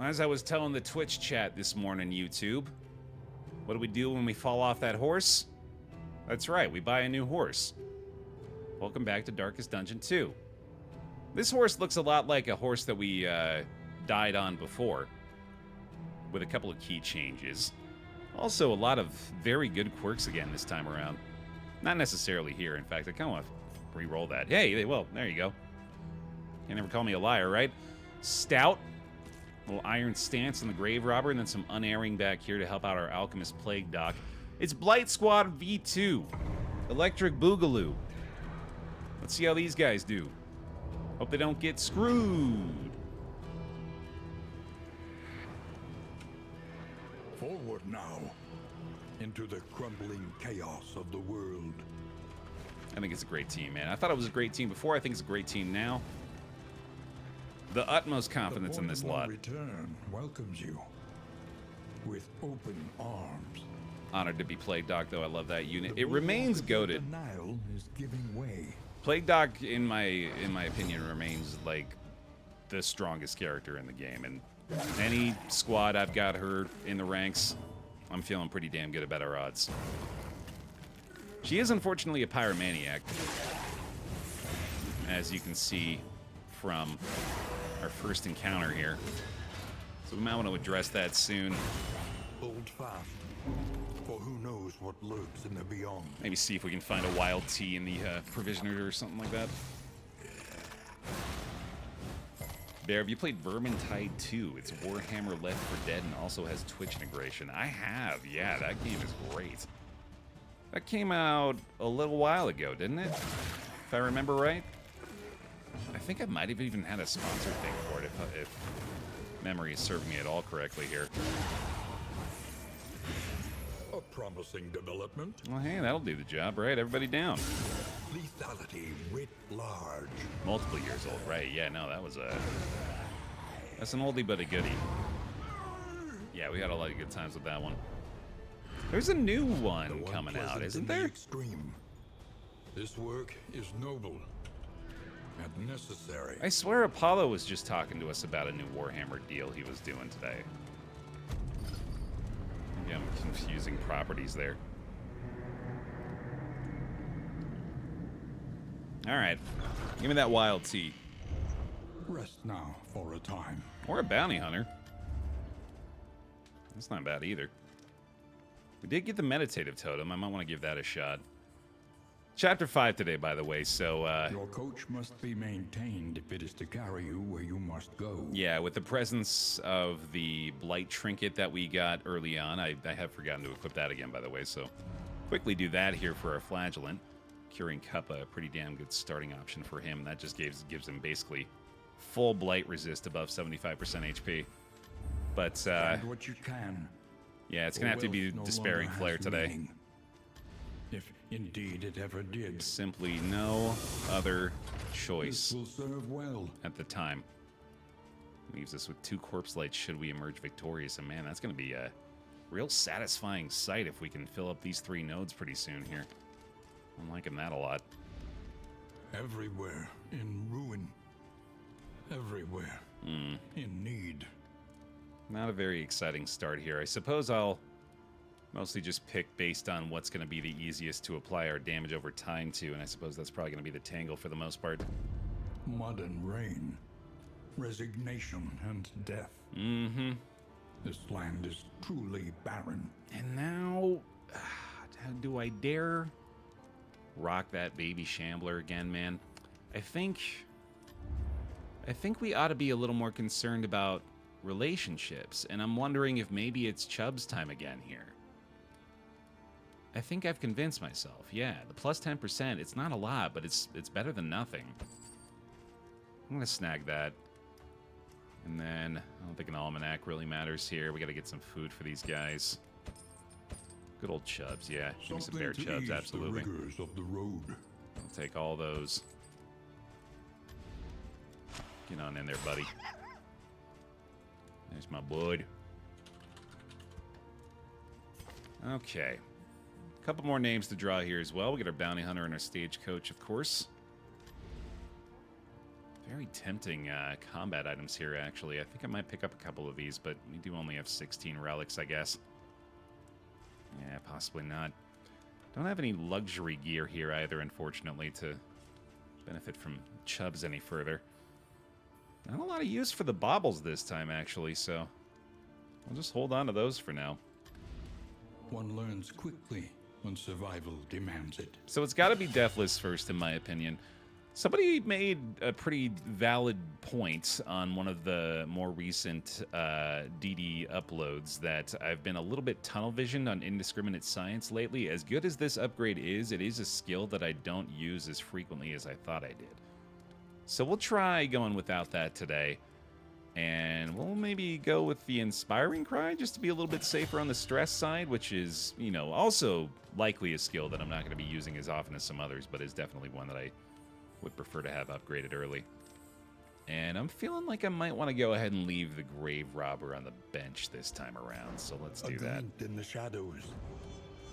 As I was telling the Twitch chat this morning, YouTube, what do we do when we fall off that horse? That's right, we buy a new horse. Welcome back to Darkest Dungeon 2. This horse looks a lot like a horse that we died on before, with a couple of key changes. Also, a lot of very good quirks again this time around. Not necessarily here, in fact, I kind of want to re-roll that. Hey, well, there you go. Can't never call me a liar, right? Stout. Little iron stance in the grave robber, and then some unerring back here to help out our alchemist plague doc. It's Blight Squad V2. Electric Boogaloo. Let's see how these guys do. Hope they don't get screwed. Forward now, into the crumbling chaos of the world. I think it's a great team, man. I thought it was a great team before. I think it's a great team now. The utmost confidence in this lot. Return welcomes you with open arms. Honored to be Plague Doc, though. I love that unit. It remains goated. The Nile is giving way. Plague Doc, in my opinion, remains like the strongest character in the game. And any squad I've got her in the ranks, I'm feeling pretty damn good about our odds. She is unfortunately a pyromaniac, as you can see from our first encounter here. So we might want to address that soon. Hold fast, for who knows what lurks in the beyond. Maybe see if we can find a wild tea in the provisioner or something like that. Baer, have you played Vermintide 2? It's Warhammer Left 4 Dead and also has Twitch integration. I have, yeah, that game is great. That came out a little while ago, didn't it? If I remember right. I think I might have even had a sponsor thing for it, if memory is serving me at all correctly here. A promising development. Well, hey, that'll do the job, right? Everybody down. Lethality writ large. Multiple years old, right? Yeah, no, that was that's an oldie but a goodie. Yeah, we had a lot of good times with that one. There's a new one coming out, isn't there? Extreme. This work is noble and necessary. I swear Apollo was just talking to us about a new Warhammer deal he was doing today. Maybe I'm confusing properties there. Alright. Give me that wild tea. Rest now for a time. Or a bounty hunter. That's not bad either. We did get the meditative totem. I might want to give that a shot. Chapter 5 today, by the way, so, Your coach must be maintained if it is to carry you where you must go. yeah, with the presence of the Blight trinket that we got early on, I have forgotten to equip that again, by the way, so quickly do that here for our Flagellant. Curing Cuppa, a pretty damn good starting option for him. That just gives him basically full Blight resist above 75% HP. But, Find what you can. yeah, it's gonna have to be Despairing Flare today. Meaning. If indeed it ever did. Simply no other choice This will serve well. at the time. Leaves us with 2 Corpse Lights should we emerge victorious. And man, that's going to be a real satisfying sight if we can fill up these 3 nodes pretty soon here. I'm liking that a lot. Everywhere in ruin. Everywhere in need. Not a very exciting start here. I suppose I'll mostly just pick based on what's going to be the easiest to apply our damage over time to, and I suppose that's probably going to be the Tangle for the most part. Mud and rain. Resignation and death. Mm-hmm. This land is truly barren. And now, do I dare rock that baby Shambler again, man? I think we ought to be a little more concerned about relationships, and I'm wondering if maybe it's Chubb's time again here. I think I've convinced myself. Yeah, the plus 10%, it's not a lot, but it's better than nothing. I'm gonna snag that. And then, I don't think an almanac really matters here. We gotta get some food for these guys. Good old Chubbs, yeah. Give me some Bear Chubbs, absolutely. The rigors of the road. I'll take all those. Get on in there, buddy. There's my bud. Okay. A couple more names to draw here as well. We get our bounty hunter and our stagecoach, of course. Very tempting combat items here, actually. I think I might pick up a couple of these, but we do only have 16 relics, I guess. Yeah, possibly not. Don't have any luxury gear here either, unfortunately, to benefit from chubs any further. Not a lot of use for the baubles this time, actually, so I'll just hold on to those for now. One learns quickly when survival demands it. So it's got to be Deathless first, in my opinion. Somebody made a pretty valid point on one of the more recent DD uploads that I've been a little bit tunnel visioned on indiscriminate science lately. As good as this upgrade is, it is a skill that I don't use as frequently as I thought I did. So we'll try going without that today. And we'll maybe go with the Inspiring Cry just to be a little bit safer on the stress side, which is, you know, also likely a skill that I'm not going to be using as often as some others, but is definitely one that I would prefer to have upgraded early. And I'm feeling like I might want to go ahead and leave the Grave Robber on the bench this time around, so let's do that. In the shadows,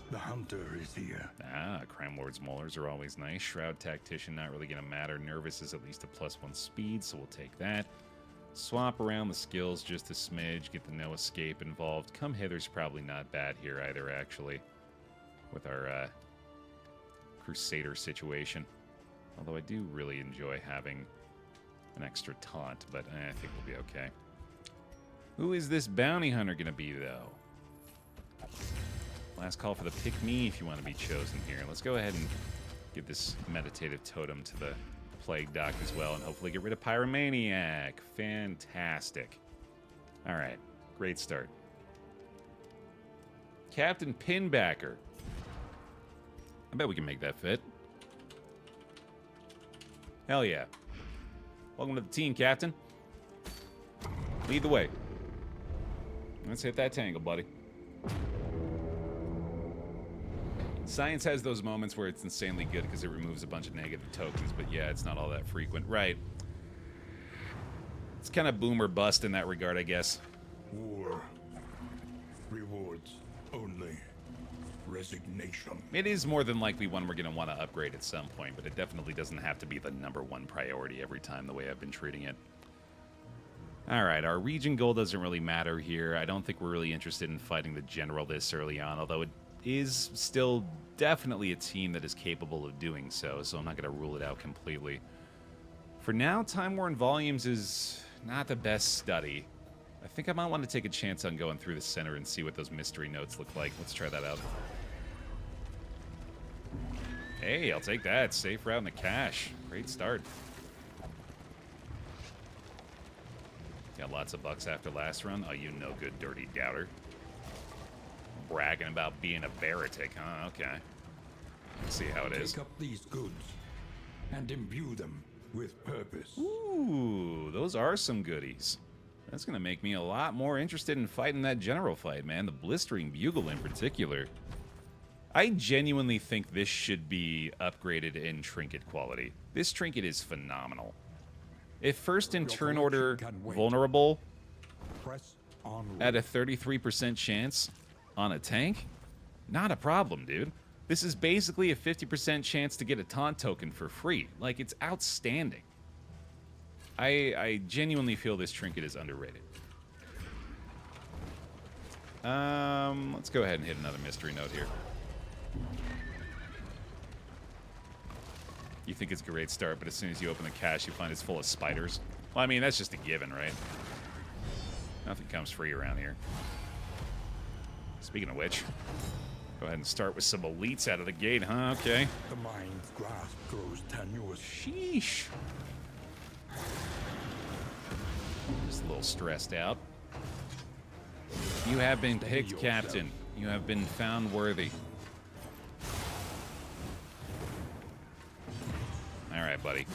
the hunter is here. Ah, Crime Lord's Molars are always nice. Shroud Tactician, not really going to matter. Nervous is at least a +1 speed, so we'll take that. Swap around the skills just a smidge, get the no escape involved. Come hither's probably not bad here either, actually, with our Crusader situation. Although I do really enjoy having an extra taunt, but I think we'll be okay. Who is this bounty hunter going to be, though? Last call for the pick me if you want to be chosen here. Let's go ahead and give this meditative totem to the Plague Doc as well, and hopefully get rid of Pyromaniac. Fantastic. All right, great start. Captain Pinbacker. I bet we can make that fit. Hell yeah. Welcome to the team, Captain. Lead the way. Let's hit that tangle, buddy. Science has those moments where it's insanely good because it removes a bunch of negative tokens, but yeah, it's not all that frequent. Right. It's kind of boom or bust in that regard, I guess. War. Rewards only. Resignation. It is more than likely one we're going to want to upgrade at some point, but it definitely doesn't have to be the #1 priority every time the way I've been treating it. Alright, our region goal doesn't really matter here. I don't think we're really interested in fighting the general this early on, although it is still definitely a team that is capable of doing so, so I'm not going to rule it out completely. For now, Time Worn Volumes is not the best study. I think I might want to take a chance on going through the center and see what those mystery notes look like. Let's try that out. Hey, I'll take that. Safe route in the cache. Great start. Got lots of bucks after last run. Oh, you no good dirty doubter. Bragging about being a Veritic, huh? Okay. Let's see how it is. Take up these goods and imbue them with purpose. Ooh, those are some goodies. That's going to make me a lot more interested in fighting that general fight, man. The Blistering Bugle in particular. I genuinely think this should be upgraded in trinket quality. This trinket is phenomenal. If first in turn order vulnerable at a 33% chance on a tank, not a problem, dude. This is basically a 50% chance to get a taunt token for free. Like, it's outstanding. I genuinely feel this trinket is underrated. Let's go ahead and hit another mystery note here. You think it's a great start, but as soon as you open the cache, you find it's full of spiders. Well, I mean, that's just a given, right? Nothing comes free around here. Speaking of which, go ahead and start with some elites out of the gate, huh? Okay. The mind's grasp grows tenuous. Sheesh. Just a little stressed out. You have been picked, Captain. You have been found worthy. All right, buddy.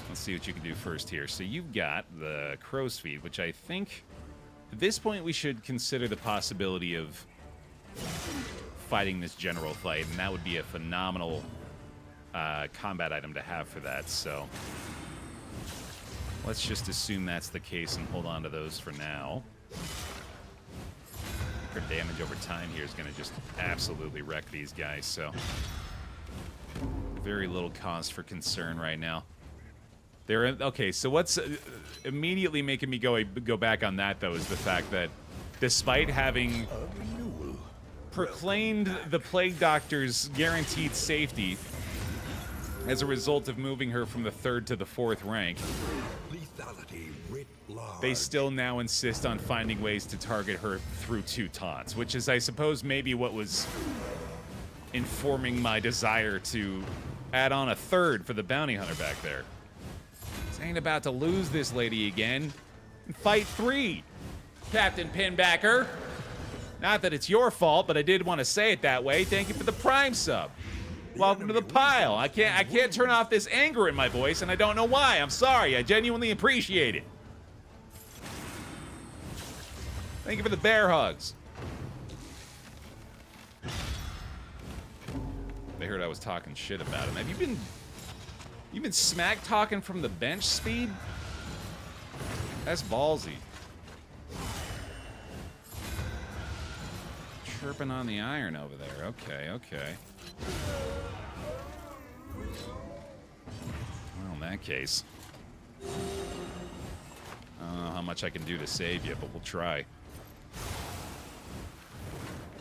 Let's see what you can do first here. So you've got the Crow's Feet, which I think at this point we should consider the possibility of fighting this general fight, and that would be a phenomenal combat item to have for that. So let's just assume that's the case and hold on to those for now. Her damage over time here is going to just absolutely wreck these guys, so very little cause for concern right now. Okay, so what's immediately making me go back on that, though, is the fact that despite having proclaimed the Plague Doctor's guaranteed safety as a result of moving her from the 3rd to the 4th rank, they still now insist on finding ways to target her through 2 taunts, which is, I suppose, maybe what was informing my desire to add on a 3rd for the bounty hunter back there. I ain't about to lose this lady again in fight 3, Captain Pinbacker. Not that it's your fault, but I did want to say it that way. Thank you for the Prime sub. Welcome to the pile. I can't turn off this anger in my voice, and I don't know why. I'm sorry. I genuinely appreciate it. Thank you for the bear hugs. They heard I was talking shit about him. Have you been smack talking from the bench speed? That's ballsy. Chirping on the iron over there. Okay, okay. Well, in that case, I don't know how much I can do to save you, but we'll try.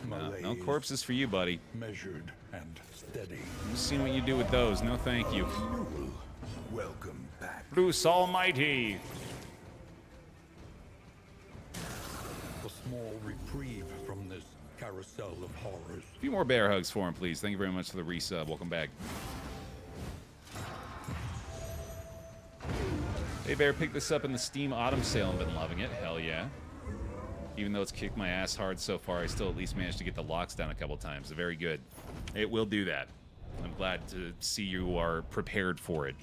No corpses for you, buddy. Measured and steady. You've seen what you do with those. No, thank you. Welcome back. Bruce Almighty. A small reprieve from this carousel of horrors. A few more bear hugs for him, please. Thank you very much for the resub. Welcome back. Hey, Bear, picked this up in the Steam Autumn sale and been loving it. Hell yeah. Even though it's kicked my ass hard so far, I still at least managed to get the locks down a couple times. Very good. It will do that. I'm glad to see you are prepared for it.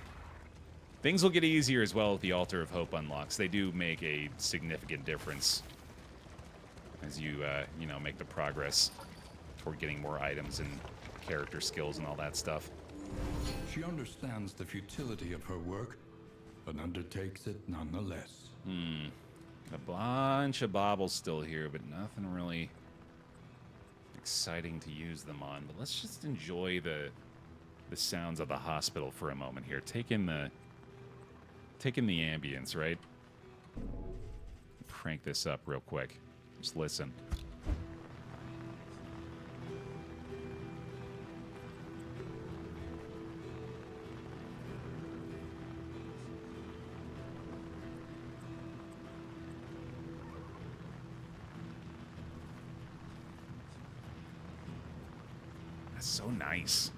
Things will get easier as well with the Altar of Hope unlocks. They do make a significant difference as you, you know, make the progress toward getting more items and character skills and all that stuff. She understands the futility of her work, but undertakes it nonetheless. A bunch of baubles still here, but nothing really exciting to use them on. But let's just enjoy the sounds of the hospital for a moment here. Take in the ambience, right? Crank this up real quick. Just listen. That's so nice.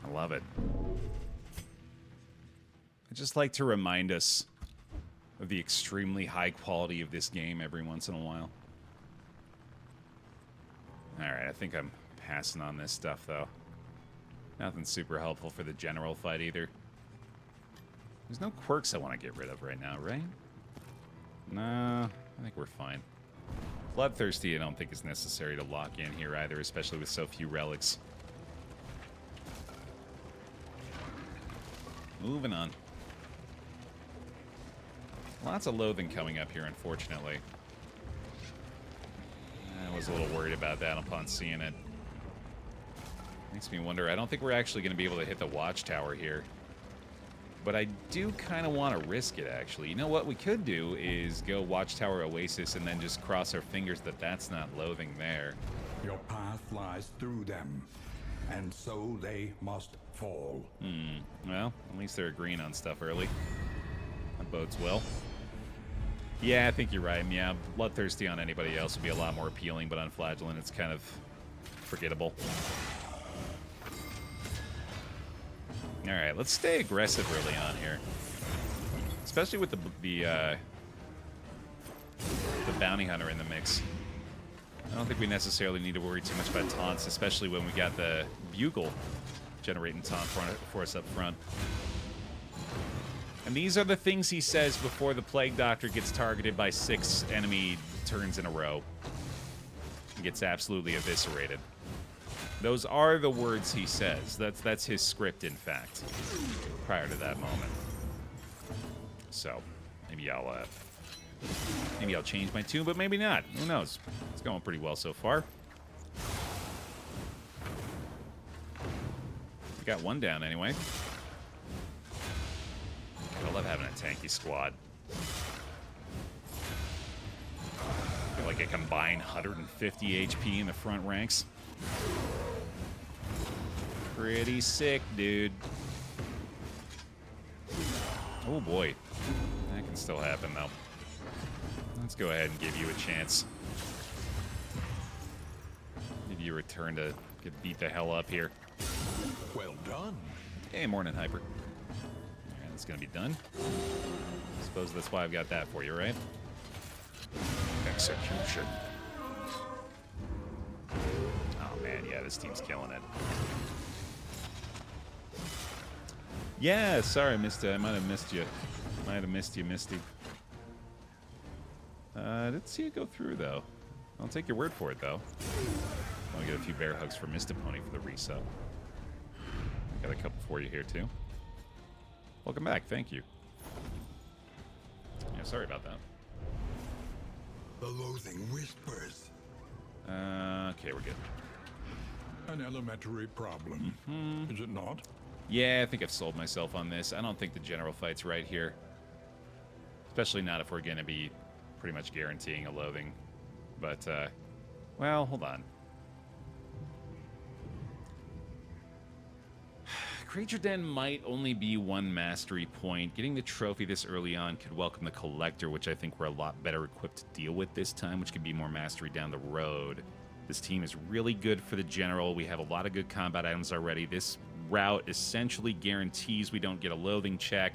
I love it. I just like to remind us of the extremely high quality of this game every once in a while. Alright, I think I'm passing on this stuff, though. Nothing super helpful for the general fight, either. There's no quirks I want to get rid of right now, right? No, I think we're fine. Bloodthirsty I don't think is necessary to lock in here either, especially with so few relics. Moving on. Lots of loathing coming up here, unfortunately. I was a little worried about that upon seeing it. Makes me wonder. I don't think we're actually going to be able to hit the watchtower here. But I do kind of want to risk it, actually. You know what we could do is go Watchtower Oasis and then just cross our fingers that that's not loathing there. Your path lies through them, and so they must fall. Well, at least they're agreeing on stuff early. That bodes well. Yeah, I think you're right. Yeah, Bloodthirsty on anybody else would be a lot more appealing, but on Flagellant it's kind of forgettable. Alright, let's stay aggressive early on here. Especially with the bounty hunter in the mix. I don't think we necessarily need to worry too much about taunts, especially when we got the bugle generating taunt for us up front. And these are the things he says before the Plague Doctor gets targeted by 6 enemy turns in a row. He gets absolutely eviscerated. Those are the words he says. That's his script, in fact, prior to that moment. So, maybe I'll change my tune, but maybe not. Who knows? It's going pretty well so far. We got one down anyway. I love having a tanky squad. I feel like a combined 150 HP in the front ranks. Pretty sick, dude. Oh boy. That can still happen, though. Let's go ahead and give you a chance. Give you a turn to get beat the hell up here. Well done. Hey, morning, Hyper. Alright, that's gonna be done. Suppose that's why I've got that for you, right? Execution. Oh man, yeah, this team's killing it. Yeah, sorry, Mister. I might have missed you. Might have missed you, Misty. Didn't see it go through, though. I'll take your word for it, though. I'll get a few bear hugs for Mr. Pony for the resub. Got a couple for you here, too. Welcome back. Thank you. Yeah, sorry about that. The loathing whispers. Okay, we're good. An elementary problem. Is it not? Yeah, I think I've sold myself on this. I don't think the general fight's right here. Especially not if we're going to be pretty much guaranteeing a loathing. But, well, hold on. Creature Den might only be one mastery point. Getting the trophy this early on could welcome the Collector, which I think we're a lot better equipped to deal with this time, which could be more mastery down the road. This team is really good for the general. We have a lot of good combat items already. This route essentially guarantees we don't get a loathing check.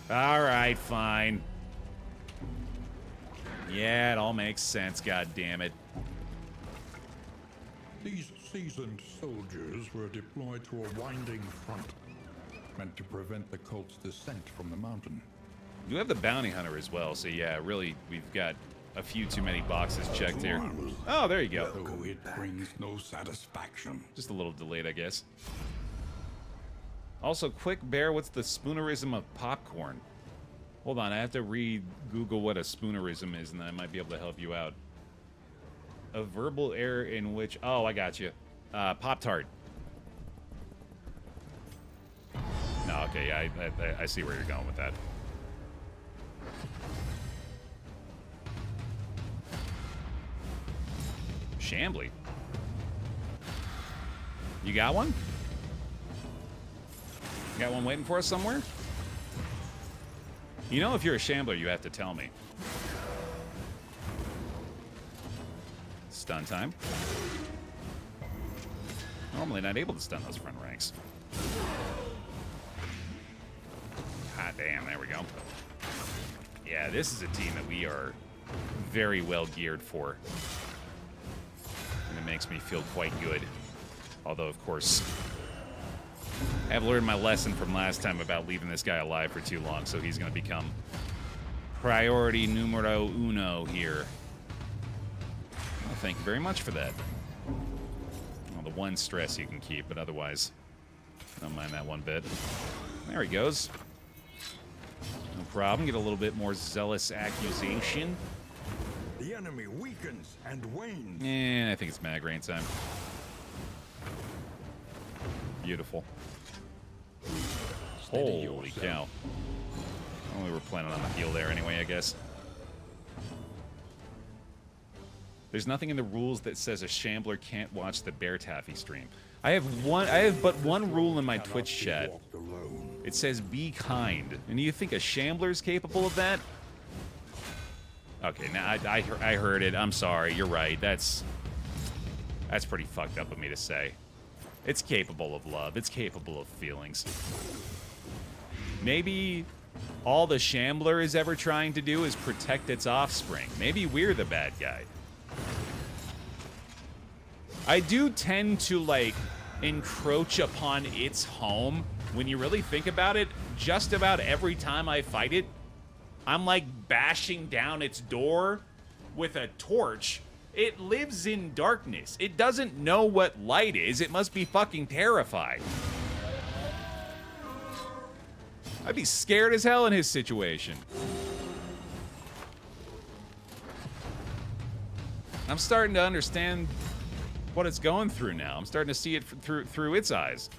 All right, fine. Yeah, it all makes sense, god damn it. These seasoned soldiers were deployed to a winding front, meant to prevent the cult's descent from the mountain. You have the bounty hunter as well, so yeah, really, we've got a few too many boxes checked here. Oh, there you go. Though it brings no satisfaction. Just a little delayed, I guess. Also, quick, Bear, what's the spoonerism of popcorn? Hold on, I have to re-Google what a spoonerism is, and I might be able to help you out. A verbal error in which... Oh, I got you. Pop-Tart. No, okay, yeah, I see where you're going with that. Shambler. You got one? Got one waiting for us somewhere? You know, if you're a Shambler, you have to tell me. Stun time. Normally not able to stun those front ranks. Ah, damn, there we go. Yeah, this is a team that we are very well geared for. And it makes me feel quite good. Although, of course, I have learned my lesson from last time about leaving this guy alive for too long, so he's going to become priority numero uno here. Well, thank you very much for that. Well, the one stress you can keep, but otherwise, don't mind that one bit. There he goes. No problem. Get a little bit more zealous accusation. The enemy weakens and wanes. I think it's mag rain time. Beautiful. Holy cow. Well, we were planning on the heal there anyway, I guess. There's nothing in the rules that says a Shambler can't watch the BaerTaffy stream. I have but one rule in my Twitch chat. It says be kind. And do you think a Shambler's capable of that? Okay, now I heard it. I'm sorry. You're right. That's pretty fucked up of me to say. It's capable of love. It's capable of feelings. Maybe all the Shambler is ever trying to do is protect its offspring. Maybe we're the bad guy. I do tend to, like, encroach upon its home. When you really think about it, just about every time I fight it, I'm, like, bashing down its door with a torch. It lives in darkness. It doesn't know what light is. It must be fucking terrified. I'd be scared as hell in his situation. I'm starting to understand what it's going through now. I'm starting to see it through its eyes.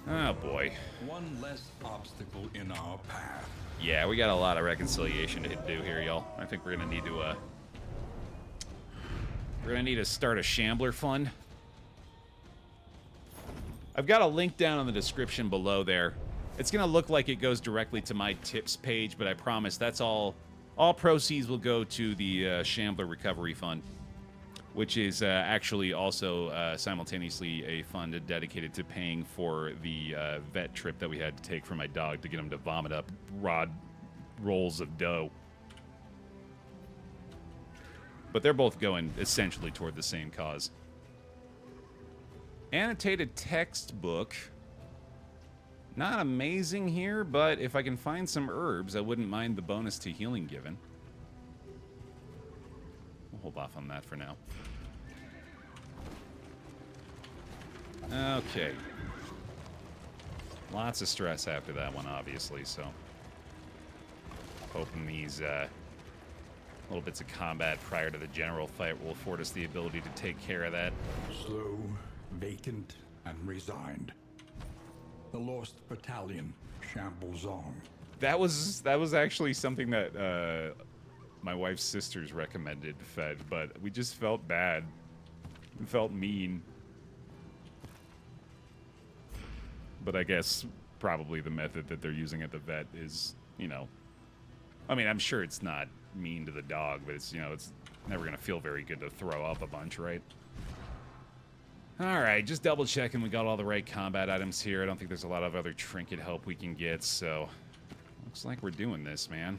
Oh, boy. One less obstacle in our path. Yeah, we got a lot of reconciliation to do here, y'all. I think we're gonna need to, start a Shambler fund. I've got a link down in the description below there. It's gonna look like it goes directly to my tips page, but I promise that's all proceeds will go to the Shambler Recovery Fund, which is actually also simultaneously a fund dedicated to paying for the vet trip that we had to take for my dog to get him to vomit up rolls of dough. But they're both going essentially toward the same cause. Annotated textbook. Not amazing here, but if I can find some herbs, I wouldn't mind the bonus to healing given. We'll hold off on that for now. Okay. Lots of stress after that one, obviously, so... hoping these little bits of combat prior to the general fight will afford us the ability to take care of that. Slow, vacant, and resigned. The lost battalion shambles on. That was actually something that my wife's sisters recommended fed, but we just felt bad. We felt mean. But I guess probably the method that they're using at the vet is, you know, I mean, I'm sure it's not mean to the dog, but it's, you know, it's never going to feel very good to throw up a bunch, right? Alright, just double checking we got all the right combat items here. I don't think there's a lot of other trinket help we can get, so... looks like we're doing this, man.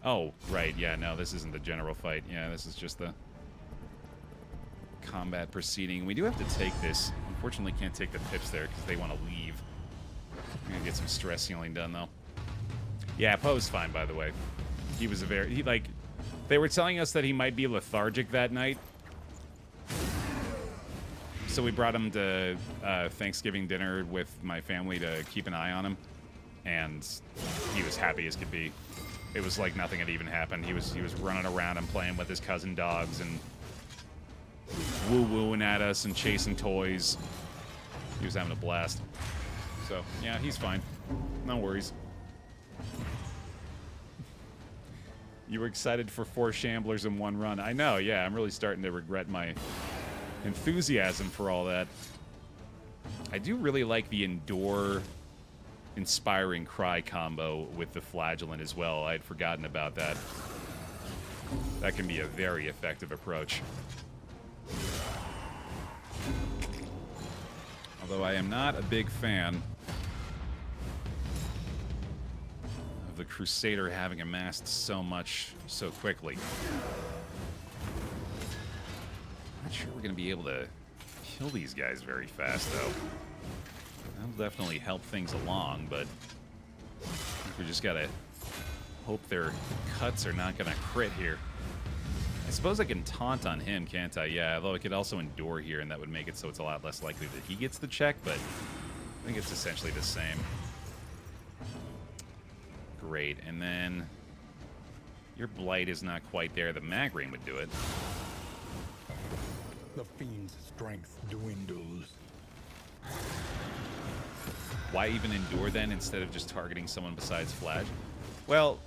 Oh, right, yeah, no, this isn't the general fight. Yeah, this is just the combat proceeding. We do have to take this. Unfortunately, can't take the pips there because they want to leave. I'm gonna get some stress healing done, though. Yeah, Poe's fine, by the way. He was they were telling us that he might be lethargic that night. So we brought him to Thanksgiving dinner with my family to keep an eye on him. And he was happy as could be. It was like nothing had even happened. He was running around and playing with his cousin dogs and woo-wooing at us and chasing toys. He was having a blast. So, yeah, he's fine. No worries. You were excited for 4 Shamblers in one run. I know, yeah. I'm really starting to regret my enthusiasm for all that. I do really like the Endure Inspiring Cry combo with the Flagellant as well. I had forgotten about that. That can be a very effective approach. Although I am not a big fan of the Crusader having amassed so much so quickly. Not sure we're going to be able to kill these guys very fast, though. That'll definitely help things along, but I think we just got to hope their cuts are not going to crit here. I suppose I can taunt on him, can't I? Yeah, although I could also endure here, and that would make it so it's a lot less likely that he gets the check, but I think it's essentially the same. Great, and then your Blight is not quite there. The Magrain would do it. The fiend's strength dwindles. Why even endure then instead of just targeting someone besides Flash? Well,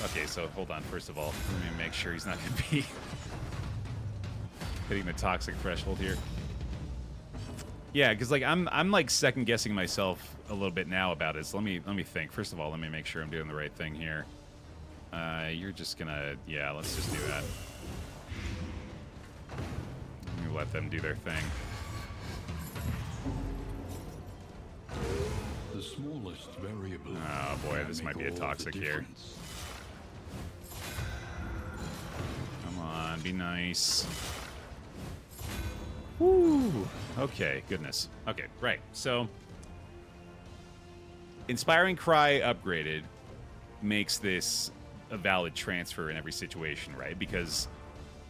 okay, so hold on. First of all, let me make sure he's not going to be hitting the toxic threshold here. Yeah, because like I'm like second guessing myself a little bit now about it. So let me think. First of all, let me make sure I'm doing the right thing here. You're just gonna, yeah, let's just do that. Let me let them do their thing. The smallest variable. Oh boy, this might be a toxic here. Come on, be nice. Woo! Okay, goodness. Okay, right. So, Inspiring Cry upgraded makes this a valid transfer in every situation, right? Because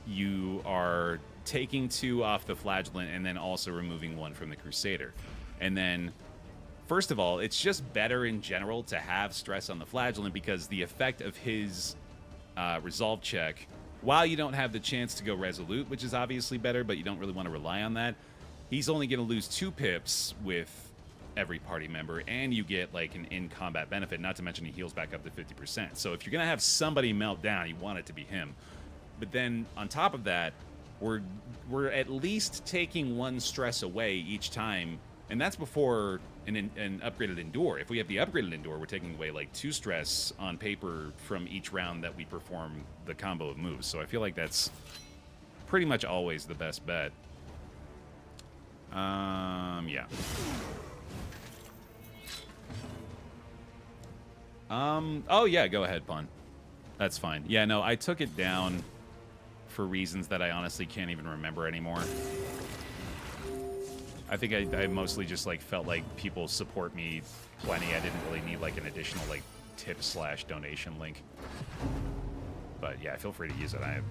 you are taking 2 off the Flagellant and then also removing 1 from the Crusader. And then, first of all, it's just better in general to have stress on the Flagellant because the effect of his resolve check, while you don't have the chance to go resolute, which is obviously better, but you don't really want to rely on that, he's only going to lose 2 pips with every party member, and you get like an in-combat benefit, not to mention he heals back up to 50%. So if you're going to have somebody melt down, you want it to be him. But then on top of that, we're at least taking 1 stress away each time, and that's before an upgraded Endure. If we have the upgraded Endure, we're taking away like 2 stress on paper from each round that we perform the combo of moves. So I feel like that's pretty much always the best bet. Yeah. Oh yeah, go ahead, Pun. That's fine. Yeah, no, I took it down for reasons that I honestly can't even remember anymore. I think I mostly just like felt like people support me plenty. I didn't really need like an additional like tip/donation link. But yeah, feel free to use it. I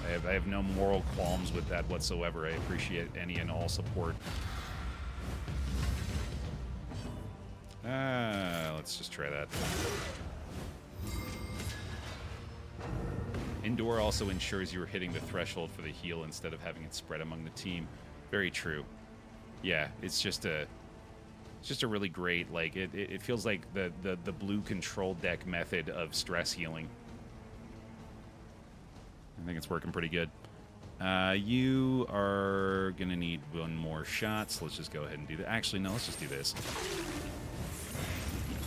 have no moral qualms with that whatsoever. I appreciate any and all support. Let's just try that. Endure also ensures you are hitting the threshold for the heal instead of having it spread among the team. Very true. Yeah, it's just a really great, like, it feels like the blue control deck method of stress healing. I think it's working pretty good. You are gonna need 1 more shot, so let's just go ahead and do that. Actually, no, let's just do this.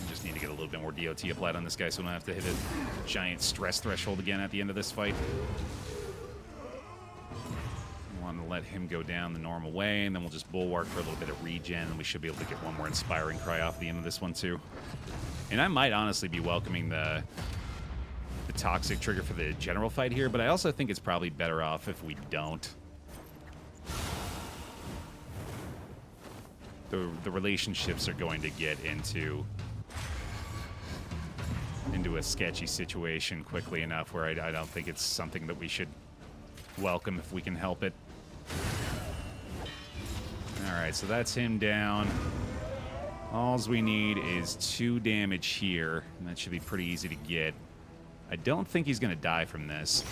Just need to get a little bit more DOT applied on this guy so we don't have to hit a giant stress threshold again at the end of this fight. Want to let him go down the normal way, and then we'll just bulwark for a little bit of regen, and we should be able to get 1 more inspiring cry off the end of this one too. And I might honestly be welcoming the toxic trigger for the general fight here, but I also think it's probably better off if we don't. The relationships are going to get into a sketchy situation quickly enough where I don't think it's something that we should welcome if we can help it. Alright, so that's him down. Alls we need is 2 damage here, and that should be pretty easy to get. I don't think he's going to die from this,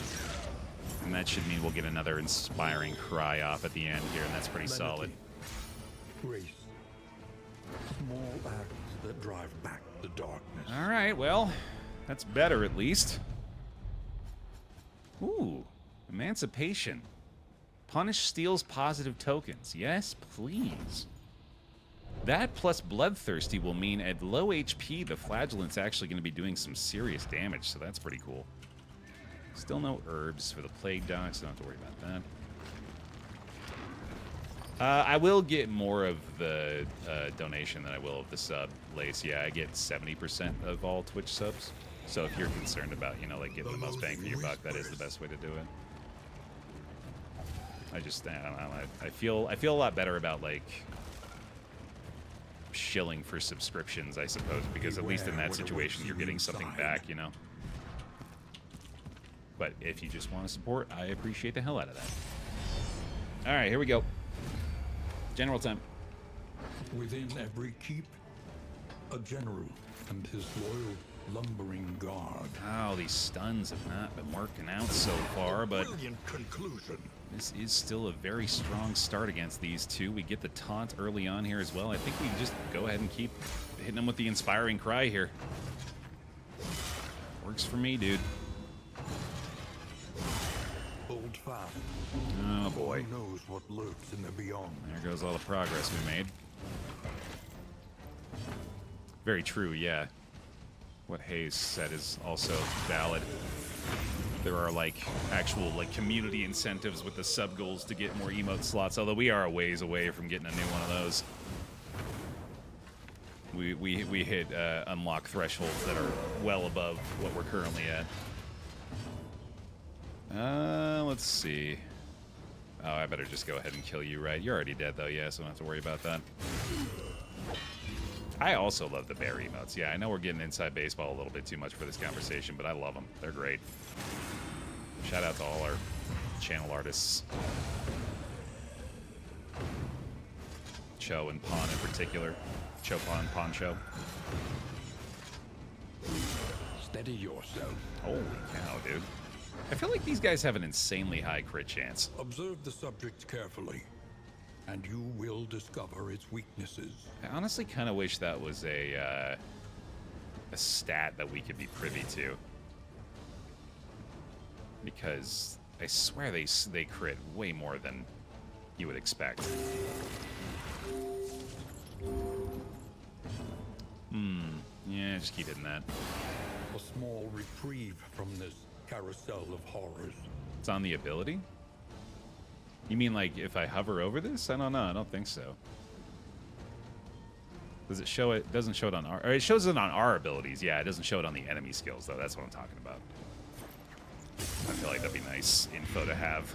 and that should mean we'll get another inspiring cry off at the end here, and that's pretty solid. Grace. Small acts that drive back the darkness. Alright, well, that's better at least. Ooh, Emancipation. Punish steals positive tokens. Yes, please. That plus Bloodthirsty will mean at low HP, the Flagellant's actually going to be doing some serious damage, so that's pretty cool. Still no herbs for the Plague Dog, so don't have to worry about that. I will get more of the donation than I will of the sub, Lace. Yeah, I get 70% of all Twitch subs. So if you're concerned about, you know, like getting the most bang for your buck, that is the best way to do it. I don't know, I feel a lot better about, like, shilling for subscriptions, I suppose, because at least in that situation you're getting something back, you know. But if you just want to support, I appreciate the hell out of that. All right, here we go. General time. Within every keep, a general and his loyal lumbering guard. Oh, these stuns have not been working out so far, but Brilliant conclusion. this is still a very strong start against these two. We get the taunt early on here as well. I think we can just go ahead and keep hitting them with the inspiring cry here. Works for me, dude. Hold fast. Oh boy. Who knows what lurks in the beyond? There goes all the progress we made. Very true, yeah. What Hayes said is also valid. There are, like, actual, like, community incentives with the sub goals to get more emote slots, although we are a ways away from getting a new one of those. We hit unlock thresholds that are well above what we're currently at. Let's see. Oh, I better just go ahead and kill you, right? You're already dead, though, yeah, so I don't have to worry about that. I also love the Baer emotes. Yeah, I know we're getting inside baseball a little bit too much for this conversation, but I love them. They're great. Shout out to all our channel artists. Cho and Pon in particular. Cho, Pon, Poncho. Steady yourself. Holy cow, dude. I feel like these guys have an insanely high crit chance. Observe the subject carefully. and you will discover its weaknesses. I honestly kind of wish that was a stat that we could be privy to. Because I swear they crit way more than you would expect. Yeah, just keep hitting that. A small reprieve from this carousel of horrors. It's on the ability? You mean like if I hover over this? I don't know. I don't think so. Does it show it? Doesn't show it on our... Or it shows it on our abilities. Yeah, it doesn't show it on the enemy skills, though. That's what I'm talking about. I feel like that'd be nice info to have.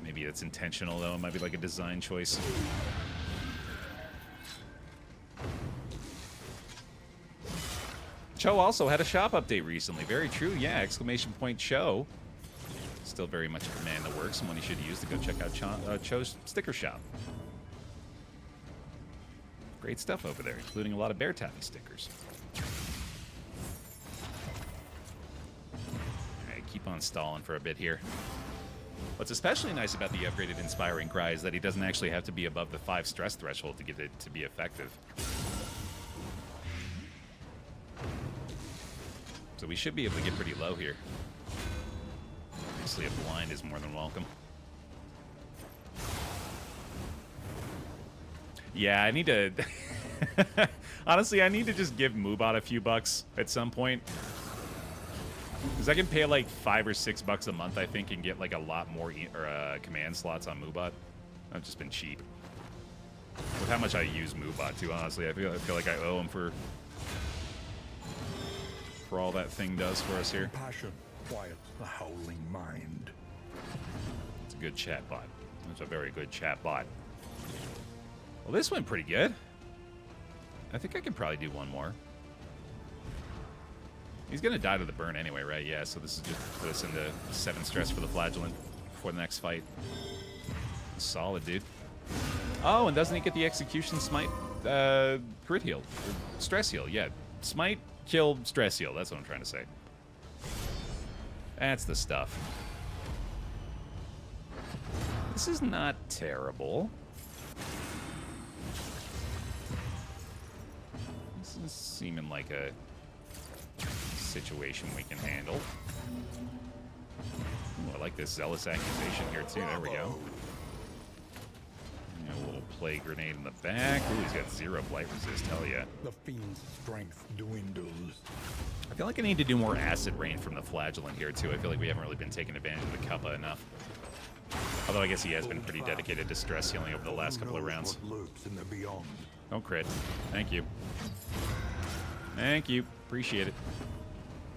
Maybe it's intentional, though. It might be like a design choice. Cho also had a shop update recently. Very true. Yeah, exclamation point Cho. Still very much a command that works and one you should use to go check out Cho's sticker shop. Great stuff over there, including a lot of BaerTaffy stickers. Alright, keep on stalling for a bit here. What's especially nice about the upgraded Inspiring Cry is that he doesn't actually have to be above the 5 stress threshold to get it to be effective. So we should be able to get pretty low here. Obviously, a blind is more than welcome. Yeah, I need to... Honestly, I need to just give Moobot a few bucks at some point. Because I can pay like $5 or $6 a month, I think, and get like a lot more command slots on Moobot. I've just been cheap. With how much I use Moobot, too, honestly. I feel like I owe him for all that thing does for us here. Passion quiets the howling mind. It's a good chat bot. It's a very good chat bot. Well, this went pretty good. I think I could probably do one more. He's going to die to the burn anyway, right? Yeah, so this is just put us into 7 stress for the flagellant before the next fight. Solid, dude. Oh, and doesn't he get the execution smite crit heal? Or stress heal, yeah. Smite, kill, stress heal. That's what I'm trying to say. That's the stuff. This is not terrible. This is seeming like a situation we can handle. Ooh, I like this zealous accusation here too. There we go. A little plague grenade in the back. Ooh, he's got 0 blight resist. Hell yeah. The fiend's strength dwindles. I feel like I need to do more acid rain from the flagellant here too. I feel like we haven't really been taking advantage of the Kappa enough. Although I guess he has been pretty dedicated to stress healing over the last couple of rounds. In the beyond. Don't crit. Thank you. Thank you. Appreciate it.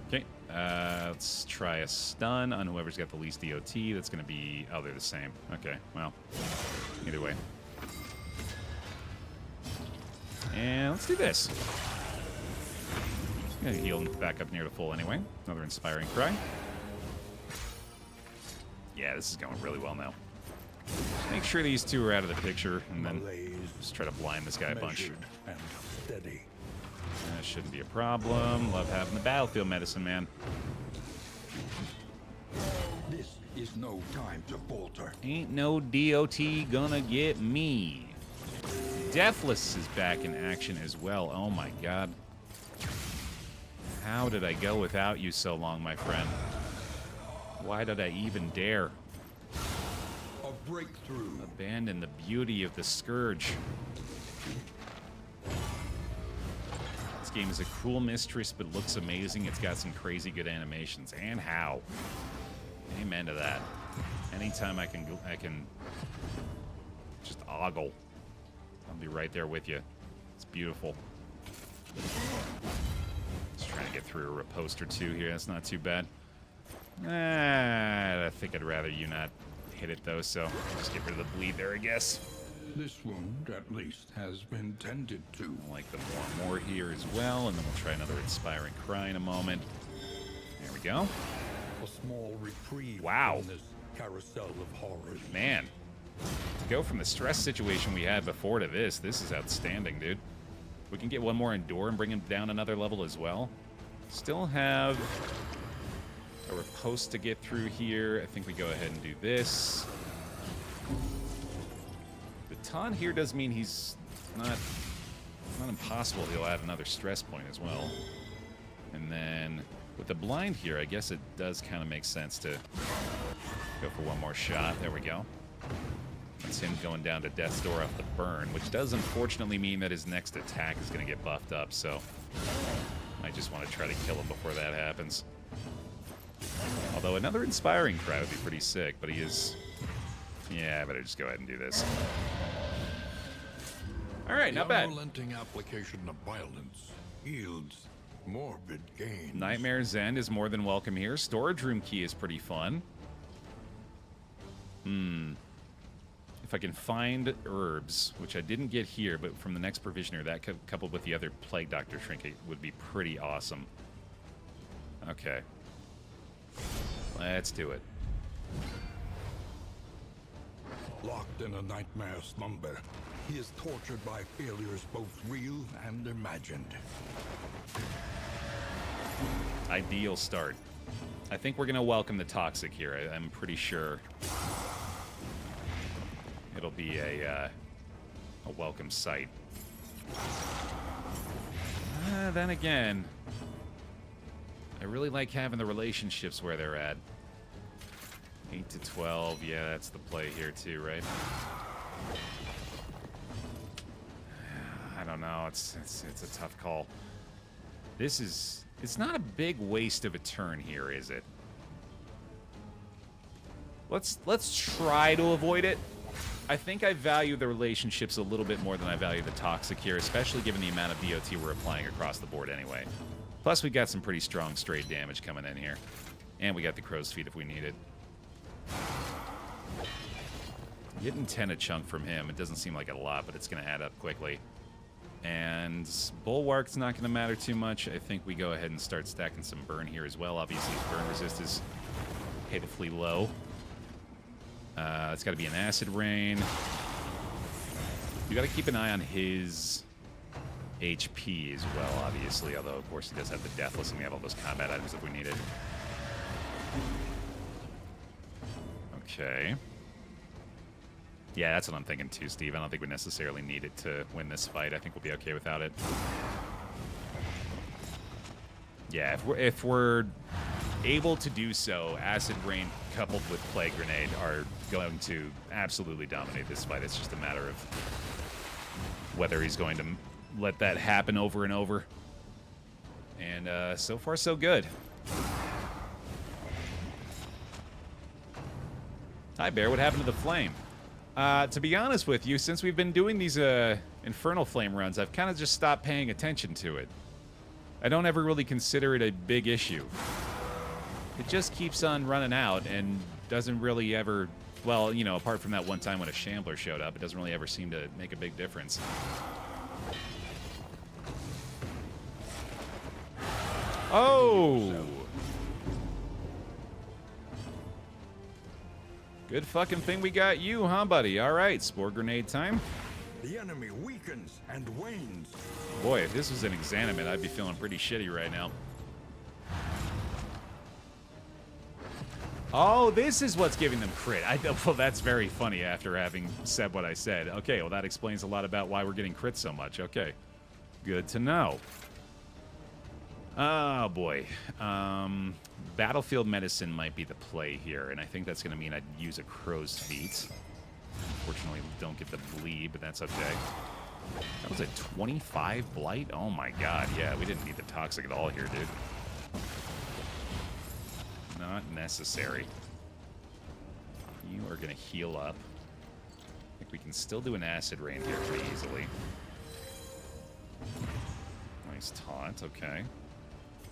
Okay, let's try a stun on whoever's got the least DOT. That's going to be... Oh, they're the same. Okay, well, either way. And let's do this. Gonna heal back up near to full anyway. Another Inspiring Cry. Yeah, this is going really well now. Make sure these two are out of the picture, and then just try to blind this guy a bunch. And steady. That shouldn't be a problem. Love having the battlefield medicine, man. This is no time to falter. Ain't no DOT gonna get me. Deathless is back in action as well. Oh my god. How did I go without you so long, my friend? Why did I even dare? A breakthrough. Abandon the beauty of the Scourge. This game is a cruel mistress, but looks amazing. It's got some crazy good animations. And how? Amen to that. Anytime I can just ogle. I'll be right there with you. It's beautiful. Just trying to get through a riposte or two here. That's not too bad. I think I'd rather you not hit it, though, so just get rid of the bleed there, I guess. This wound, at least, has been tended to. I'll like the more here as well, and then we'll try another Inspiring Cry in a moment. There we go. A small reprieve Wow. from this carousel of horrors. Man, to go from the stress situation we had before to this is outstanding, dude. We can get one more Endure and bring him down another level as well. Still have a riposte to get through here. I think we go ahead and do this. taunt here does mean he's not impossible. He'll add another stress point as well. And then with the blind here, I guess it does kind of make sense to go for one more shot. There we go. That's him going down to death's door off the burn, which does unfortunately mean that his next attack is going to get buffed up, so I just want to try to kill him before that happens. Although another inspiring cry would be pretty sick, but he is... Yeah, I better just go ahead and do this. Alright, not bad. The unrelenting application of violence yields morbid gains. Nightmare's End is more than welcome here. Storage room key is pretty fun. If I can find herbs, which I didn't get here, but from the next provisioner, that coupled with the other Plague Doctor trinket would be pretty awesome. Okay. Let's do it. Locked in a nightmare slumber, he is tortured by failures both real and imagined. Ideal start. I think we're going to welcome the toxic here. I'm pretty sure it'll be a welcome sight. Then again, I really like having the relationships where they're at. 8 to 12, yeah, that's the play here too, right? I don't know, it's a tough call. It's not a big waste of a turn here, is it? Let's try to avoid it. I think I value the relationships a little bit more than I value the toxic here, especially given the amount of DOT we're applying across the board anyway. Plus, we got some pretty strong straight damage coming in here. And we got the crow's feet if we need it. Getting 10 a chunk from him, it doesn't seem like a lot, but it's going to add up quickly. And Bulwark's not going to matter too much. I think we go ahead and start stacking some burn here as well. Obviously, his burn resist is pitifully low. It's got to be an acid rain. You got to keep an eye on his HP as well, obviously. Although, of course, he does have the Deathless, and we have all those combat items if we need it. Okay. Yeah, that's what I'm thinking too, Steve. I don't think we necessarily need it to win this fight. I think we'll be okay without it. Yeah, if we're able to do so, Acid Rain coupled with Plague Grenade are going to absolutely dominate this fight. It's just a matter of whether he's going to let that happen over and over. And so far, so good. Hi, Bear. What happened to the flame? To be honest with you, since we've been doing these Infernal Flame runs, I've kind of just stopped paying attention to it. I don't ever really consider it a big issue. It just keeps on running out and doesn't really ever... Well, you know, apart from that one time when a Shambler showed up, it doesn't really ever seem to make a big difference. Oh! Good fucking thing we got you, huh, buddy? All right, Spore Grenade time. The enemy weakens and wanes. Boy, if this was an Exanimate, I'd be feeling pretty shitty right now. Oh, this is what's giving them crit. Well, that's very funny after having said what I said. Okay, well, that explains a lot about why we're getting crit so much. Okay, good to know. Oh, boy. Battlefield Medicine might be the play here, and I think that's going to mean I'd use a Crow's Feet. Unfortunately, we don't get the bleed, but that's okay. That was a 25 blight? Oh my god, yeah, we didn't need the toxic at all here, dude. Not necessary. You are going to heal up. I think we can still do an acid rain here pretty easily. Nice taunt, okay.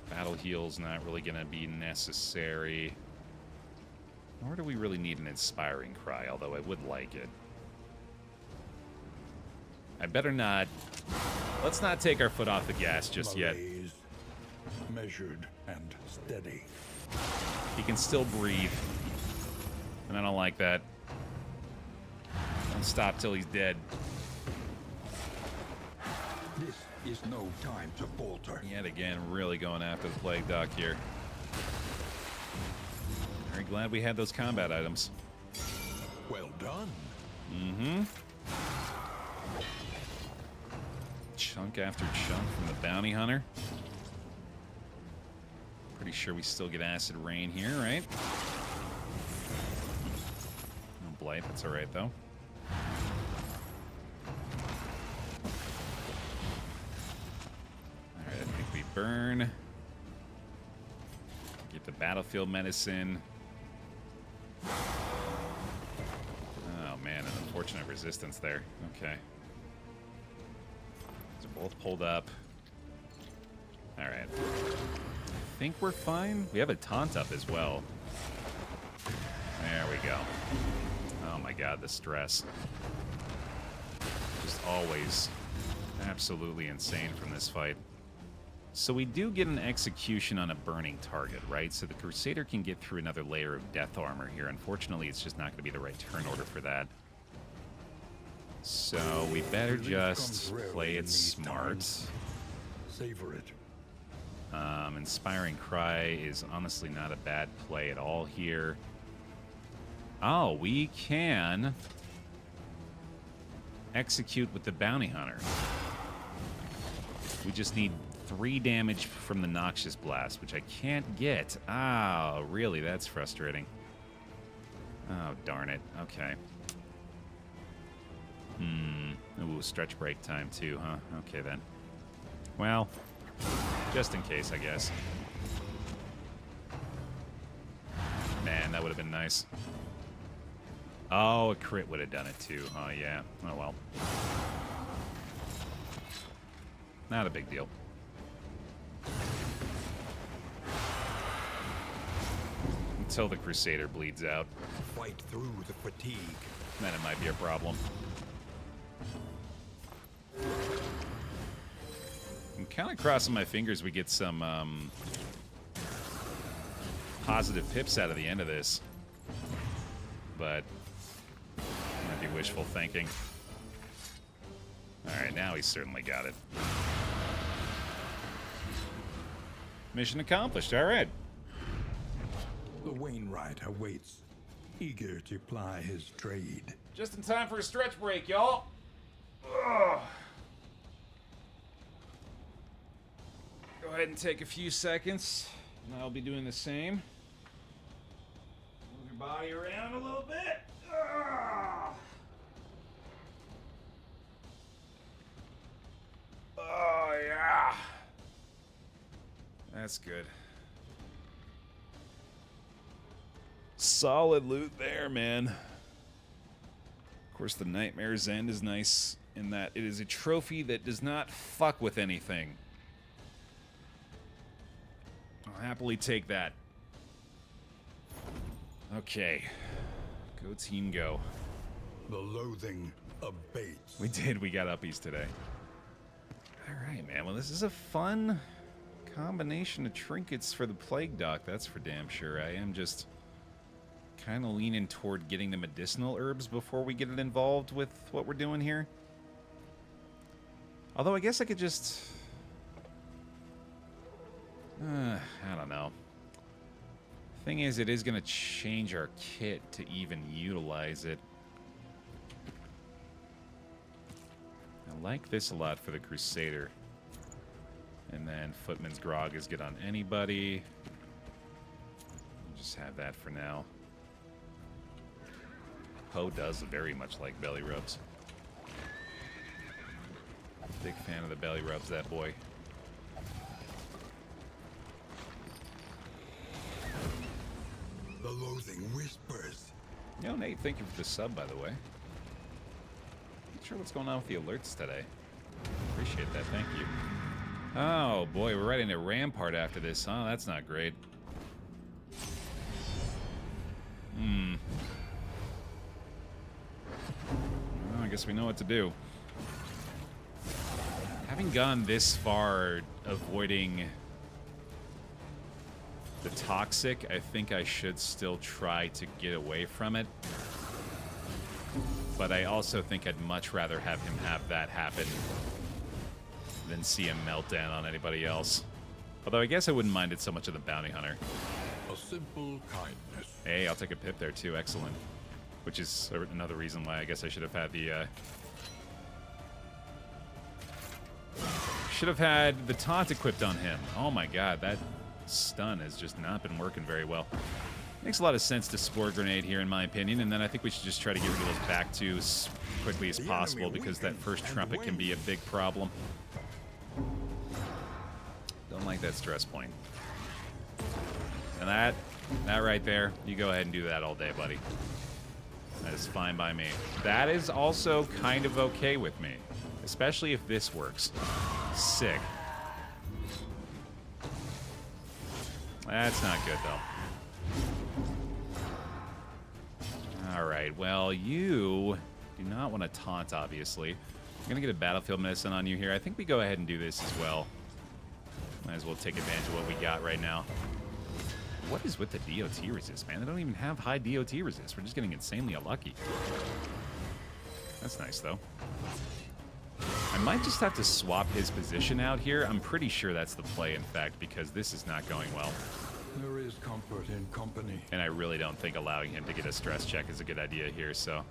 Battle heal's not really going to be necessary. Nor do we really need an inspiring cry, although I would like it. I better not... Let's not take our foot off the gas just yet. Measured and steady. He can still breathe. And I don't like that. Don't stop till he's dead. This is no time to falter. Yet again, really going after the Plague Doc here. Very glad we had those combat items. Well done. Mm-hmm. chunk after chunk from the bounty hunter. Pretty sure we still get acid rain here, right? No blight, that's alright though. Alright, I think we burn. Get the battlefield medicine. Oh man, an unfortunate resistance there. Okay. So both pulled up. Alright. I think we're fine. We have a taunt up as well. There we go. Oh my god, the stress. Just always absolutely insane from this fight. So we do get an execution on a burning target, right? So the Crusader can get through another layer of death armor here. Unfortunately, it's just not going to be the right turn order for that. So we better just play it smart. Savor it. Inspiring Cry is honestly not a bad play at all here. Oh, we can execute with the Bounty Hunter. We just need 3 damage from the Noxious Blast, which I can't get. Oh, really? That's frustrating. Oh, darn it. Okay. Ooh, stretch break time too, huh? Okay, then. Well, just in case, I guess. Man, that would have been nice. Oh, a crit would have done it too. Oh, yeah. Oh, well. Not a big deal. Until the Crusader bleeds out. Fight through the fatigue. Then it might be a problem. I'm kind of crossing my fingers we get some positive pips out of the end of this. But might be wishful thinking. Alright, now he's certainly got it. Mission accomplished, alright. The Wainwright awaits, eager to ply his trade. Just in time for a stretch break, y'all. Go ahead and take a few seconds, and I'll be doing the same. Move your body around a little bit. Oh, yeah. That's good. Solid loot there, man. Of course, the Nightmare's End is nice in that it is a trophy that does not fuck with anything. I'll happily take that. Okay. Go team, go. The loathing abates. We did. We got uppies today. All right, man. Well, this is a fun combination of trinkets for the Plague Doc. That's for damn sure. I am just kind of leaning toward getting the medicinal herbs before we get it involved with what we're doing here. Although I guess I could just... I don't know. Thing is, it is going to change our kit to even utilize it. I like this a lot for the Crusader. And then Footman's Grog is good on anybody. We'll just have that for now. Poe does very much like belly rubs. Big fan of the belly rubs, that boy. The loathing whispers. Yo, Nate, thank you for the sub, by the way. Not sure what's going on with the alerts today. Appreciate that, thank you. Oh, boy, we're right into Rampart after this, huh? That's not great. Well, I guess we know what to do. Having gone this far avoiding the toxic, I think I should still try to get away from it. But I also think I'd much rather have him have that happen than see him melt down on anybody else. Although I guess I wouldn't mind it so much of the bounty hunter. A simple kindness. Hey, I'll take a pip there too, excellent. Which is another reason why I guess I should have had the should have had the taunt equipped on him. Oh my god, that stun has just not been working very well. Makes a lot of sense to Spore Grenade here, in my opinion, and then I think we should just try to get rid of those back two as quickly as possible, because that first trumpet can be a big problem. Don't like that stress point. And that right there, you go ahead and do that all day, buddy. That is fine by me. That is also kind of okay with me, especially if this works. Sick. That's not good, though. Alright, well, you do not want to taunt, obviously. I'm going to get a Battlefield Medicine on you here. I think we go ahead and do this as well. Might as well take advantage of what we got right now. What is with the DOT resist, man? They don't even have high DOT resist. We're just getting insanely unlucky. That's nice, though. I might just have to swap his position out here. I'm pretty sure that's the play, in fact, because this is not going well. There is comfort in company. And I really don't think allowing him to get a stress check is a good idea here, so...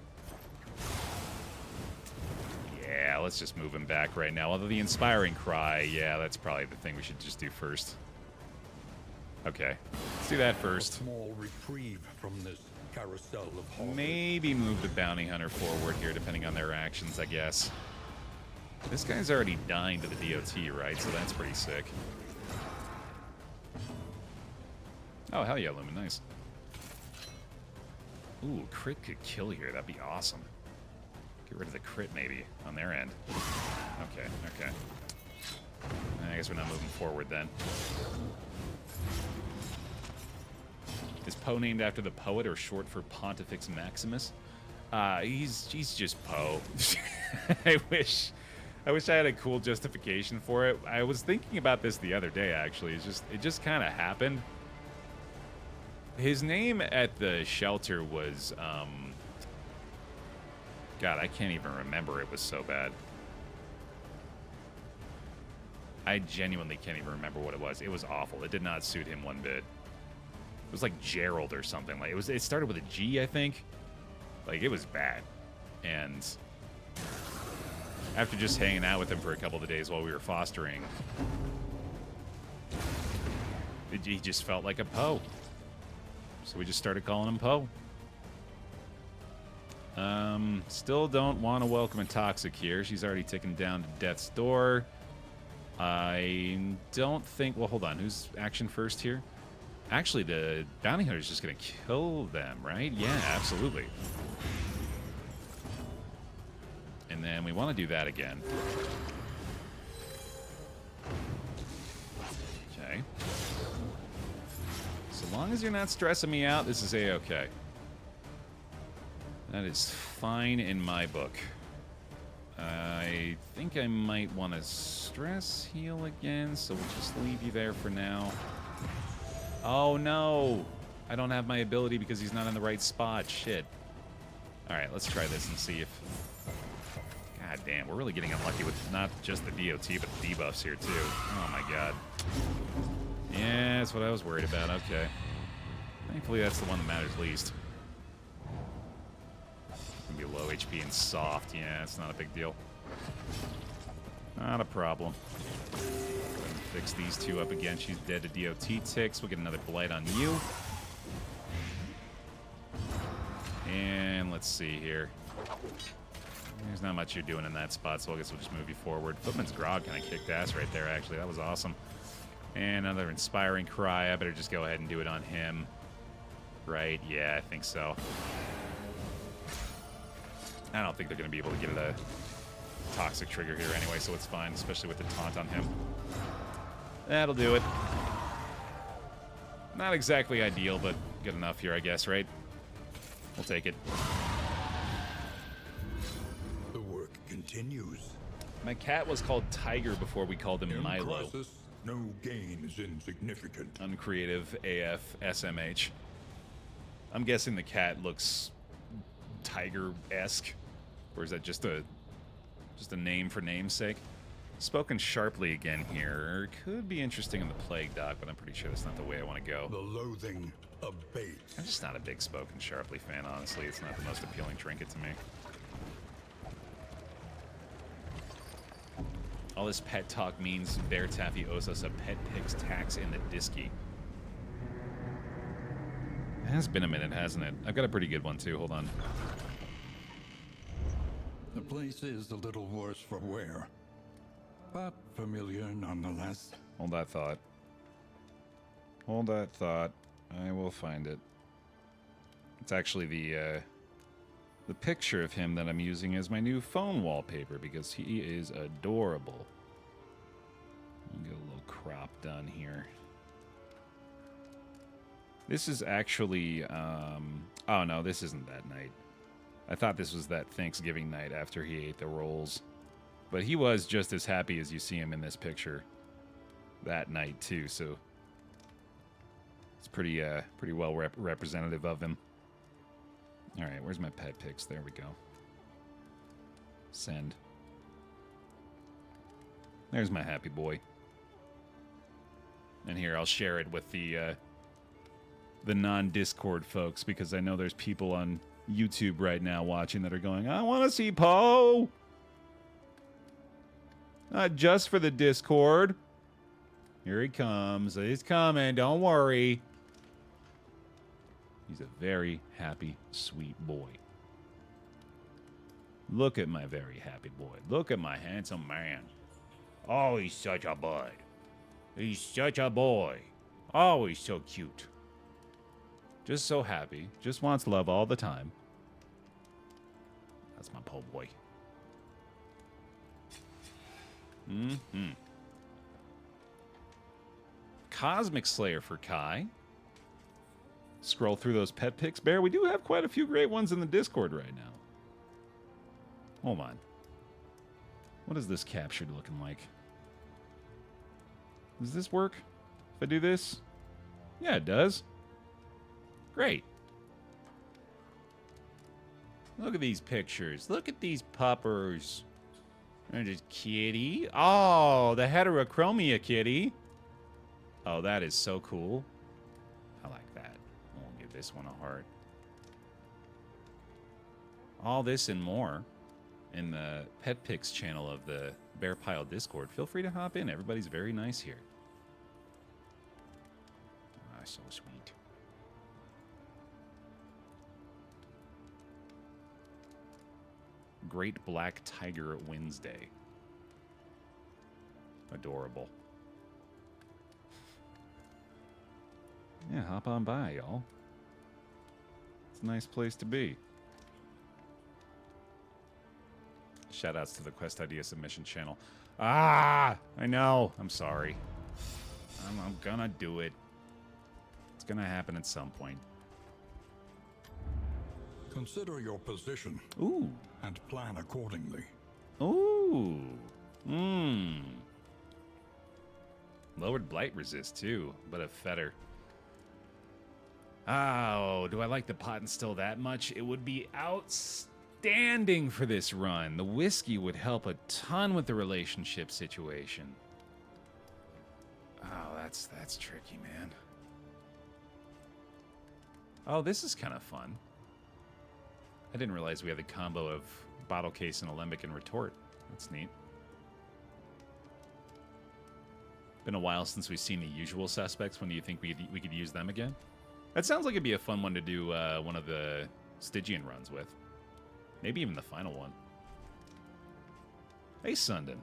yeah, let's just move him back right now. Although the Inspiring Cry, yeah, that's probably the thing we should just do first. Okay, let's do that first. A small reprieve from this carousel of horror. Maybe move the Bounty Hunter forward here, depending on their actions, I guess. This guy's already dying to the DOT, right? So that's pretty sick. Oh, hell yeah, Lumen, nice. Ooh, crit could kill here. That'd be awesome. Get rid of the crit, maybe, on their end. Okay, okay. I guess we're not moving forward, then. Is Poe named after the poet, or short for Pontifex Maximus? He's just Poe. I wish I had a cool justification for it. I was thinking about this the other day, actually. It just kind of happened. His name at the shelter was, God, I can't even remember. It was so bad. I genuinely can't even remember what it was. It was awful. It did not suit him one bit. It was like Gerald or something. Like it started with a G, I think. Like, it was bad. And after just hanging out with him for a couple of days while we were fostering, he just felt like a Poe. So we just started calling him Poe. Still don't want to welcome a Toxic here. She's already taken down to death's door. I don't think... well, hold on. Who's action first here? Actually, the Bounty Hunter is just going to kill them, right? Yeah, absolutely. And then we want to do that again. Okay. So long as you're not stressing me out, this is A-okay. That is fine in my book. I think I might want to stress heal again, so we'll just leave you there for now. Oh, no! I don't have my ability because he's not in the right spot. Shit. Alright, let's try this and see if... God damn, we're really getting unlucky with not just the DOT, but the debuffs here, too. Oh, my God. Yeah, that's what I was worried about. Okay. Thankfully, that's the one that matters least. Gonna be low HP and soft. Yeah, it's not a big deal. Not a problem. Go ahead and fix these two up again. She's dead to DOT ticks. We'll get another blight on you. And let's see here. There's not much you're doing in that spot, so I guess we'll just move you forward. Footman's Grog kind of kicked ass right there, actually. That was awesome. And another Inspiring Cry. I better just go ahead and do it on him. Right? Yeah, I think so. I don't think they're going to be able to get a Toxic trigger here anyway, so it's fine, especially with the taunt on him. That'll do it. Not exactly ideal, but good enough here, I guess, right? We'll take it. The work continues. My cat was called Tiger before we called him In Milo. crisis, no gain is insignificant. Uncreative AF SMH. I'm guessing the cat looks tiger-esque, or is that just a name for name's sake? Spoken sharply again here. Could be interesting in the Plague Doc, but I'm pretty sure that's not the way I want to go. The loathing abates. I'm just not a big Spoken Sharply fan, honestly. It's not the most appealing trinket to me. All this pet talk means BaerTaffy owes us a pet pigs tax in the disky. It has been a minute, hasn't it? I've got a pretty good one, too. Hold on. The place is a little worse for wear, but familiar nonetheless. Hold that thought. Hold that thought. I will find it. It's actually the picture of him that I'm using as my new phone wallpaper because he is adorable. I'll get a little crop done here. This is actually, oh no, this isn't that night. I thought this was that Thanksgiving night after he ate the rolls. But he was just as happy as you see him in this picture that night too, so it's pretty well representative of him. All right, where's my pet pics? There we go. Send. There's my happy boy. And here, I'll share it with the non-Discord folks, because I know there's people on YouTube right now watching that are going, I want to see Poe! Not just for the Discord. Here he comes. He's coming. Don't worry. He's a very happy, sweet boy. Look at my very happy boy. Look at my handsome man. Oh, he's such a bud. He's such a boy. Oh, he's so cute. Just so happy. Just wants love all the time. That's my po' boy. Mm-hmm. Cosmic Slayer for Kai. Scroll through those pet pics, Bear. We do have quite a few great ones in the Discord right now. Hold on. What is this captured looking like? Does this work? If I do this? Yeah, it does. Great. Look at these pictures. Look at these puppers. There's a kitty. Oh, the heterochromia kitty. Oh, that is so cool. I like that. We'll give this one a heart. All this and more in the Pet Pics channel of the Baer Pile Discord. Feel free to hop in. Everybody's very nice here. Ah, so sweet. Great Black Tiger Wednesday. Adorable. Yeah, hop on by, y'all. It's a nice place to be. Shoutouts to the Quest Idea Submission channel. Ah! I know. I'm sorry. I'm gonna do it. It's gonna happen at some point. Consider your position. Ooh. And plan accordingly. Ooh. Mmm. Lowered blight resist too, but a fetter. Oh, do I like the pot and still that much? It would be outstanding for this run. The whiskey would help a ton with the relationship situation. Oh, that's tricky, man. Oh, this is kind of fun. I didn't realize we had the combo of bottle case and alembic and retort. That's neat. Been a while since we've seen the usual suspects. When do you think we could use them again? That sounds like it'd be a fun one to do one of the Stygian runs with. Maybe even the final one. Hey, Sundin.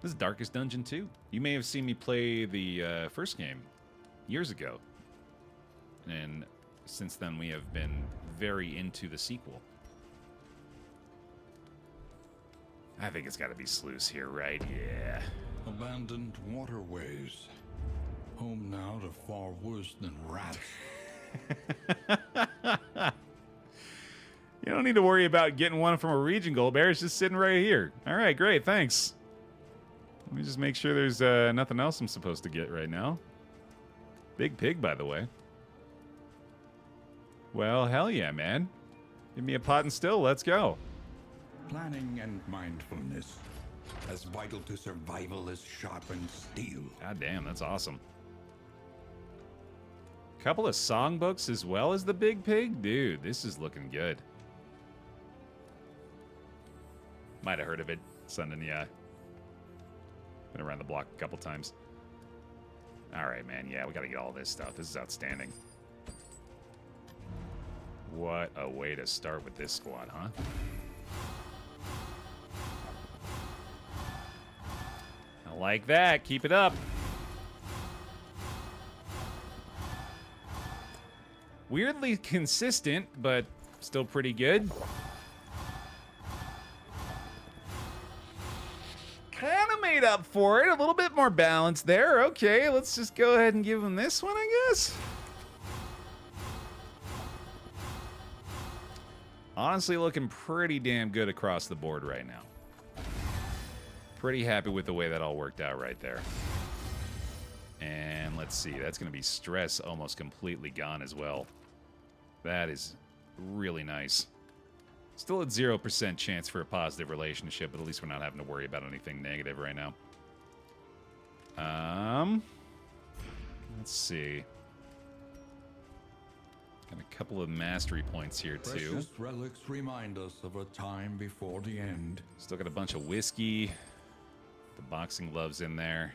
This is Darkest Dungeon 2. You may have seen me play the first game years ago. And since then, we have been very into the sequel. I think it's got to be Sluice here, right? Yeah. Abandoned waterways. Home now to far worse than rats. You don't need to worry about getting one from a region goal. Bear. It's just sitting right here. All right, great, thanks. Let me just make sure there's nothing else I'm supposed to get right now. Big pig, by the way. Well, hell yeah, man. Give me a pot and still. Let's go. Planning and mindfulness. As vital to survival as sharpened steel. God damn, that's awesome. Couple of songbooks as well as the big pig? Dude, this is looking good. Might have heard of it. Sending, yeah. Been around the block a couple times. Alright, man. Yeah, we gotta get all this stuff. This is outstanding. What a way to start with this squad, huh? I like that. Keep it up. Weirdly consistent, but still pretty good. Kind of made up for it. A little bit more balance there. Okay, let's just go ahead and give him this one, I guess. Honestly, looking pretty damn good across the board right now. Pretty happy with the way that all worked out right there. And let's see, that's going to be stress almost completely gone as well. That is really nice. Still at 0% chance for a positive relationship, but at least we're not having to worry about anything negative right now. Let's see. Got a couple of mastery points here, too. Precious relics remind us of a time before the end. Still got a bunch of whiskey. The boxing gloves in there.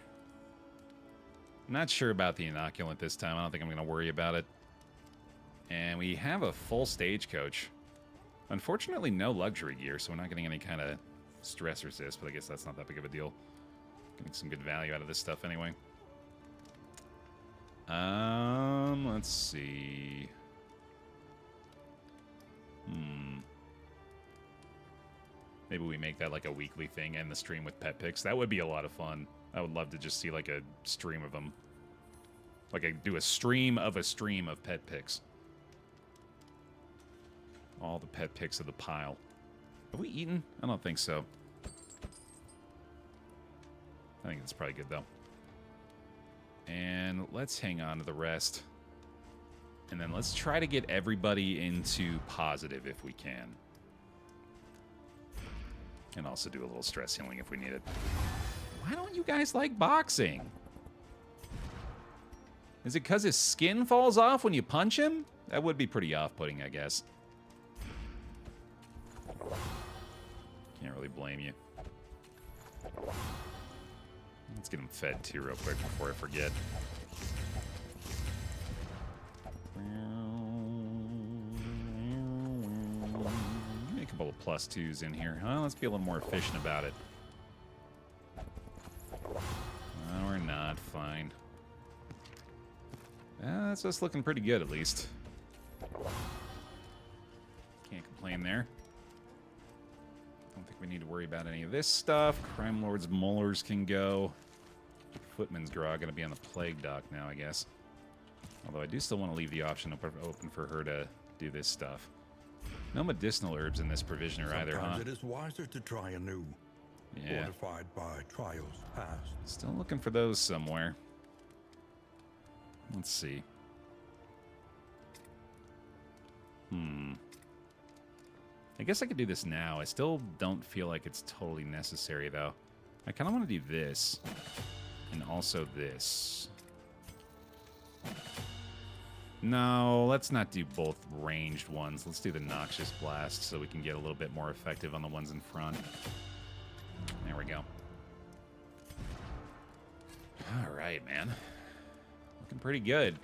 Not sure about the inoculant this time. I don't think I'm going to worry about it. And we have a full stagecoach. Unfortunately, no luxury gear, so we're not getting any kind of stress resist, but I guess that's not that big of a deal. Getting some good value out of this stuff anyway. Let's see. Maybe we make that like a weekly thing, end the stream with pet picks. That would be a lot of fun. I would love to just see like a stream of them. Like I do a stream of pet picks. All the pet picks of the pile. Have we eaten? I don't think so. I think that's probably good though. And let's hang on to the rest. And then let's try to get everybody into positive if we can. And also do a little stress healing if we need it. Why don't you guys like boxing? Is it because his skin falls off when you punch him? That would be pretty off-putting, I guess. Can't really blame you. Let's get him fed too real quick before I forget. Give me a couple of +2s in here. Huh? Let's be a little more efficient about it. No, we're not. Fine. That's just looking pretty good, at least. Can't complain there. Don't think we need to worry about any of this stuff. Crime Lord's molars can go. Footman's Grog going to be on the Plague Dock now, I guess. Although I do still want to leave the option open for her to do this stuff. No medicinal herbs in this provisioner either, huh? It is wiser to try anew. Yeah. Fortified by trials past. Still looking for those somewhere. Let's see. I guess I could do this now. I still don't feel like it's totally necessary, though. I kind of want to do this. And also this. No, let's not do both ranged ones. Let's do the Noxious Blast so we can get a little bit more effective on the ones in front. There we go. All right, man. Looking pretty good.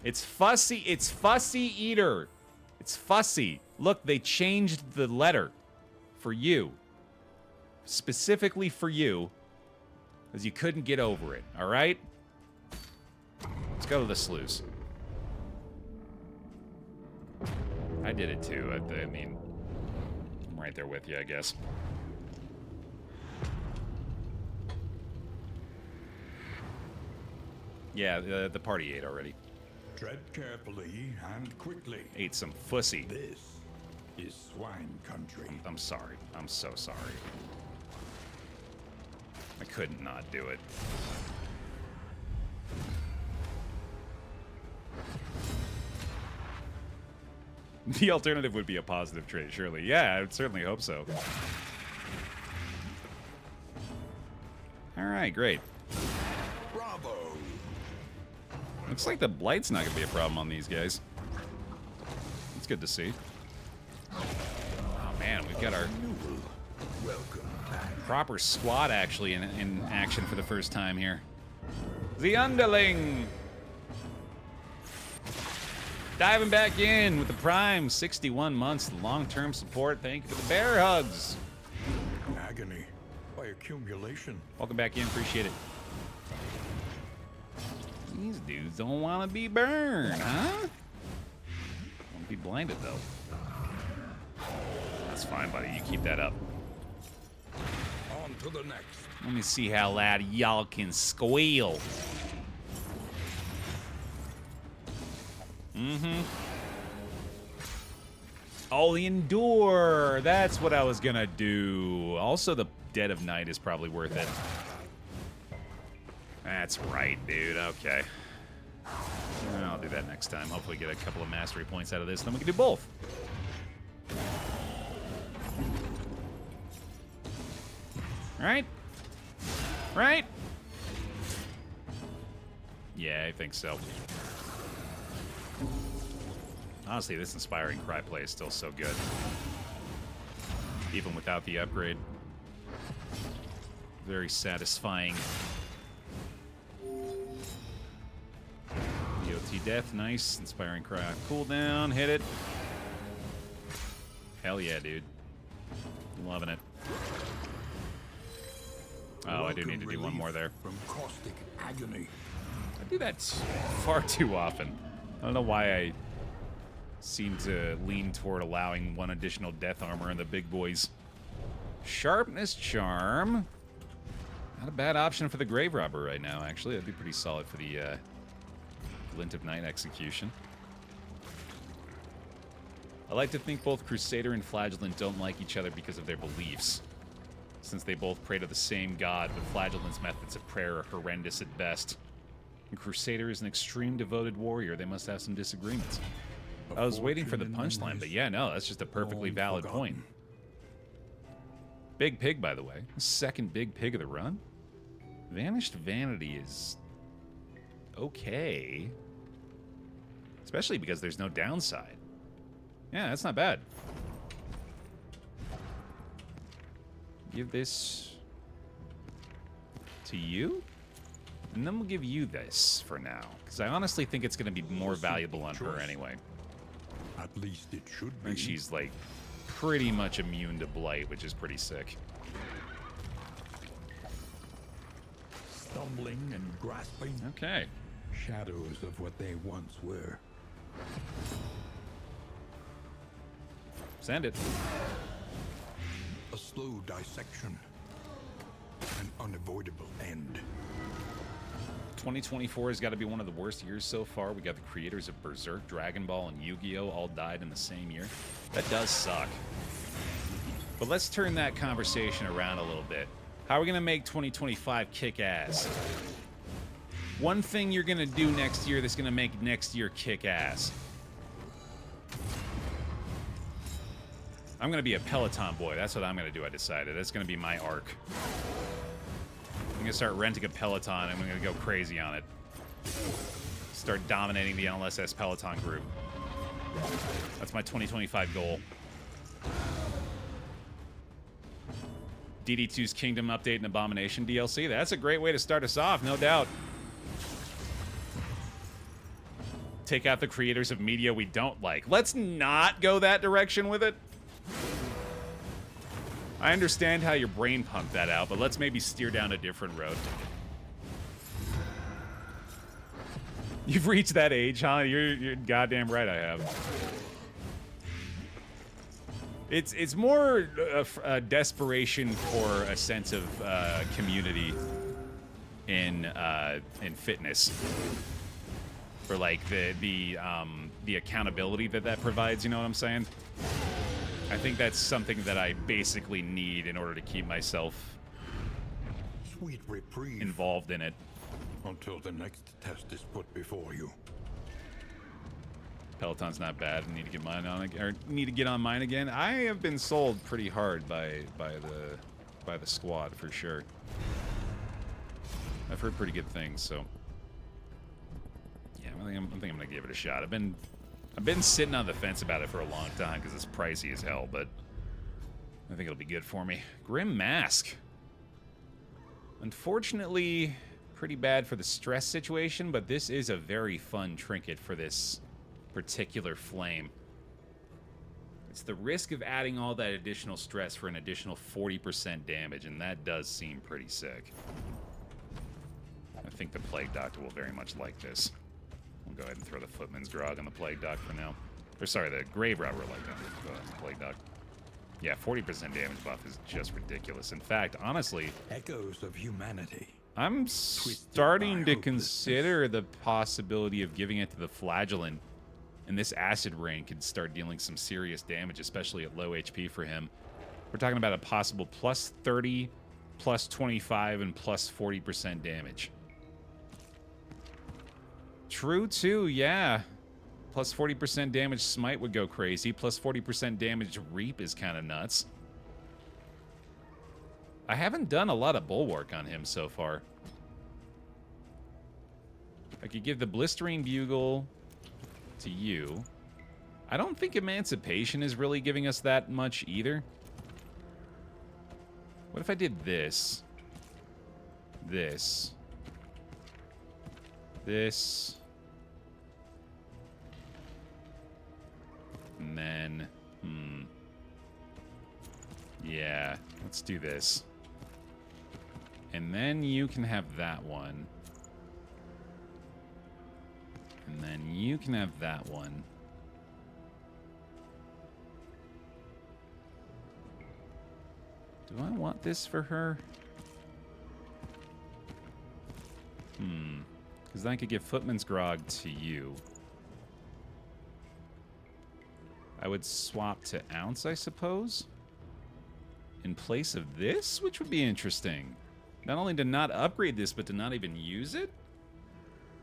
It's fussy. It's Fussy Eater. It's fussy. Look, they changed the letter for you. Specifically for you. Because you couldn't get over it. All right? Let's go to the sluice. I did it too. I mean, I'm right there with you, I guess. Yeah, the party ate already. Tread carefully and quickly. Ate some fussy. This is swine country. I'm sorry. I'm so sorry. I couldn't not do it. The alternative would be a positive trait, surely. Yeah, I would certainly hope so. All right, great. Bravo! Looks like the blight's not going to be a problem on these guys. It's good to see. got our proper squad actually in action for the first time here. The Underling! Diving back in with the Prime, 61 months, long-term support. Thank you for the bear hugs. Agony by accumulation. Welcome back in, appreciate it. These dudes don't want to be burned, huh? Won't be blinded, though. That's fine, buddy. You keep that up. On to the next. Let me see how loud y'all can squeal. Oh, the Endure. That's what I was going to do. Also, the Dead of Night is probably worth it. That's right, dude. Okay. I'll do that next time. Hopefully get a couple of mastery points out of this, then we can do both. Right? Right? Yeah, I think so. Honestly, this Inspiring Cry play is still so good. Even without the upgrade. Very satisfying. DOT Death, nice. Inspiring Cry cooldown, hit it. Hell yeah, dude. Loving it. Oh, I do need to do one more there. From caustic agony. I do that far too often. I don't know why I seem to lean toward allowing one additional death armor in the big boys. Sharpness Charm. Not a bad option for the Grave Robber right now, actually. That'd be pretty solid for the Glint of Night execution. I like to think both Crusader and Flagellant don't like each other because of their beliefs, since they both pray to the same god, but Flagellant's methods of prayer are horrendous at best. And Crusader is an extreme devoted warrior. They must have some disagreements. I was waiting for the punchline, but yeah, no, that's just a perfectly valid point. Big Pig, by the way. Second Big Pig of the run. Vanished Vanity is okay. Especially because there's no downside. Yeah, that's not bad. Give this to you. And then we'll give you this for now. Because I honestly think it's going to be more valuable on her anyway. At least it should be. And she's, like, pretty much immune to blight, which is pretty sick. Stumbling and grasping. Okay. Shadows of what they once were. Send it. A slow dissection. An unavoidable end. 2024 has got to be one of the worst years so far. We got the creators of Berserk, Dragon Ball, and Yu-Gi-Oh! All died in the same year. That does suck. But let's turn that conversation around a little bit. How are we going to make 2025 kick ass? One thing you're going to do next year that's going to make next year kick ass. I'm going to be a Peloton boy. That's what I'm going to do, I decided. That's going to be my arc. I'm going to start renting a Peloton and I'm going to go crazy on it. Start dominating the NLSS Peloton group. That's my 2025 goal. DD2's Kingdom Update and Abomination DLC. That's a great way to start us off, no doubt. Take out the creators of media we don't like. Let's not go that direction with it. I understand how your brain pumped that out, but let's maybe steer down a different road. You've reached that age, huh? You're goddamn right I have. It's more a desperation for a sense of community in fitness. For like the accountability that provides, you know what I'm saying? I think that's something that I basically need in order to keep myself Sweet reprieve involved in it. Until the next test is put before you. Peloton's not bad. I need to get mine on, or need to get on mine again. I have been sold pretty hard by the squad for sure. I've heard pretty good things, so yeah, I think I'm gonna give it a shot. I've been sitting on the fence about it for a long time because it's pricey as hell, but I think it'll be good for me. Grim Mask. Unfortunately, pretty bad for the stress situation, but this is a very fun trinket for this particular flame. It's the risk of adding all that additional stress for an additional 40% damage, and that does seem pretty sick. I think the Plague Doctor will very much like this. We'll go ahead and throw the Footman's Grog on the Plague Doctor for now. Or sorry, the Grave Robber will like that, Plague Doctor. Yeah, 40% damage buff is just ridiculous. In fact, honestly, Echoes of humanity. I'm starting to consider the possibility of giving it to the Flagellant, and this Acid Rain could start dealing some serious damage, especially at low HP for him. We're talking about a possible plus 30, plus 25, and plus 40% damage. True, too, yeah. Plus 40% damage Smite would go crazy. Plus 40% damage Reap is kind of nuts. I haven't done a lot of Bulwark on him so far. I could give the Blistering Bugle to you. I don't think Emancipation is really giving us that much either. What if I did this? This. This. And then, yeah, let's do this. And then you can have that one. And then you can have that one. Do I want this for her? Because then I could give Footman's Grog to you. I would swap to Ounce, I suppose, in place of this, which would be interesting. Not only to not upgrade this, but to not even use it?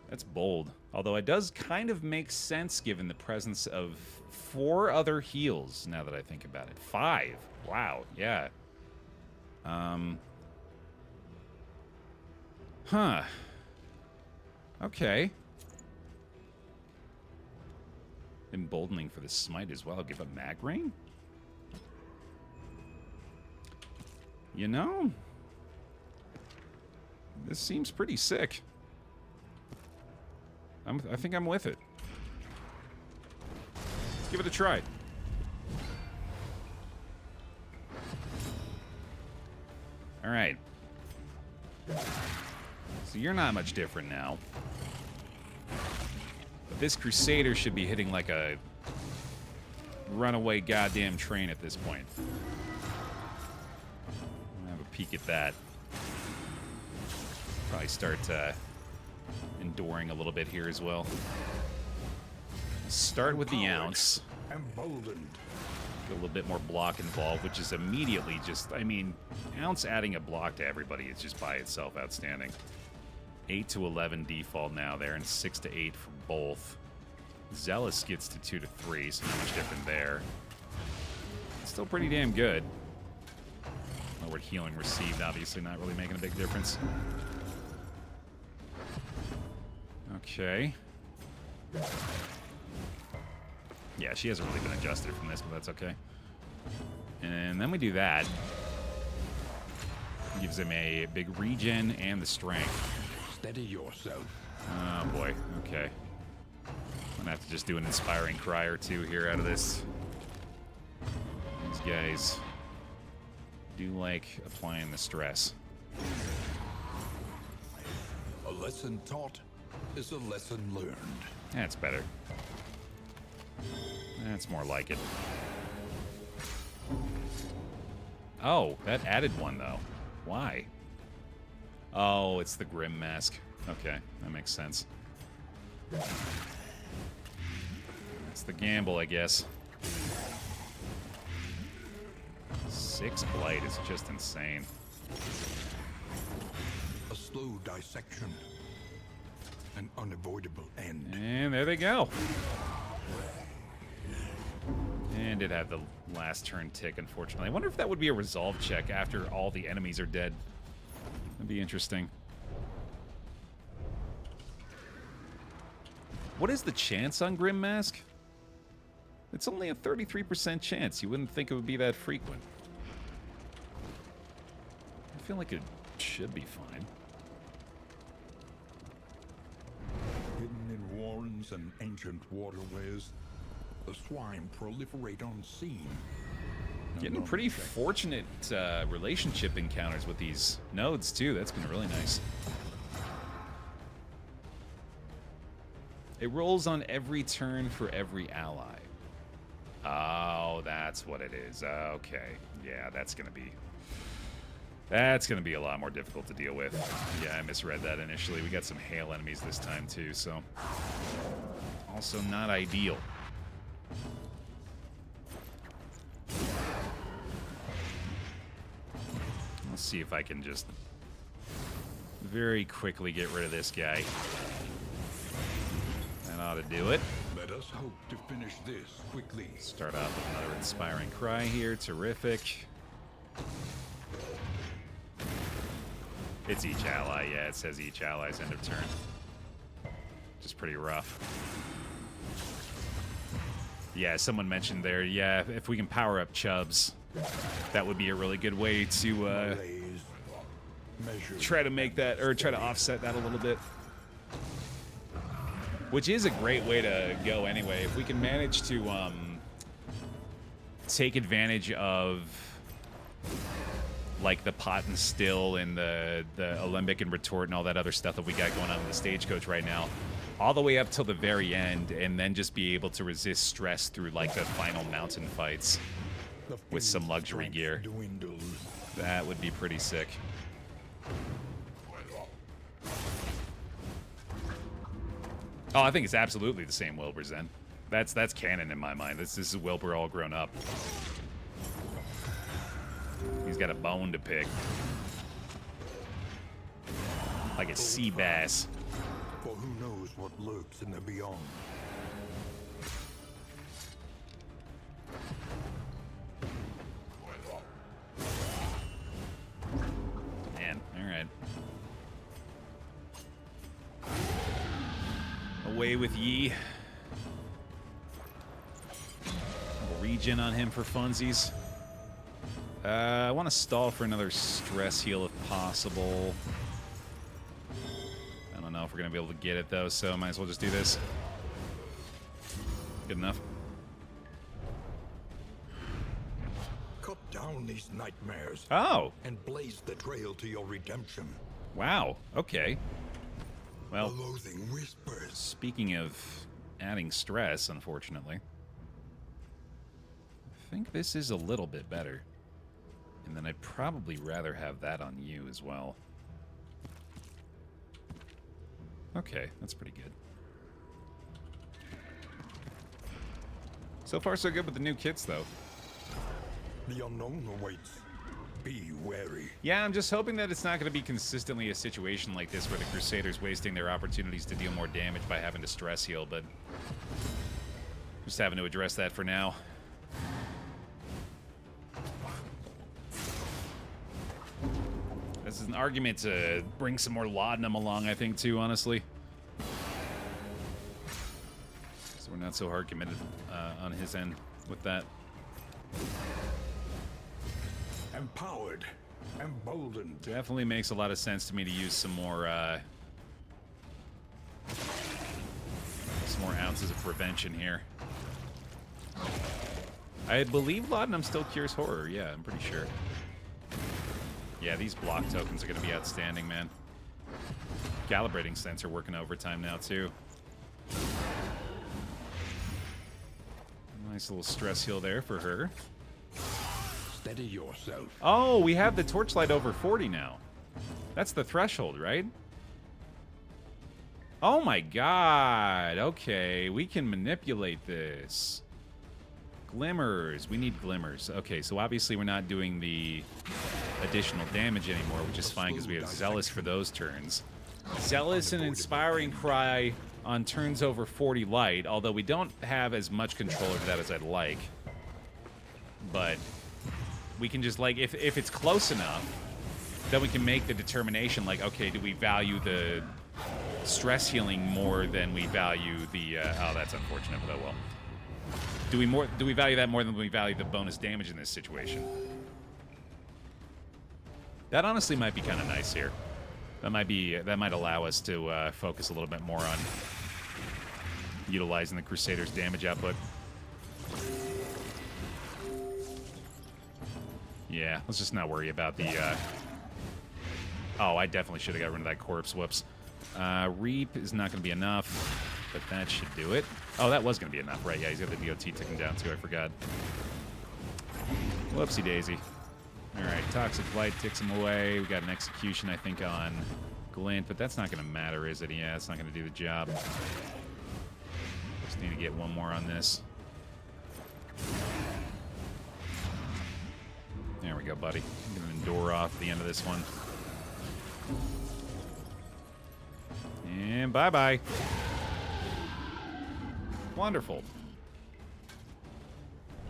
That's bold. Although it does kind of make sense given the presence of 4 other heals, now that I think about it. 5. Wow, yeah. Huh. Okay. Emboldening for the Smite as well. Give up Mag Rain? You know, this seems pretty sick. I think I'm with it. Let's give it a try. All right. So you're not much different now. But this Crusader should be hitting like a runaway goddamn train at this point. I'll have a peek at that. Probably start enduring a little bit here as well. Start with the Ounce. Emboldened. Get a little bit more block involved, which is immediately just, I mean, Ounce adding a block to everybody is just by itself outstanding. 8 to 11 default now there, and 6 to 8 for both. Zealous gets to 2 to 3, so not much different there. Still pretty damn good. Lowered healing received, obviously not really making a big difference. Okay. Yeah, she hasn't really been adjusted from this, but that's okay. And then we do that. Gives him a big regen and the strength. Steady yourself. Oh boy, okay. I'm gonna have to just do an inspiring cry or two here out of this. These guys do like applying the stress. A lesson taught is a lesson learned. That's better. That's more like it. Oh, that added one, though. Why? Oh, it's the Grim Mask. Okay, that makes sense. That's the gamble, I guess. 6 Blight is just insane. A slow dissection. An unavoidable end. And there they go. And it had the last turn tick, unfortunately. I wonder if that would be a resolve check after all the enemies are dead. That'd be interesting. What is the chance on Grim Mask? It's only a 33% chance. You wouldn't think it would be that frequent. feel like it should be fine. Hidden in warrens and ancient waterways, the swine proliferate unseen. Getting pretty fortunate relationship encounters with these nodes, too. That's been really nice. It rolls on every turn for every ally. Oh, that's what it is. Okay. Yeah, that's gonna be a lot more difficult to deal with. Yeah, I misread that initially. We got some hail enemies this time, too, so... Also not ideal. Let's see if I can just very quickly get rid of this guy. That ought to do it. Let us hope to finish this quickly. Start off with another inspiring cry here. Terrific. It's each ally. Yeah, it says each ally's end of turn. Just pretty rough. Yeah, someone mentioned there, yeah, if we can power up Chubbs, that would be a really good way to try to make that, or try to offset that a little bit. Which is a great way to go anyway. If we can manage to take advantage of like the pot and still and the alembic and retort and all that other stuff that we got going on with the stagecoach right now, all the way up till the very end, and then just be able to resist stress through like the final mountain fights with some luxury gear. That would be pretty sick. Oh, I think it's absolutely the same Wilbur then. That's canon in my mind. This is Wilbur all grown up. He's got a bone to pick. Like a sea bass. For who knows what lurks in the beyond. Man, alright. Away with ye. We'll regen on him for funsies. I want to stall for another stress heal if possible. I don't know if we're going to be able to get it, though, so might as well just do this. Good enough. Cut down these nightmares. Oh! And blaze the trail to your redemption. Wow, okay. Well, The loathing whispers. speaking of adding stress, unfortunately, I think this is a little bit better. And then I'd probably rather have that on you as well. Okay, that's pretty good. So far, so good with the new kits, though. The unknown awaits. Be wary. Yeah, I'm just hoping that it's not going to be consistently a situation like this where the Crusaders wasting their opportunities to deal more damage by having to stress heal, but just having to address that for now. This is an argument to bring some more laudanum along, I think, too, honestly. So we're not so hard committed on his end with that. Empowered. Emboldened. Definitely makes a lot of sense to me to use some more ounces of prevention here. I believe laudanum still cures horror. Yeah, I'm pretty sure. Yeah, these block tokens are going to be outstanding, man. Calibrating sensor working overtime now, too. Nice little stress heal there for her. Steady yourself. Oh, we have the torchlight over 40 now. That's the threshold, right? Oh my god. Okay, we can manipulate this. Glimmers. We need glimmers. Okay, so obviously we're not doing the additional damage anymore, which is fine because we have Zealous for those turns. Zealous and Inspiring Cry on turns over 40 light, although we don't have as much control over that as I'd like. But we can just, like, if it's close enough, then we can make the determination, like, okay, do we value the stress healing more than we value the, oh, that's unfortunate, but oh well. Do we value that more than we value the bonus damage in this situation? That honestly might be kind of nice here. That might allow us to focus a little bit more on utilizing the Crusader's damage output. Yeah, let's just not worry about the... Oh, I definitely should have got rid of that corpse. Whoops. Reap is not going to be enough, but that should do it. Oh, that was going to be enough, right? Yeah, he's got the DOT ticking down, too. I forgot. Whoopsie daisy. All right, Toxic Blight ticks him away. We got an execution, I think, on Glint, but that's not going to matter, is it? Yeah, it's not going to do the job. Just need to get one more on this. There we go, buddy. I'm going to endure off the end of this one. And bye-bye. Wonderful.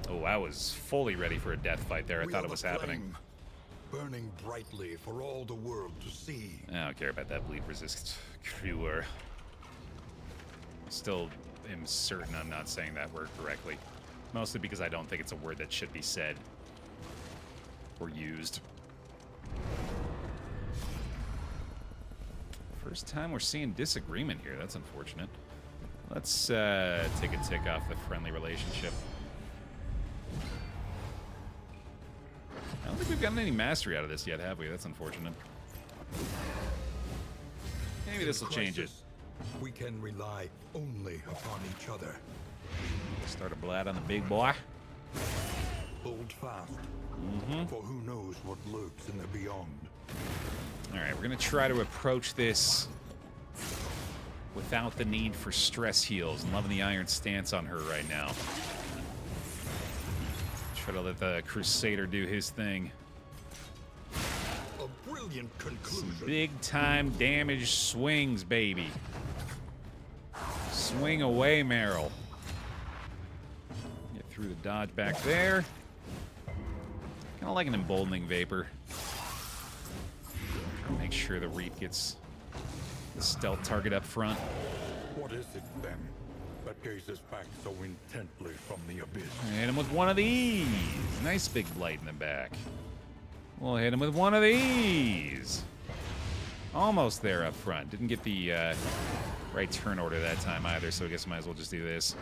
Oh, I was fully ready for a death fight there. I thought it was happening. Burning brightly for all the world to see. I don't care about that bleed resist crewer. Still am certain I'm not saying that word correctly. Mostly because I don't think it's a word that should be said or used. First time we're seeing disagreement here. That's unfortunate. Let's take a tick off the friendly relationship. I don't think we've gotten any mastery out of this yet, have we? That's unfortunate. Maybe this will change it. We can rely only upon each other. Start a blast on the big boy. Hold fast. For who knows what lurks in the beyond. Alright, we're going to try to approach this without the need for stress heals. I'm loving the iron stance on her right now. Try to let the Crusader do his thing. A brilliant conclusion. Some big time damage swings, baby. Swing away, Meryl. Get through the dodge back there. Kind of like an emboldening vapor. Make sure the Reap gets the stealth target up front. What is it then that gazes back so intently from the abyss? Hit him with one of these. Nice big blight in the back. We'll hit him with one of these. Almost there up front. Didn't get the right turn order that time either, so I guess I might as well just do this.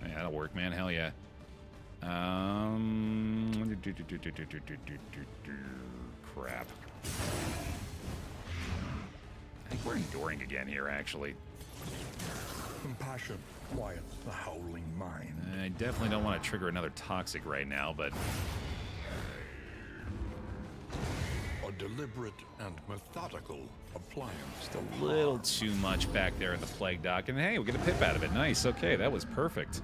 Yeah, that'll work, man. Hell yeah. Crap. I think we're enduring again here, actually. Compassion quiets the howling mind. I definitely don't want to trigger another toxic right now, but... A deliberate and methodical appliance. Just a little too much back there in the Plague Dock. And hey, we get a pip out of it. Nice. Okay, that was perfect.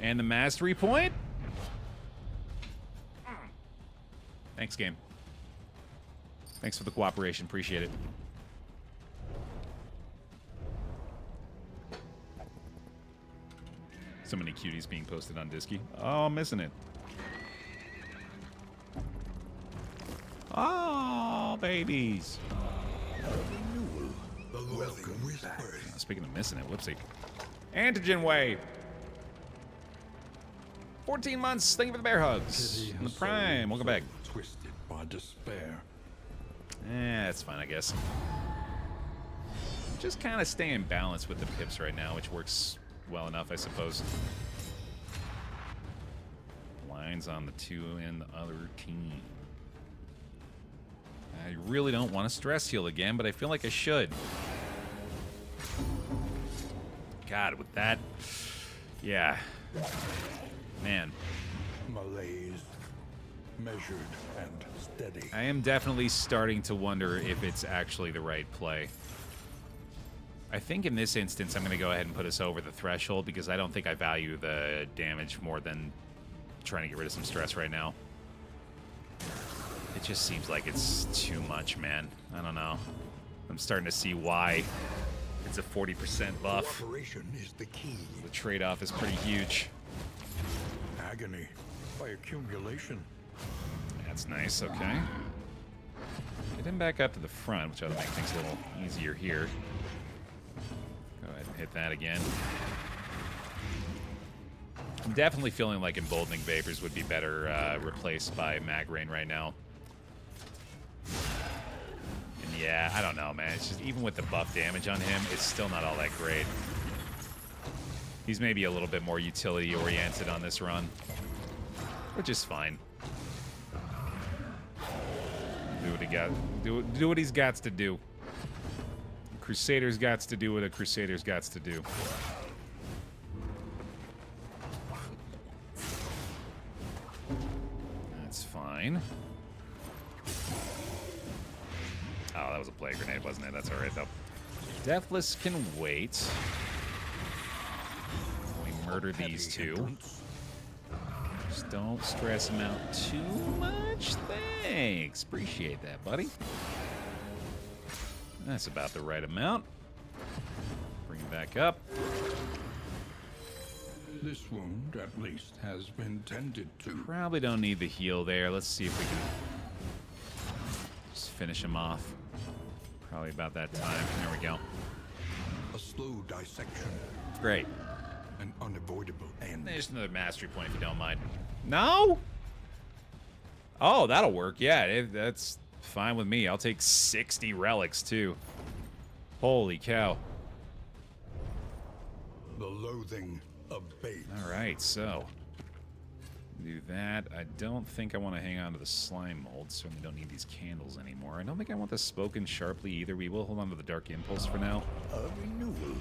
And the mastery point? Thanks, game. Thanks for the cooperation. Appreciate it. So many cuties being posted on Disky. Oh, I'm missing it. Oh, babies. Speaking of missing it, whoopsie. Antigen wave. 14 months. Thank you for the bear hugs. And the Prime. Welcome back. Twisted by despair. That's fine, I guess. Just kind of staying balanced with the pips right now, which works well enough, I suppose. Lines on the two and the other team. I really don't want to stress heal again, but I feel like I should. God, with that... Yeah. Man. Malaise. Measured and steady. I am definitely starting to wonder if it's actually the right play. I think in this instance, I'm going to go ahead and put us over the threshold because I don't think I value the damage more than trying to get rid of some stress right now. It just seems like it's too much, man. I don't know. I'm starting to see why it's a 40% buff. Cooperation is the key. The trade-off is pretty huge. Agony by accumulation. That's nice, okay. Get him back up to the front, which ought to make things a little easier here. Go ahead and hit that again. I'm definitely feeling like Emboldening Vapors would be better replaced by Mag Rain right now. Yeah, I don't know, man. It's just, even with the buff damage on him, it's still not all that great. He's maybe a little bit more utility-oriented on this run, which is fine. Do what he got. Do what he's got to do. Crusader's got to do what a Crusader's got to do. That's fine. Oh, that was a plague grenade, wasn't it? That's alright, though. Deathless can wait. We murder these two. Just don't stress him out too much. Thanks. Appreciate that, buddy. That's about the right amount. Bring him back up. This wound, at least, has been tended to. Probably don't need the heal there. Let's see if we can just finish him off. Probably about that time. There we go. A slow dissection. Great. An unavoidable end. There's another mastery point if you don't mind. No? Oh, that'll work. Yeah, that's fine with me. I'll take 60 relics, too. Holy cow. The loathing abates. All right, so do that. I don't think I want to hang on to the slime mold. Certainly don't need these candles anymore. I don't think I want the spoken sharply either. We will hold on to the dark impulse for now. A renewal.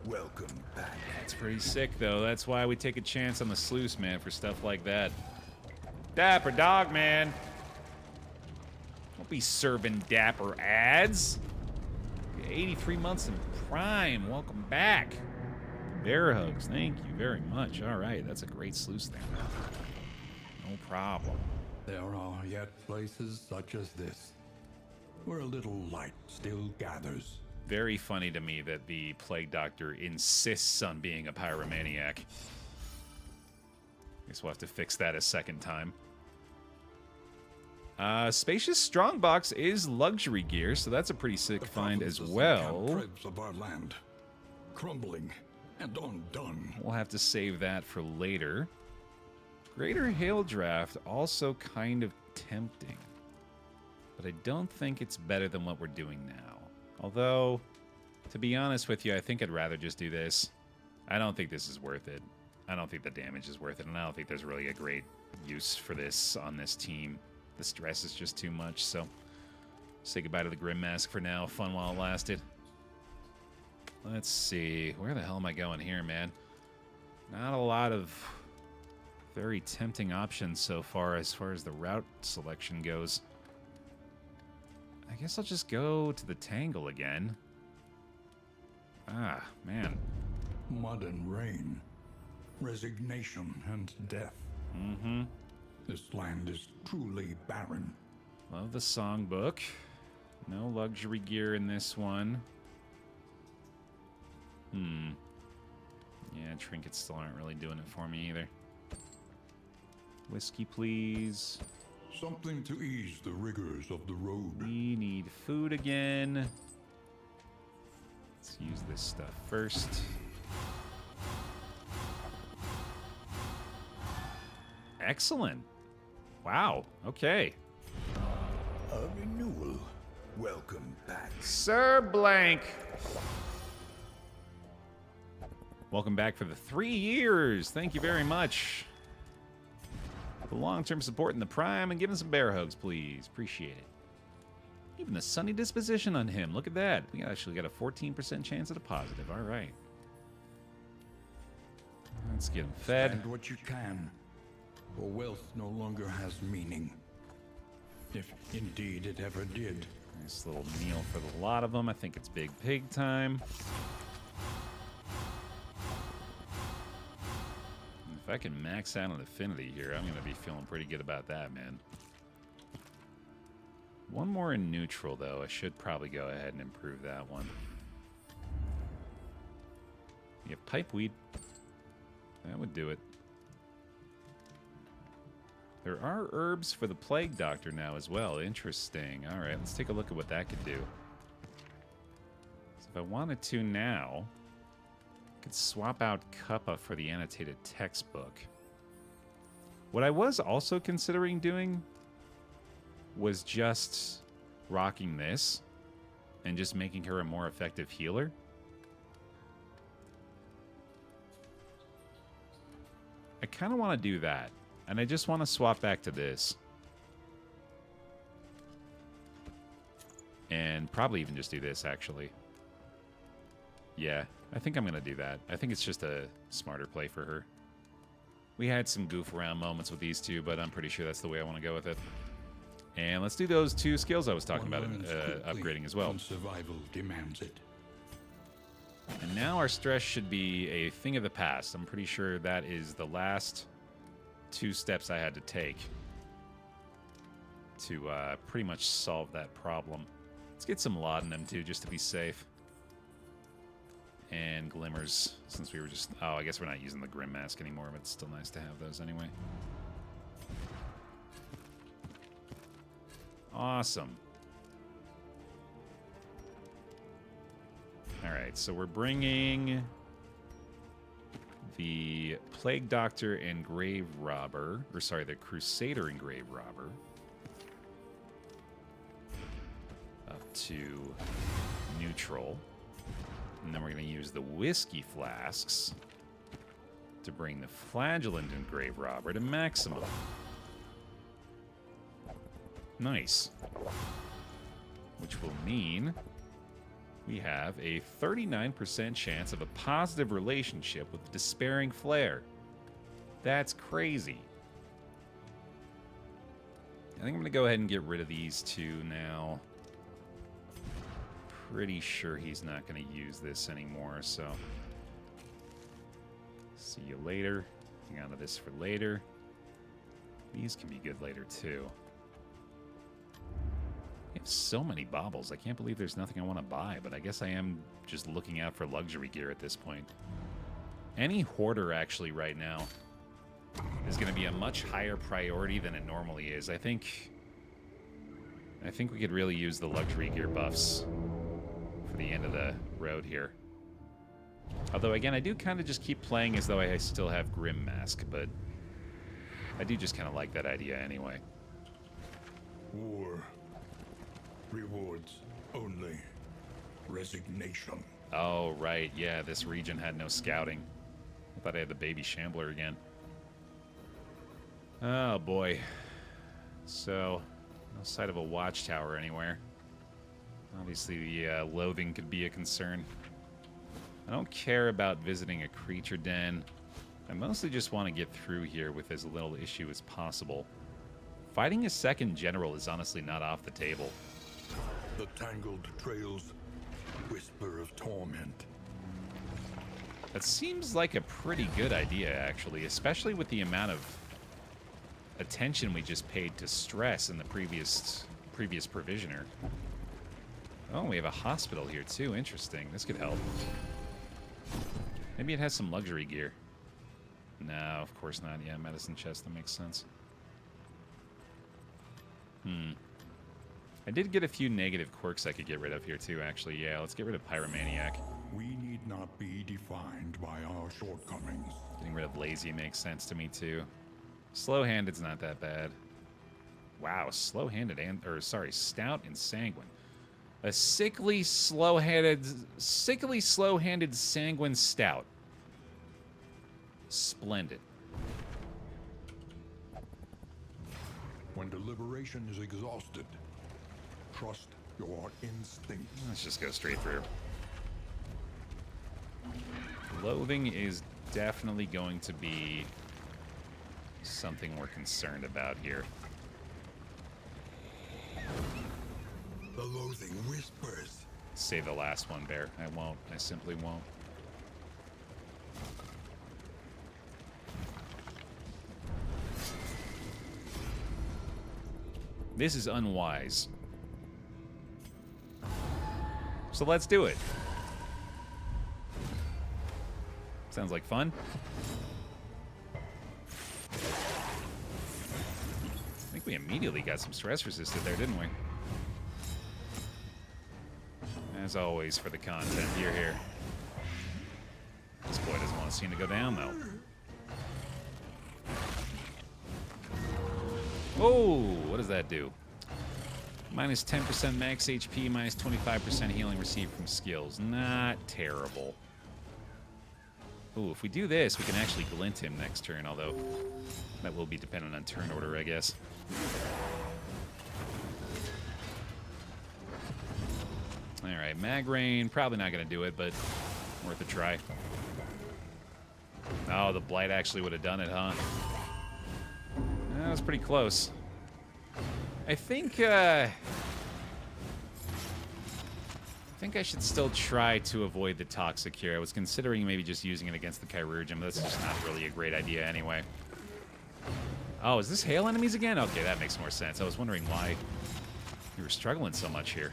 Welcome back. That's pretty sick, though. That's why we take a chance on the sluice, man, for stuff like that. Dapper dog, man. Don't be serving dapper ads. 83 months in Prime. Welcome back. Bear hugs. Thank you very much. All right, that's a great sluice there. No problem. There are yet places such as this, where a little light still gathers. Very funny to me that the Plague Doctor insists on being a pyromaniac. Guess we'll have to fix that a second time. Spacious Strongbox is luxury gear, so that's a pretty sick find as well. Treads of our land, crumbling and undone. We'll have to save that for later. Greater Hail Draft, also kind of tempting. But I don't think it's better than what we're doing now. Although, to be honest with you, I think I'd rather just do this. I don't think this is worth it. I don't think the damage is worth it, and I don't think there's really a great use for this on this team. The stress is just too much, so say goodbye to the Grim Mask for now. Fun while it lasted. Let's see. Where the hell am I going here, man? Not a lot of very tempting options so far as the route selection goes. I guess I'll just go to the Tangle again. Ah, man. Mud and rain, resignation and death. Mm-hmm. This land is truly barren. Love the songbook. No luxury gear in this one. Yeah, trinkets still aren't really doing it for me either. Whiskey, please. Something to ease the rigors of the road. We need food again. Let's use this stuff first. Excellent. Wow. Okay. A renewal. Welcome back. Sir Blank. Welcome back for the 3 years. Thank you very much. The long-term support in the Prime and giving some bear hugs, please. Appreciate it. Even a sunny disposition on him. Look at that. We actually got a 14% chance at a positive. All right. Let's get him fed. Spend what you can, for wealth no longer has meaning. If indeed it ever did. Nice little meal for the lot of them. I think it's big pig time. If I can max out on affinity here, I'm going to be feeling pretty good about that, man. One more in neutral, though. I should probably go ahead and improve that one. You have pipeweed. That would do it. There are herbs for the Plague Doctor now as well. Interesting. All right, let's take a look at what that could do. So if I wanted to now, I could swap out Cuppa for the annotated textbook. What I was also considering doing was just rocking this and just making her a more effective healer? I kind of want to do that. And I just want to swap back to this. And probably even just do this, actually. Yeah, I think I'm going to do that. I think it's just a smarter play for her. We had some goof around moments with these two, but I'm pretty sure that's the way I want to go with it. And let's do those 2 skills I was talking about upgrading as well. Survival demands it. And now our stress should be a thing of the past. I'm pretty sure that is the last 2 steps I had to take to pretty much solve that problem. Let's get some laudanum too, just to be safe. And glimmers, since we were just... Oh, I guess we're not using the Grim Mask anymore, but it's still nice to have those anyway. Awesome. Alright, so we're bringing the Plague Doctor and Grave Robber, or sorry, the Crusader and Grave Robber up to neutral. And then we're going to use the Whiskey Flasks to bring the Flagellant and Grave Robber to maximum. Nice. Which will mean we have a 39% chance of a positive relationship with Despairing Flare. That's crazy. I think I'm going to go ahead and get rid of these 2 now. Pretty sure he's not going to use this anymore, so... See you later. Hang on to this for later. These can be good later, too. I have so many baubles. I can't believe there's nothing I want to buy, but I guess I am just looking out for luxury gear at this point. Any hoarder, actually, right now is going to be a much higher priority than it normally is. I think we could really use the luxury gear buffs for the end of the road here. Although, again, I do kind of just keep playing as though I still have Grim Mask, but I do just kind of like that idea anyway. War rewards only resignation. Oh, right. Yeah, this region had no scouting. I thought I had the baby Shambler again. Oh, boy. So, no sight of a watchtower anywhere. Obviously, the loathing could be a concern. I don't care about visiting a creature den. I mostly just want to get through here with as little issue as possible. Fighting a second general is honestly not off the table. The tangled trails whisper of torment. That seems like a pretty good idea, actually, especially with the amount of attention we just paid to stress in the previous provisioner. Oh, we have a hospital here, too. Interesting. This could help. Maybe it has some luxury gear. No, of course not. Yeah, medicine chest. That makes sense. I did get a few negative quirks I could get rid of here, too, actually. Yeah, let's get rid of Pyromaniac. We need not be defined by our shortcomings. Getting rid of Lazy makes sense to me, too. Slow-handed's not that bad. Wow, slow-handed and... Or, sorry, stout and sanguine. A sickly, slow-handed sanguine stout. Splendid. When deliberation is exhausted, trust your instincts. Let's just go straight through. Loathing is definitely going to be something we're concerned about here. The loathing whispers. Say the last one, Baer. I won't. I simply won't. This is unwise. So let's do it. Sounds like fun. I think we immediately got some stress resisted there, didn't we? As always, for the content, you're here. This boy doesn't want to seem to go down, though. Oh, what does that do? Minus 10% max HP, minus 25% healing received from skills. Not terrible. Ooh, if we do this, we can actually glint him next turn, although that will be dependent on turn order, I guess. Alright, Mag Rain, probably not going to do it, but worth a try. Oh, the Blight actually would have done it, huh? That was pretty close. I think I should still try to avoid the Toxic here. I was considering maybe just using it against the Chirurgeon, but that's just not really a great idea anyway. Oh, is this hail enemies again? Okay, that makes more sense. I was wondering why you were struggling so much here.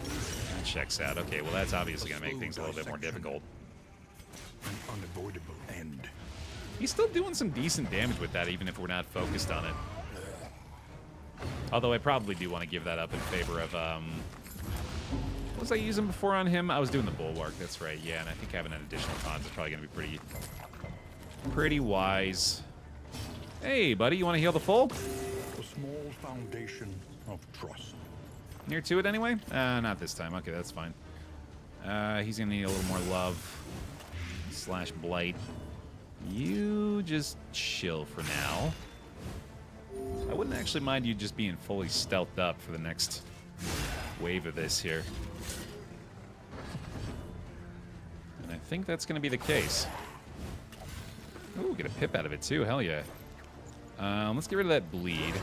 That checks out. Okay, well that's obviously going to make things a little bit more difficult. An unavoidable end. He's still doing some decent damage with that, even if we're not focused on it. Although I probably do want to give that up in favor of, what was I using before on him? I was doing the Bulwark, that's right, yeah, and I think having an additional taunt is probably going to be pretty wise. Hey, buddy, you want to heal the full? A small foundation of trust. Near to it anyway? Not this time. Okay, that's fine. He's going to need a little more love. Slash blight. You just chill for now. I wouldn't actually mind you just being fully stealthed up for the next wave of this here. And I think that's going to be the case. Ooh, get a pip out of it too. Hell yeah. Let's get rid of that bleed.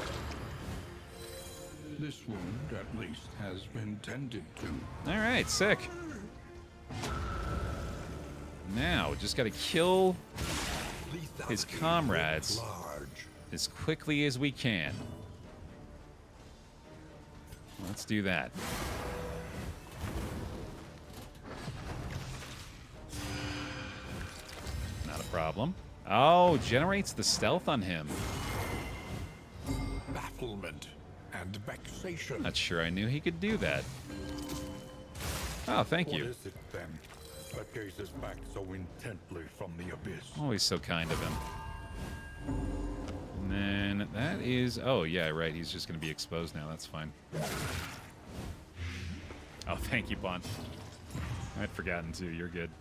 This wound, at least, has been tended to. All right, sick. Now, just got to kill his comrades as quickly as we can. Let's do that. Not a problem. Oh, generates the stealth on him. Bafflement and vexation. Not sure I knew he could do that. Oh, thank you. What is it then that gazes back so intently from the abyss? Always so kind of him. And then that is... Oh, yeah, right. He's just going to be exposed now. That's fine. Oh, thank you, Bon. I'd forgotten, too. You're good.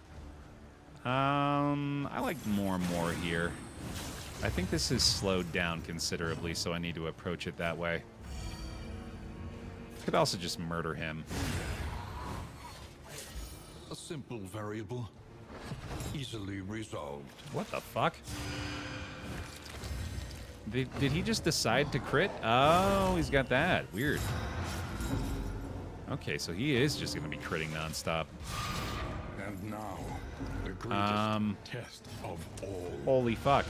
I like more here. I think this is slowed down considerably, so I need to approach it that way. Could also just murder him. A simple variable, easily resolved. What the fuck? Did he just decide to crit? Oh, he's got that. Weird. Okay, so he is just going to be critting nonstop. And now, the greatest test of all. Holy fuck.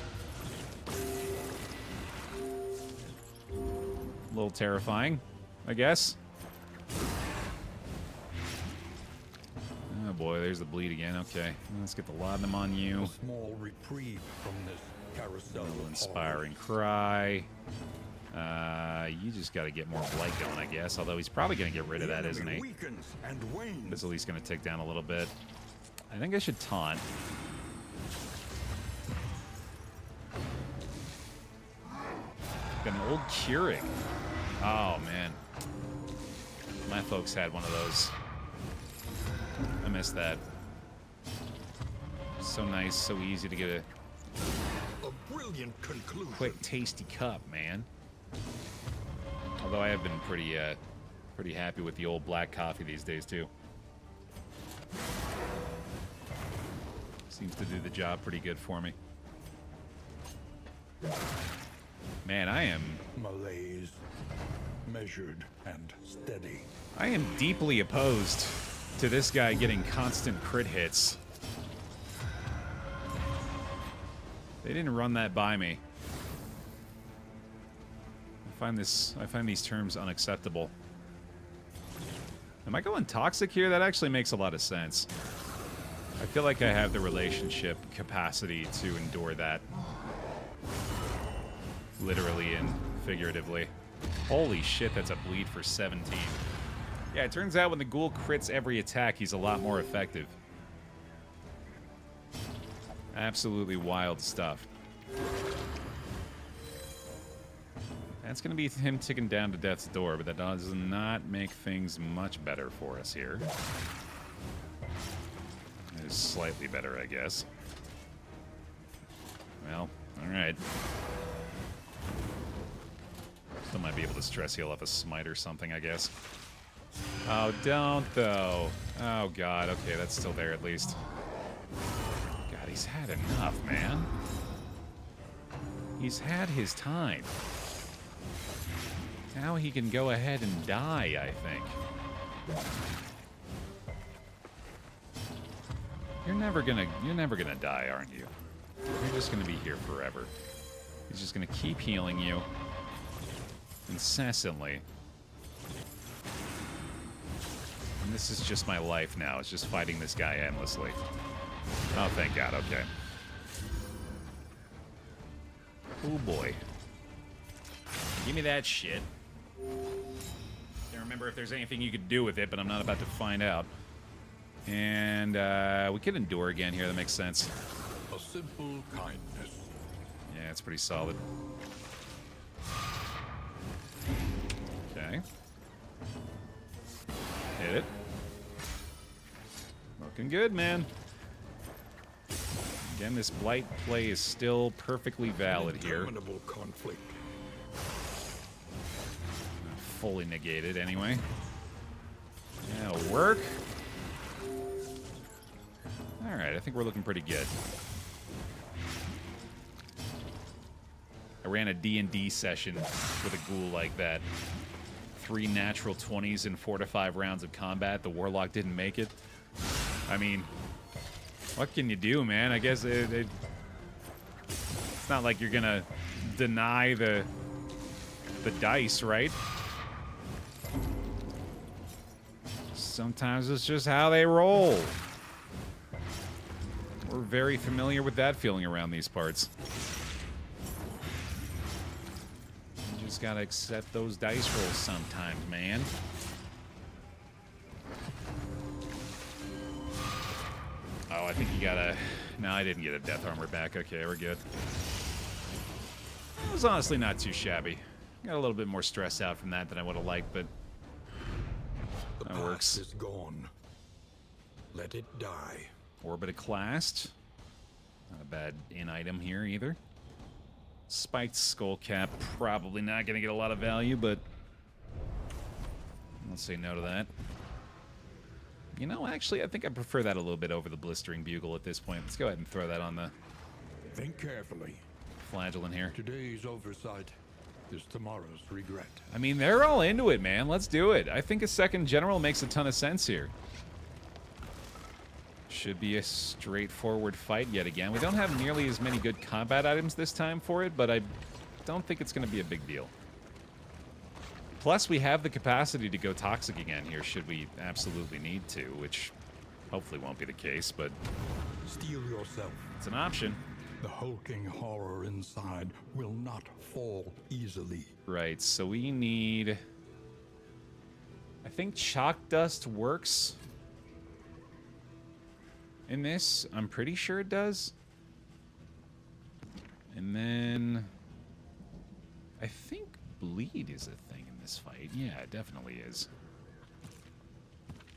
A little terrifying, I guess. Oh boy, there's the bleed again. Okay, let's get the laudanum on you. A small reprieve from this carousel. A little inspiring cry. You just got to get more blight going, I guess. Although he's probably going to get rid of that, isn't he? Weakens and wanes. This at least going to tick down a little bit. I think I should taunt. Got an old Keurig. Oh, man. My folks had one of those. I miss that. So nice, so easy to get A brilliant conclusion. quick, tasty cup, man. Although I have been pretty happy with the old black coffee these days, too. Seems to do the job pretty good for me. Man, I am Malaise, measured and steady. I am deeply opposed to this guy getting constant crit hits. They didn't run that by me. I find these terms unacceptable. Am I going toxic here? That actually makes a lot of sense. I feel like I have the relationship capacity to endure that. Literally and figuratively. Holy shit, that's a bleed for 17. Yeah, it turns out when the ghoul crits every attack, he's a lot more effective. Absolutely wild stuff. That's going to be him ticking down to death's door, but that does not make things much better for us here. It is slightly better, I guess. Well, alright. Still might be able to stress heal off a smite or something, I guess. Oh, don't, though. Oh, God. Okay, that's still there, at least. God, he's had enough, man. He's had his time. Now he can go ahead and die, I think. You're never gonna die, aren't you? You're just gonna be here forever. He's just gonna keep healing you incessantly. And this is just my life now. It's just fighting this guy endlessly. Oh, thank God. Okay. Oh, boy. Give me that shit. Can't remember if there's anything you could do with it, but I'm not about to find out. And we could endure again here. That makes sense. A simple kindness. Yeah, it's pretty solid. Okay. Hit it. Looking good, man. Again, this blight play is still perfectly valid here. Interminable conflict. Not fully negated, anyway. Yeah, it'll work. Alright, I think we're looking pretty good. I ran a D&D session with a ghoul like that. 3 natural 20s in 4 to 5 rounds of combat. The Warlock didn't make it. I mean, what can you do, man? I guess it's not like you're gonna deny the dice, right? Sometimes it's just how they roll. We're very familiar with that feeling around these parts. You just gotta accept those dice rolls sometimes, man. Oh, I think you gotta... No, I didn't get a death armor back. Okay, we're good. It was honestly not too shabby. Got a little bit more stress out from that than I would have liked, but that works. The past is gone. Let it die. Orbit of Clast. Not a bad in-item here, either. Spiked Skull Cap. Probably not going to get a lot of value, but let's say no to that. You know, actually, I think I prefer that a little bit over the Blistering Bugle at this point. Let's go ahead and throw that on the Think carefully. Flagellant here. Today's oversight is tomorrow's regret. I mean, they're all into it, man. Let's do it. I think a second general makes a ton of sense here. Should be a straightforward fight yet again. We don't have nearly as many good combat items this time for it, but I don't think it's going to be a big deal. Plus, we have the capacity to go toxic again here should we absolutely need to, which hopefully won't be the case, but Steel yourself. it's an option. The hulking horror inside will not fall easily. Right, so we need... I think Chalk Dust works in this. I'm pretty sure it does. And then... I think Bleed is a thing in this fight. Yeah, it definitely is.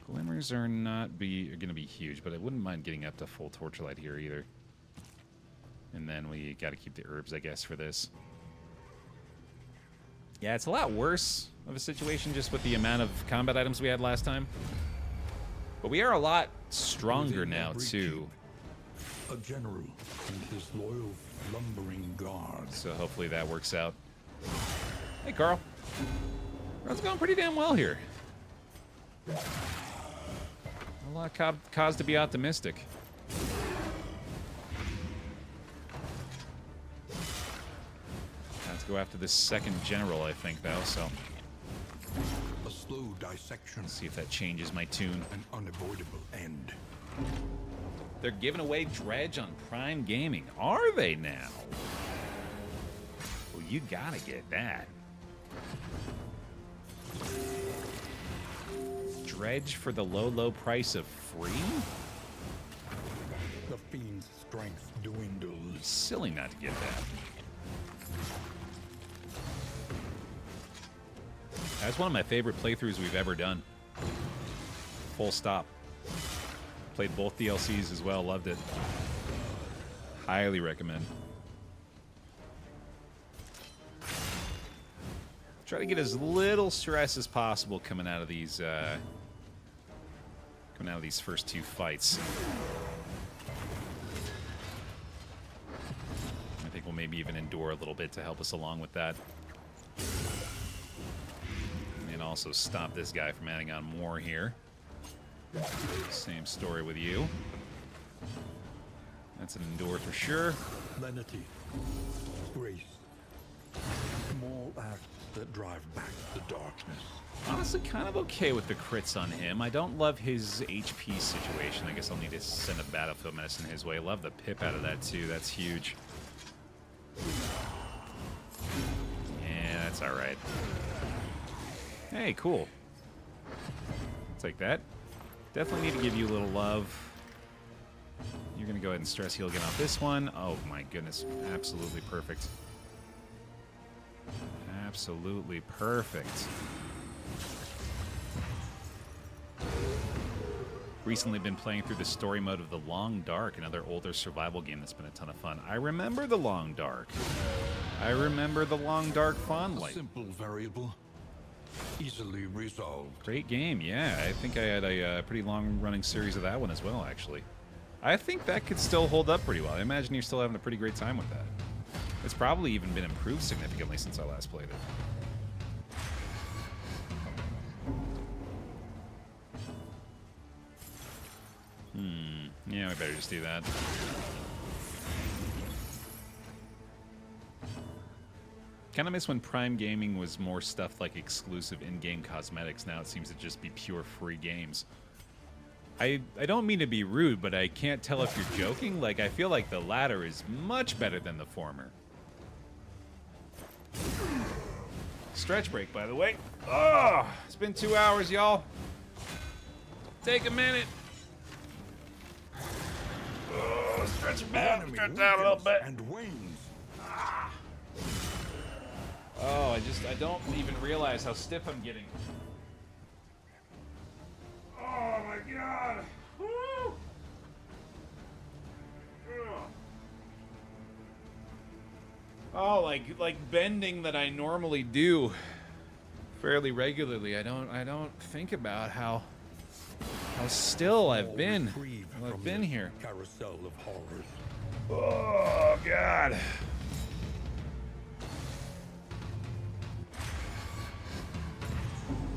Glimmers are going to be huge, but I wouldn't mind getting up to full Torchlight here either. And then we got to keep the herbs, I guess, for this. Yeah, it's a lot worse of a situation just with the amount of combat items we had last time. But we are a lot stronger now, too. A general and his loyal lumbering guard. So hopefully that works out. Hey, Carl. It's going pretty damn well here. A lot of cause to be optimistic. Let's go after this second general, I think, though, so... A slow dissection. Let's see if that changes my tune. An unavoidable end. They're giving away Dredge on Prime Gaming. Are they now? Well, you gotta get that. Dredge for the low, low price of free? The fiend's strength dwindles. Silly not to get that. That's one of my favorite playthroughs we've ever done. Full stop. Played both DLCs as well. Loved it. Highly recommend. Try to get as little stress as possible coming out of these first two fights. I think we'll maybe even endure a little bit to help us along with that. And also stop this guy from adding on more here. Same story with you. That's an endure for sure. Lenity, grace, small acts that drive back the darkness. Honestly, kind of okay with the crits on him. I don't love his HP situation. I guess I'll need to send a battlefield medicine his way. Love the pip out of that too. That's huge. Yeah, that's all right. Hey, cool. I'll take that. Definitely need to give you a little love. You're going to go ahead and stress heal again off this one. Oh my goodness. Absolutely perfect. Absolutely perfect. Recently been playing through the story mode of The Long Dark, another older survival game that's been a ton of fun. I remember The Long Dark. I remember The Long Dark fondly. A simple variable, easily resolved. Great game, yeah. I think I had a pretty long-running series of that one as well, actually. I think that could still hold up pretty well. I imagine you're still having a pretty great time with that. It's probably even been improved significantly since I last played it. Yeah, we better just do that. Kind of miss when Prime Gaming was more stuff like exclusive in-game cosmetics. Now it seems to just be pure free games. I don't mean to be rude, but I can't tell if you're joking. Like, I feel like the latter is much better than the former. Stretch break, by the way. Oh, it's been 2 hours, y'all. Take a minute. Oh, stretch out a little bit. And wings. Oh, I don't even realize how stiff I'm getting. Oh my god. Woo! Oh, like bending that I normally do fairly regularly. I don't think about how still I've been while I've been here. Carousel of horrors. Oh god.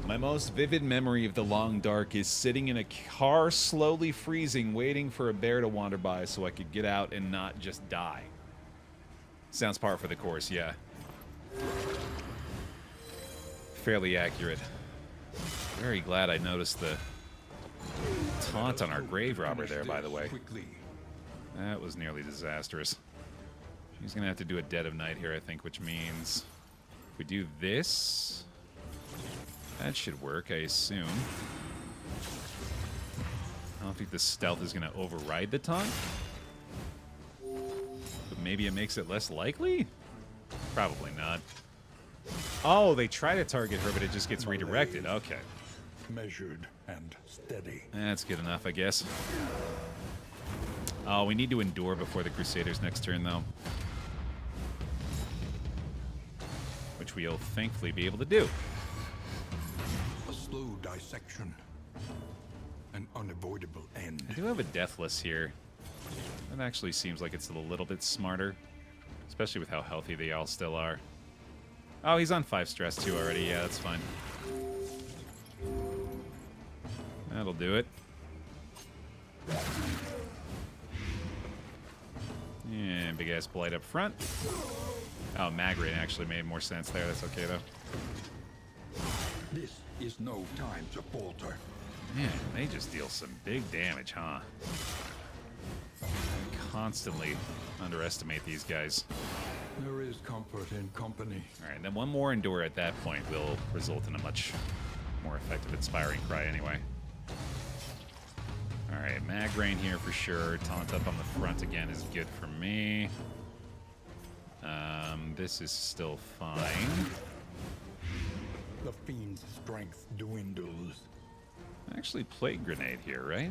My most vivid memory of the Long Dark is sitting in a car slowly freezing, waiting for a bear to wander by so I could get out and not just die. Sounds par for the course, yeah. Fairly accurate. Very glad I noticed the taunt on our grave robber there, by the way. That was nearly disastrous. He's gonna have to do a dead of night here, I think, which means if we do this, that should work, I assume. I don't think the stealth is gonna override the taunt, but maybe it makes it less likely? Probably not. Oh, they try to target her, but it just gets redirected. Okay. Measured and steady. That's good enough, I guess. Oh, we need to endure before the Crusaders next turn, though. Which we'll thankfully be able to do. A slow dissection. An unavoidable end. I do have a Deathless here. That actually seems like it's a little bit smarter. Especially with how healthy they all still are. Oh, he's on 5 stress too already. Yeah, that's fine. That'll do it. Yeah, big ass blight up front. Oh, Magrin actually made more sense there. That's okay though. This is no time to falter. Man, they just deal some big damage, huh? I constantly underestimate these guys. There is comfort in company. Alright, then one more Endure at that point will result in a much more effective Inspiring Cry anyway. Alright, Mag Rain here for sure. Taunt up on the front again is good for me. This is still fine. The fiend's strength dwindles. Actually, plague grenade here, right?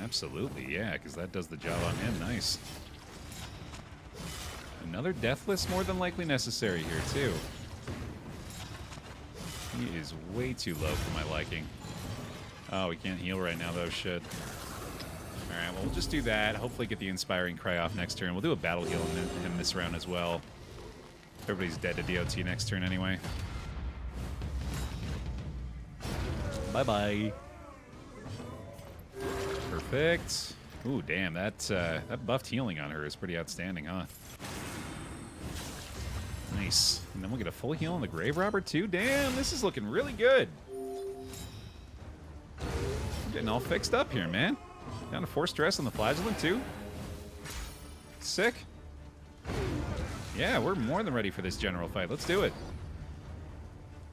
Absolutely, yeah, because that does the job on him. Nice. Another deathless more than likely necessary here, too. He is way too low for my liking. Oh, we can't heal right now, though. Shit. Alright, well, we'll just do that. Hopefully get the Inspiring Cry off next turn. We'll do a battle heal on him this round as well. Everybody's dead to DOT next turn anyway. Bye-bye. Perfect. Ooh, damn, that buffed healing on her is pretty outstanding, huh? Nice. And then we'll get a full heal on the Grave Robber, too? Damn, this is looking really good. I'm getting all fixed up here, man. Down to 4 stress on the Flagellant, too. Sick. Yeah, we're more than ready for this general fight. Let's do it.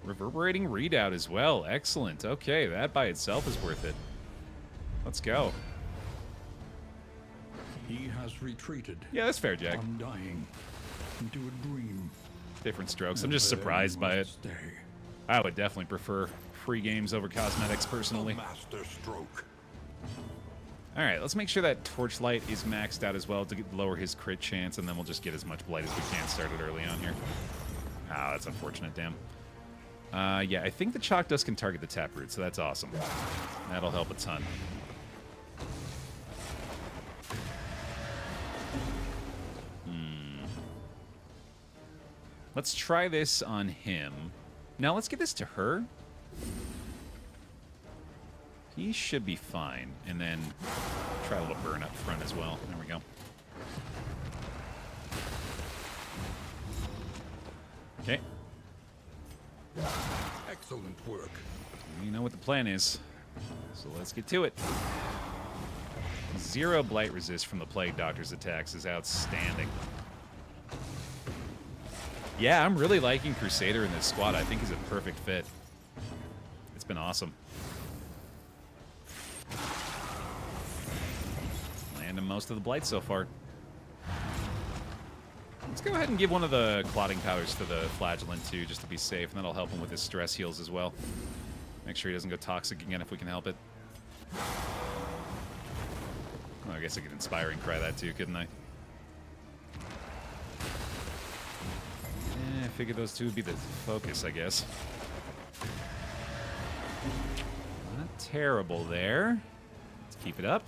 Reverberating Redoubt as well. Excellent. Okay, that by itself is worth it. Let's go. He has retreated. Yeah, that's fair, Jack. Undying into a dream. Different strokes. I'm just surprised by it. Stay. I would definitely prefer free games over cosmetics, personally. Master stroke. All right, let's make sure that Torchlight is maxed out as well to lower his crit chance, and then we'll just get as much blight as we can started early on here. Ah, that's unfortunate, damn. Yeah, I think the Chalk Dust can target the Taproot, so that's awesome. That'll help a ton. Let's try this on him. Now, let's get this to her. He should be fine. And then try a little burn up front as well. There we go. Okay. Excellent work. You know what the plan is. So let's get to it. 0 blight resist from the Plague Doctor's attacks is outstanding. Yeah, I'm really liking Crusader in this squad. I think he's a perfect fit. It's been awesome. Landing most of the blight so far. Let's go ahead and give one of the clotting powders to the Flagellant too, just to be safe, and that'll help him with his stress heals as well. Make sure he doesn't go toxic again if we can help it. Oh, I guess I could Inspiring Cry that too, couldn't I? I figured those two would be the focus, I guess. Not terrible there. Let's keep it up.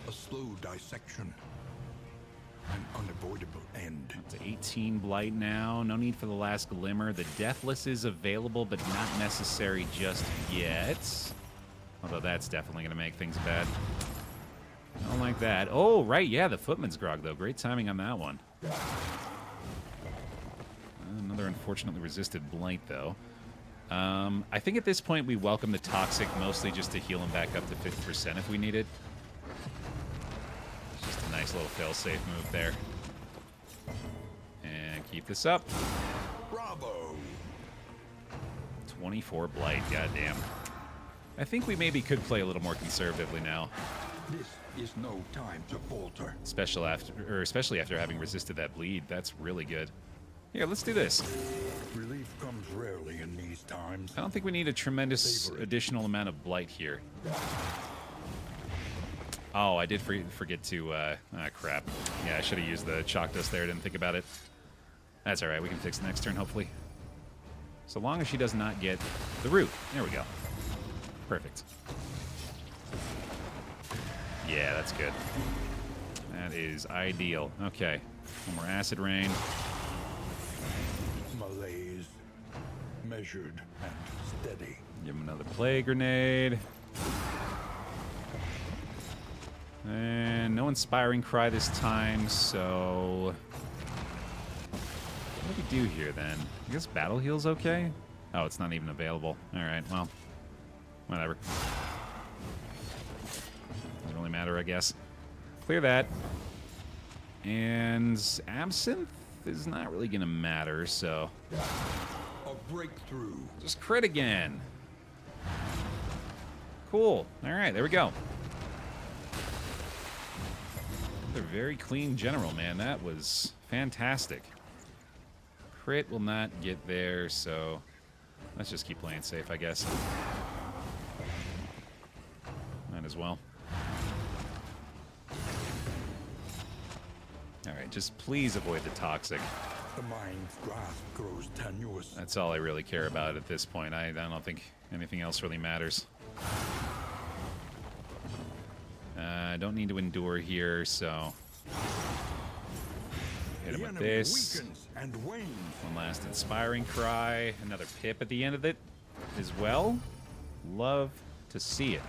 A slow dissection. An unavoidable end. Up to 18 blight now. No need for the last glimmer. The Deathless is available, but not necessary just yet. Although that's definitely going to make things bad. I don't like that. Oh, right, yeah, the Footman's Grog, though. Great timing on that one. Another unfortunately resisted blight, though. I think at this point we welcome the Toxic mostly just to heal him back up to 50% if we need it. Just a nice little fail-safe move there. And keep this up. Bravo! 24 blight, goddamn. I think we maybe could play a little more conservatively now. This is no time to falter. Especially after having resisted that bleed. That's really good. Here, let's do this. Relief comes rarely in these times. I don't think we need a tremendous additional amount of blight here. Oh, I did forget to, crap. Yeah, I should have used the Chalk Dust there. I didn't think about it. That's all right. We can fix the next turn, hopefully. So long as she does not get the root. There we go. Perfect. Yeah, that's good. That is ideal. Okay. One more Acid Rain. Malaise. Measured and steady. Give him another Plague Grenade. And no Inspiring Cry this time, so... What do we do here, then? I guess Battle Heal's okay? Oh, it's not even available. Alright, well... Whatever. Doesn't really matter, I guess. Clear that. And Absinthe is not really going to matter, so... A breakthrough. Just crit again. Cool. Alright, there we go. Another very clean general, man. That was fantastic. Crit will not get there, so let's just keep playing safe, I guess. Might as well. Alright, just please avoid the toxic. The mind's grasp grows tenuous. That's all I really care about at this point. I don't think anything else really matters. I don't need to endure here, so... Hit him The with enemy this. weakens and wanes. One last inspiring cry. Another pip at the end of it as well. Love to see it.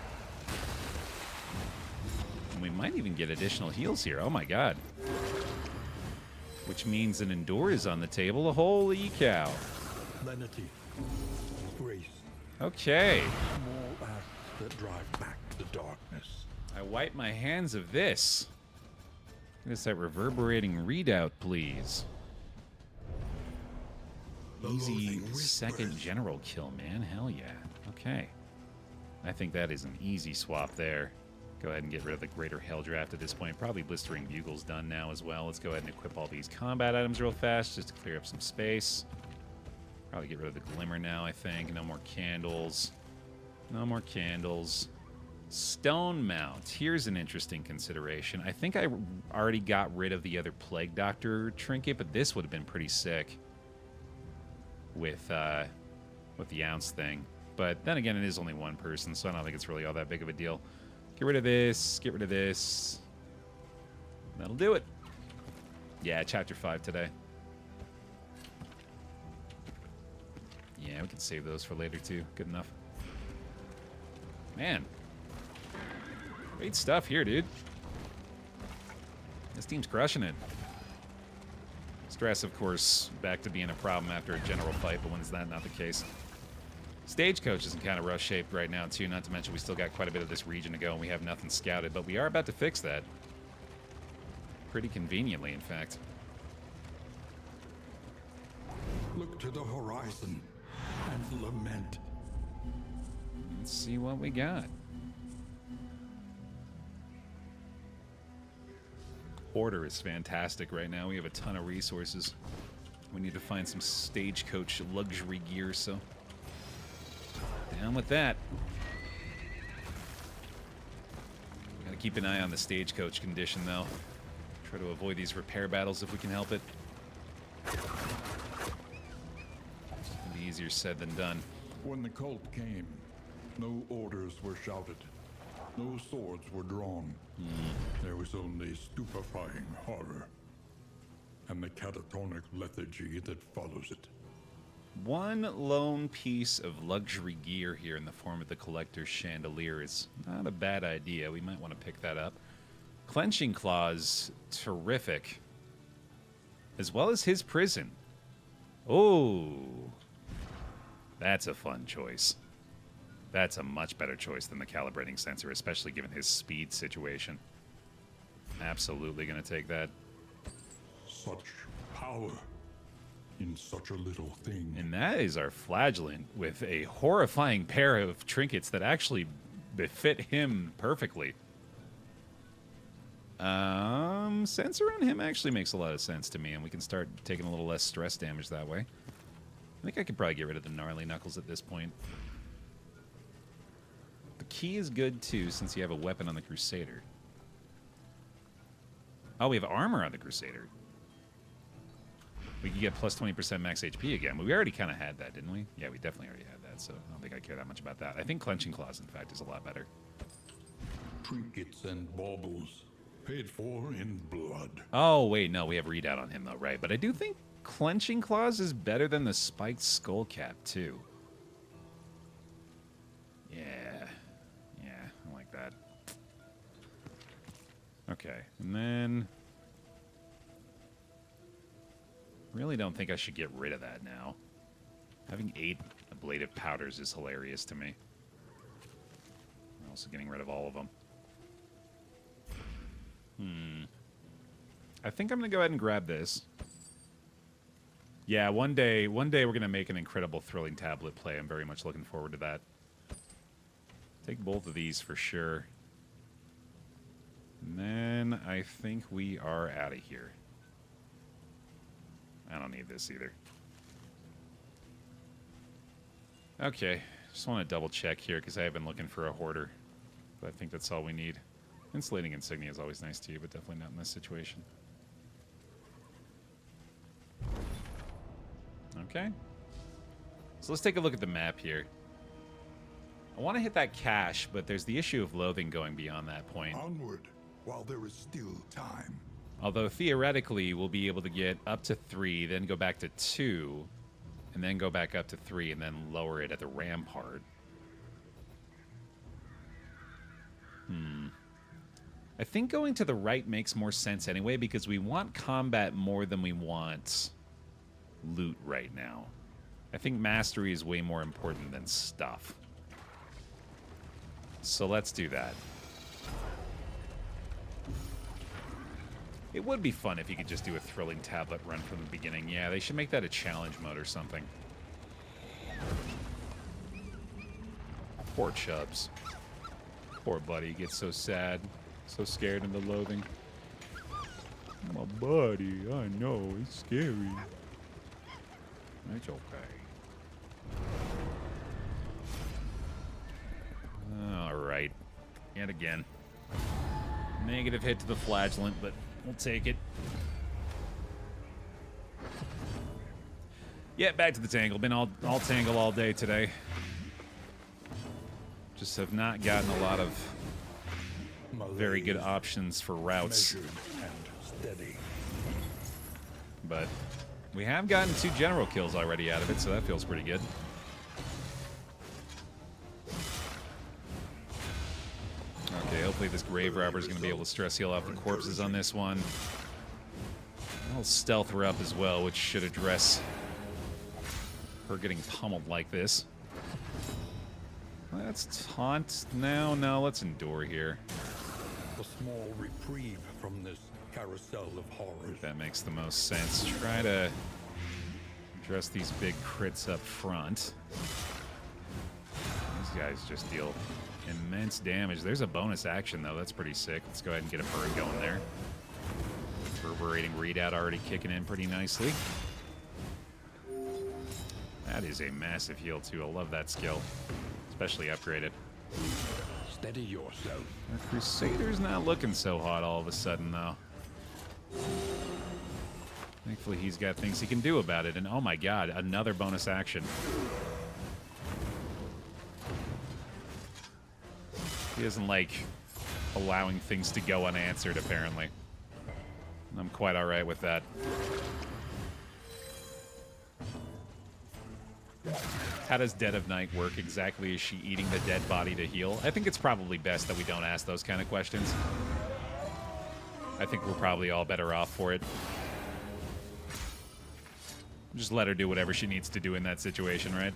And we might even get additional heals here. Oh my god. Which means an endure is on the table. Holy cow. Lenity. Grace. Okay. Small acts that drive back the darkness. I wipe my hands of this. Give us that reverberating readout, please. Easy Loathing second whispers. general kill, man. Hell yeah. Okay. I think that is an easy swap there. Go ahead and get rid of the Greater Hell Draft at this point. Probably Blistering Bugle's done now as well. Let's go ahead and equip all these combat items real fast just to clear up some space. Probably get rid of the Glimmer now, I think. No more candles. No more candles. Stone Mount. Here's an interesting consideration. I think I already got rid of the other Plague Doctor trinket, but this would have been pretty sick with the ounce thing. But then again, it is only one person, so I don't think it's really all that big of a deal. Get rid of this. Get rid of this. That'll do it. Yeah, Chapter 5 today. Yeah, we can save those for later, too. Good enough. Man. Great stuff here, dude. This team's crushing it. Stress, of course, back to being a problem after a general fight, but when's that not the case? Stagecoach is in kind of rough shape right now, too, not to mention we still got quite a bit of this region to go and we have nothing scouted, but we are about to fix that. Pretty conveniently, in fact. Look to the horizon and lament. Let's see what we got. Order is fantastic right now. We have a ton of resources. We need to find some stagecoach luxury gear, so down with that. Gotta keep an eye on the stagecoach condition, though. Try to avoid these repair battles if we can help it. It's gonna be easier said than done. When the cult came, no orders were shouted. No swords were drawn. There was only stupefying horror. And the catatonic lethargy that follows it. One lone piece of luxury gear here in the form of the Collector's Chandelier is not a bad idea. We might want to pick that up. Clenching Claws, terrific. As well as his prison. Oh, that's a fun choice. That's a much better choice than the calibrating sensor, especially given his speed situation. Absolutely going to take that. Such power in such a little thing. And that is our flagellant with a horrifying pair of trinkets that actually befit him perfectly. Sensor on him actually makes a lot of sense to me, and we can start taking a little less stress damage that way. I think I could probably get rid of the gnarly knuckles at this point. The key is good too, since you have a weapon on the Crusader. Oh, we have armor on the Crusader. We can get plus 20% max HP again. But we already kind of had that, didn't we? Yeah, we definitely already had that, so I don't think I care that much about that. I think Clenching Claws, in fact, is a lot better. Trinkets and baubles, paid for in blood. Oh, wait, no, we have readout on him, though, right? But I do think Clenching Claws is better than the Spiked Skull Cap, too. Yeah, I like that. Okay, and then... really don't think I should get rid of that now. Having 8 ablative powders is hilarious to me. I'm also getting rid of all of them. I think I'm going to go ahead and grab this. Yeah, one day we're going to make an incredible thrilling tablet play. I'm very much looking forward to that. Take both of these for sure. And then I think we are out of here. I don't need this either. Okay, just want to double check here because I have been looking for a hoarder. But I think that's all we need. Insulating insignia is always nice too, but definitely not in this situation. Okay. So let's take a look at the map here. I want to hit that cache, but there's the issue of loathing going beyond that point. Onward, while there is still time. Although theoretically, we'll be able to get up to 3, then go back to 2, and then go back up to 3, and then lower it at the rampart. I think going to the right makes more sense anyway, because we want combat more than we want loot right now. I think mastery is way more important than stuff. So let's do that. It would be fun if you could just do a thrilling tablet run from the beginning. Yeah, they should make that a challenge mode or something. Poor Chubbs. Poor buddy gets so sad, so scared in the loathing. My buddy, I know, it's scary. It's okay. Alright. Yet again. Negative hit to the flagellant, but we'll take it. Yeah, back to the Tangle. Been all Tangle all day today. Just have not gotten a lot of very good options for routes. Measured and steady. But we have gotten 2 general kills already out of it, so that feels pretty good. Okay, hopefully this grave robber is going to be able to stress heal off the corpses on this one. I'll stealth her up as well, which should address her getting pummeled like this. Let's taunt now. No, let's endure here. A small reprieve from this carousel of horrors. That makes the most sense. Try to address these big crits up front. These guys just deal immense damage. There's a bonus action, though. That's pretty sick. Let's go ahead and get a bird going there. Reverberating readout already kicking in pretty nicely. That is a massive heal, too. I love that skill. Especially upgraded. Steady yourself. The Crusader's not looking so hot all of a sudden, though. Thankfully, he's got things he can do about it. And oh my god, another bonus action. He doesn't like allowing things to go unanswered, apparently. I'm quite alright with that. How does Dead of Night work exactly? Is she eating the dead body to heal? I think it's probably best that we don't ask those kind of questions. I think we're probably all better off for it. Just let her do whatever she needs to do in that situation, right?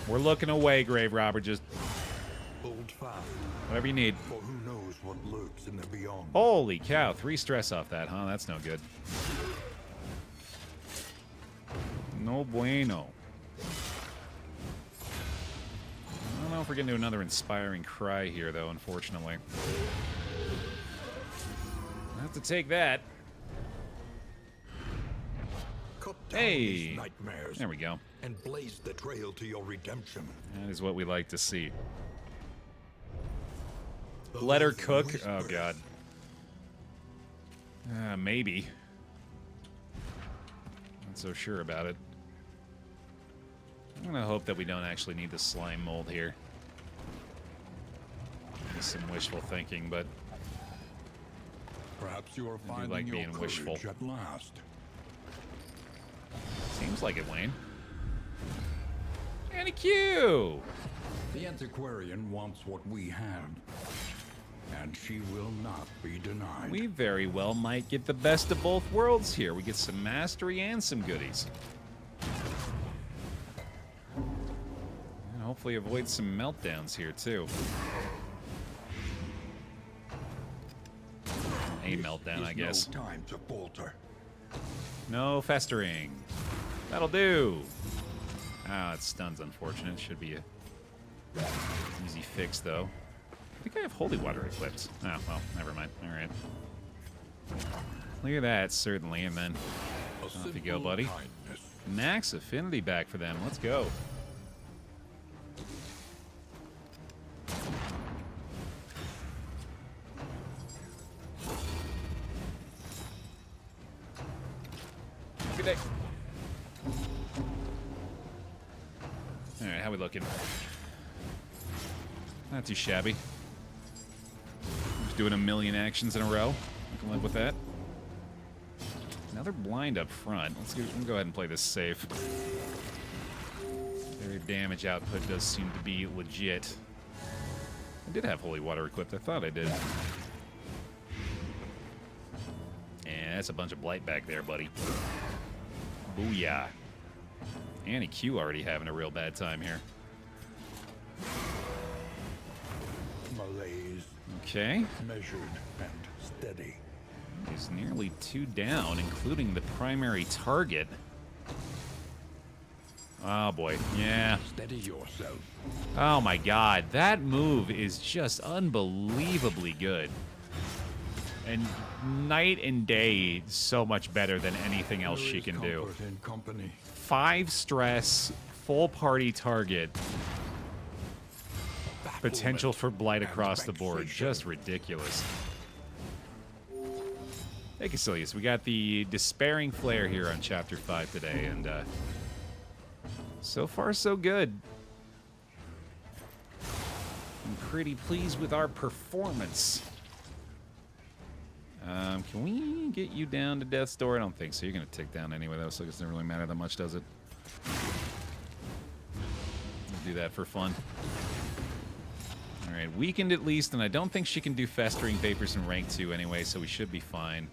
We're looking away, grave robber. Just Hold fast, whatever you need. for who knows what lurks in the beyond. Holy cow, 3 stress off that, huh? That's no good. No bueno. I don't know if we're getting to another inspiring cry here, though, unfortunately. I have to take that. Cut down Hey! these nightmares There we go. and blaze the trail to your redemption. That is what we like to see. The Let her loathing cook? whispers. Oh, God. Maybe. Not so sure about it. I'm gonna hope that we don't actually need the slime mold here. Maybe some wishful thinking, but Perhaps you are do finding like your being courage wishful. at last. seems like it, Wayne. And a Q! The antiquarian wants what we have, and she will not be denied. We very well might get the best of both worlds here. We get some mastery and some goodies. And hopefully avoid some meltdowns here, too. A meltdown, I guess. No time to falter. No festering. That'll do. Ah, it stuns, unfortunate. Should be a easy fix, though. I think I have holy water equipped. Oh, well, never mind. All right. Clear that, certainly, and then A off you go, simple buddy. kindness. max affinity back for them. Let's go. Good day. Alright, how we looking? Not too shabby. Just doing a million actions in a row. I can live with that. Another blind up front. We'll go ahead and play this safe. Their damage output does seem to be legit. I did have Holy Water equipped. I thought I did. And that's a bunch of blight back there, buddy. Booyah. Annie Q already having a real bad time here. Malaise. Okay. Measured and steady. He's nearly 2 down, including the primary target. Oh boy, yeah. Steady yourself. Oh my god, that move is just unbelievably good. And night and day, so much better than anything else she can do. In company. 5 stress, full party target. Potential for blight across the board. Just ridiculous. Hey, Caecilius, we got the Despairing Flare here on Chapter 5 today, and so far so good. I'm pretty pleased with our performance. Can we get you down to Death's Door? I don't think so. You're going to tick down anyway, though, so it doesn't really matter that much, does it? We'll do that for fun. Alright, weakened at least, and I don't think she can do Festering Vapors in rank 2 anyway, so we should be fine.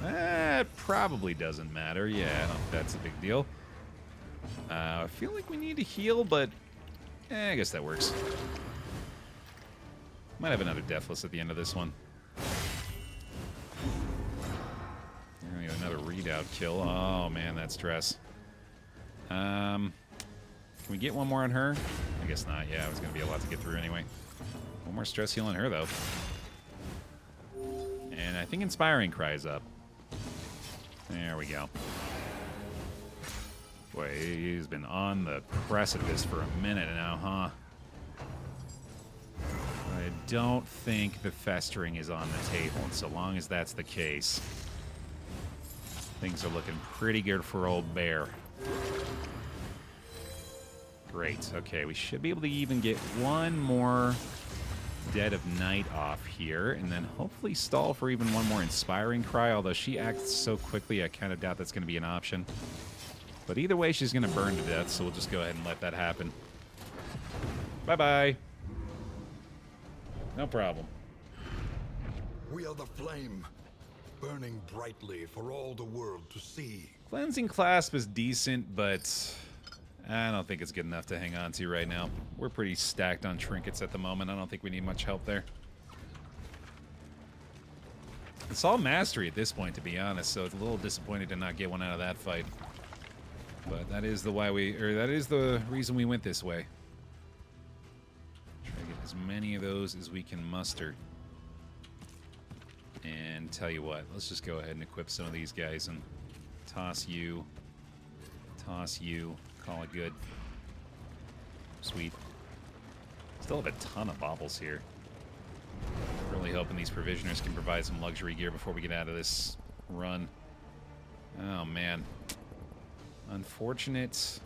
That probably doesn't matter. Yeah, I don't think that's a big deal. I feel like we need to heal, but I guess that works. Might have another Deathless at the end of this one. We're gonna get another readout kill. Oh man, that stress. Can we get one more on her? I guess not. Yeah, it was gonna be a lot to get through anyway. One more stress heal on her though. And I think Inspiring Cry is up. There we go. Boy, he's been on the precipice for a minute now, huh? I don't think the Festering is on the table, and so long as that's the case, things are looking pretty good for old Baer. Great. Okay, we should be able to even get one more Dead of Night off here, and then hopefully stall for even one more Inspiring Cry, although she acts so quickly, I kind of doubt that's going to be an option. But either way, she's going to burn to death, so we'll just go ahead and let that happen. Bye-bye. No problem. We are the flame, burning brightly for all the world to see. Cleansing Clasp is decent, but I don't think it's good enough to hang on to right now. We're pretty stacked on trinkets at the moment. I don't think we need much help there. It's all mastery at this point, to be honest, so it's a little disappointed to not get one out of that fight. But that is the reason we went this way. Try to get as many of those as we can muster. And tell you what, let's just go ahead and equip some of these guys and toss you, call it good. Sweet. Still have a ton of baubles here. Really hoping these provisioners can provide some luxury gear before we get out of this run. Oh man. Unfortunate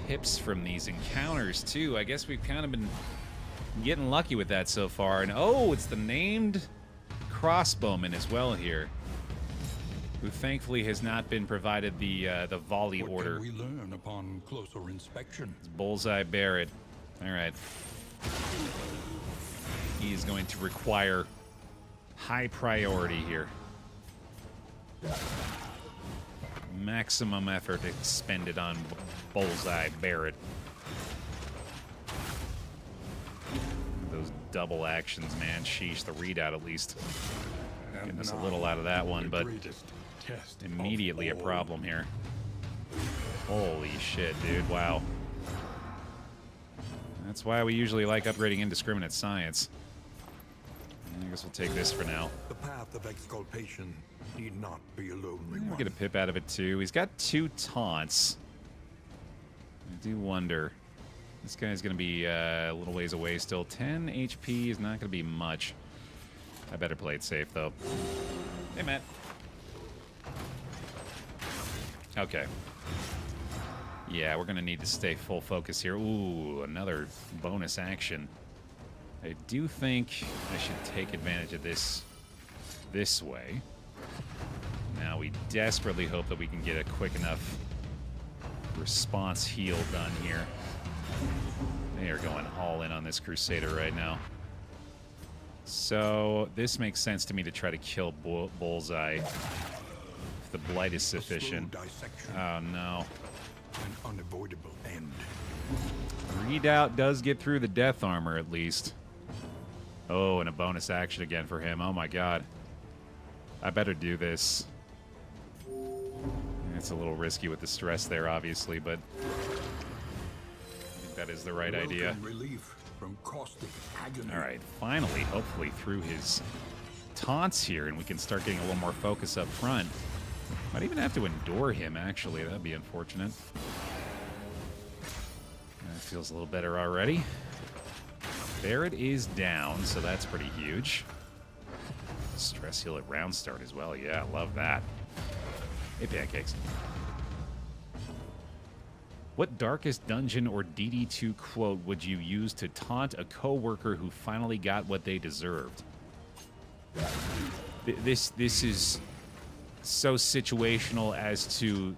pips from these encounters too. I guess we've kind of been getting lucky with that so far. And oh, it's the named crossbowman as well here, who thankfully has not been provided the volley order. What can we learn upon closer inspection? It's Bullseye Barrett. All right. He is going to require high priority here. Maximum effort expended on Bullseye Barrett. Those double actions, man. Sheesh, the readout at least. Getting us a little out of that one, but immediately a problem here. Holy shit, dude. Wow. That's why we usually like upgrading Indiscriminate Science. I guess we'll take this for now. The path of exculpation need not be a lonely We'll one. get a pip out of it too. He's got 2 taunts. I do wonder. This guy's going to be a little ways away still. 10 HP is not going to be much. I better play it safe, though. Hey, Matt. Okay. Yeah, we're going to need to stay full focus here. Ooh, another bonus action. I do think I should take advantage of this way. Now, we desperately hope that we can get a quick enough response heal done here. They are going all in on this Crusader right now. So, this makes sense to me to try to kill Bullseye if the Blight is sufficient. Oh, no. An unavoidable end. Redoubt does get through the death armor, at least. Oh, and a bonus action again for him. Oh, my God. I better do this. It's a little risky with the stress there, obviously, but I think that is the right idea. Relief from caustic agony. All right, finally, hopefully through his taunts here, and we can start getting a little more focus up front. Might even have to endure him, actually. That'd be unfortunate. That feels a little better already. Barrett is down, so that's pretty huge. Stress heal at round start as well. Yeah, love that. Hey, pancakes. What darkest dungeon or DD2 quote would you use to taunt a coworker who finally got what they deserved? This is so situational as to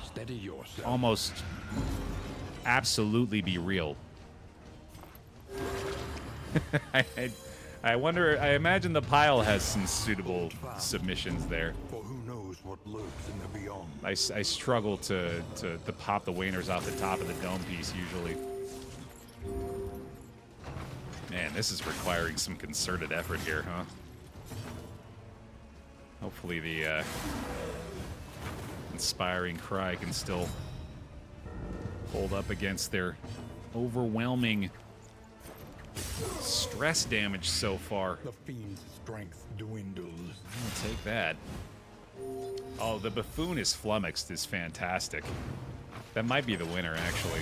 Steady yourself. almost absolutely be real. I wonder, I imagine the pile has some suitable submissions there. For who knows what lurks in the beyond. I struggle to pop the waners off the top of the dome piece usually. Man, this is requiring some concerted effort here, huh? Hopefully the inspiring cry can still hold up against their overwhelming stress damage so far. The fiend's strength dwindles. I'll take that. Oh, the buffoon is flummoxed is fantastic. That might be the winner, actually.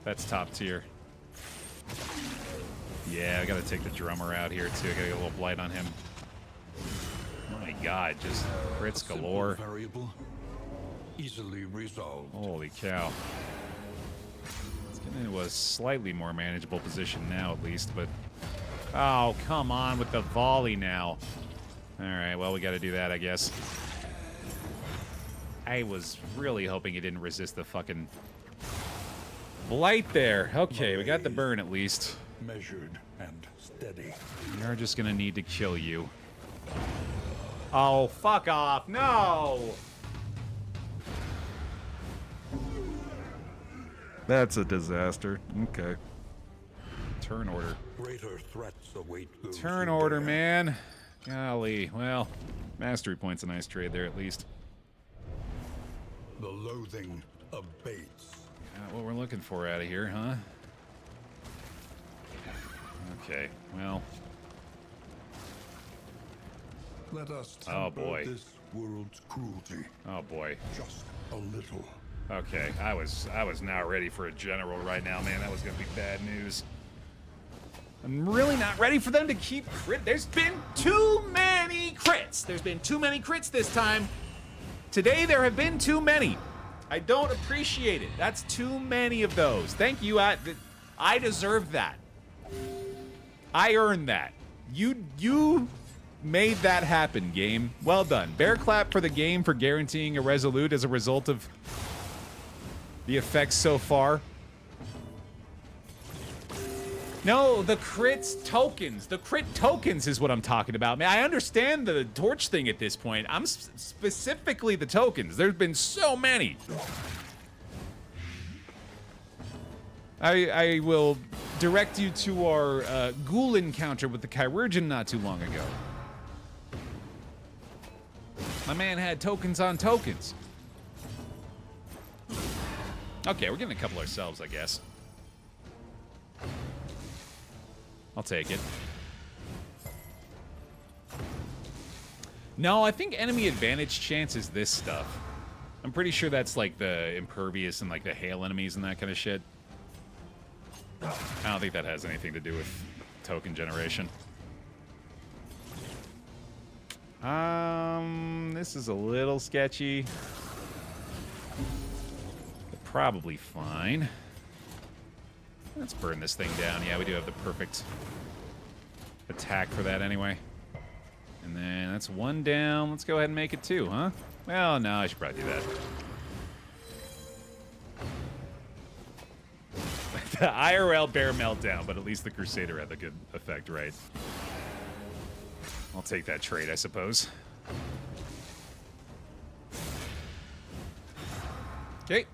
That's top tier. Yeah, I gotta take the drummer out here, too. I gotta get a little blight on him. Oh my god, just crits galore. Variable, easily resolved. Holy cow. Let's get into a slightly more manageable position now, at least, but... Oh, come on with the volley now. Alright, well, we gotta do that, I guess. I was really hoping he didn't resist the fucking blight there. Okay, we got the burn at least. Measured and steady. We're just gonna need to kill you. Oh, fuck off. No! That's a disaster. Okay. Turn order. Greater threats await those Turn who order, dare. man. Golly. Well, mastery point's a nice trade there at least. The loathing abates. Got what we're looking for out of here, huh? Okay, well. Let us Oh, temper boy. this world's cruelty. Oh boy. Just a little. Okay, I was not ready for a general right now, man. That was gonna be bad news. I'm really not ready for them to keep crit. There's been too many crits. There's been too many crits this time. Today there have been too many. I don't appreciate it. That's too many of those. Thank you. I deserve that. I earned that. You made that happen, game. Well done. Bear clap for the game for guaranteeing a resolute as a result of the effects so far. No, the crits tokens. The crit tokens is what I'm talking about. Man, I understand the torch thing at this point. I'm specifically the tokens. There's been so many. I will direct you to our ghoul encounter with the Chirurgeon not too long ago. My man had tokens on tokens. Okay, we're getting a couple ourselves, I guess. I'll take it. No, I think enemy advantage chance is this stuff. I'm pretty sure that's like the impervious and like the hail enemies and that kind of shit. I don't think that has anything to do with token generation. This is a little sketchy. But probably fine. Let's burn this thing down. Yeah, we do have the perfect attack for that anyway. And then that's one down. Let's go ahead and make it two, huh? Well, no, I should probably do that. The IRL bear meltdown, but at least the Crusader had the good effect, right? I'll take that trade, I suppose. Okay.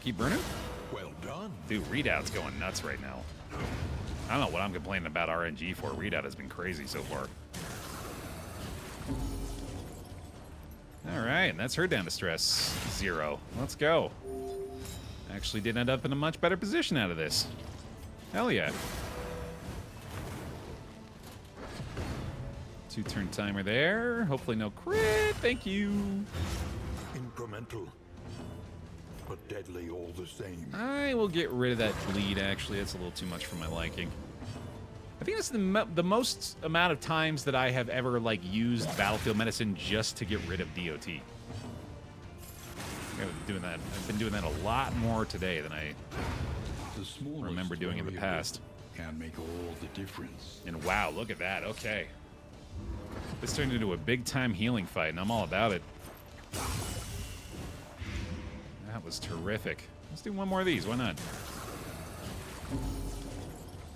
Keep burning. Well done. Dude, Readout's going nuts right now. I don't know what I'm complaining about RNG for. Readout has been crazy so far. All right, and that's her down to stress 0. Let's go. Actually did end up in a much better position out of this. Hell yeah. 2-turn timer there. Hopefully no crit. Thank you. Incremental, but deadly all the same. I will get rid of that bleed, actually. That's a little too much for my liking. I think that's the most amount of times that I have ever, like, used Battlefield Medicine just to get rid of DOT. I've been doing that a lot more today than I remember doing in the past. Can make all the difference. And wow, look at that. Okay. This turned into a big-time healing fight, and I'm all about it. That was terrific. Let's do one more of these. Why not?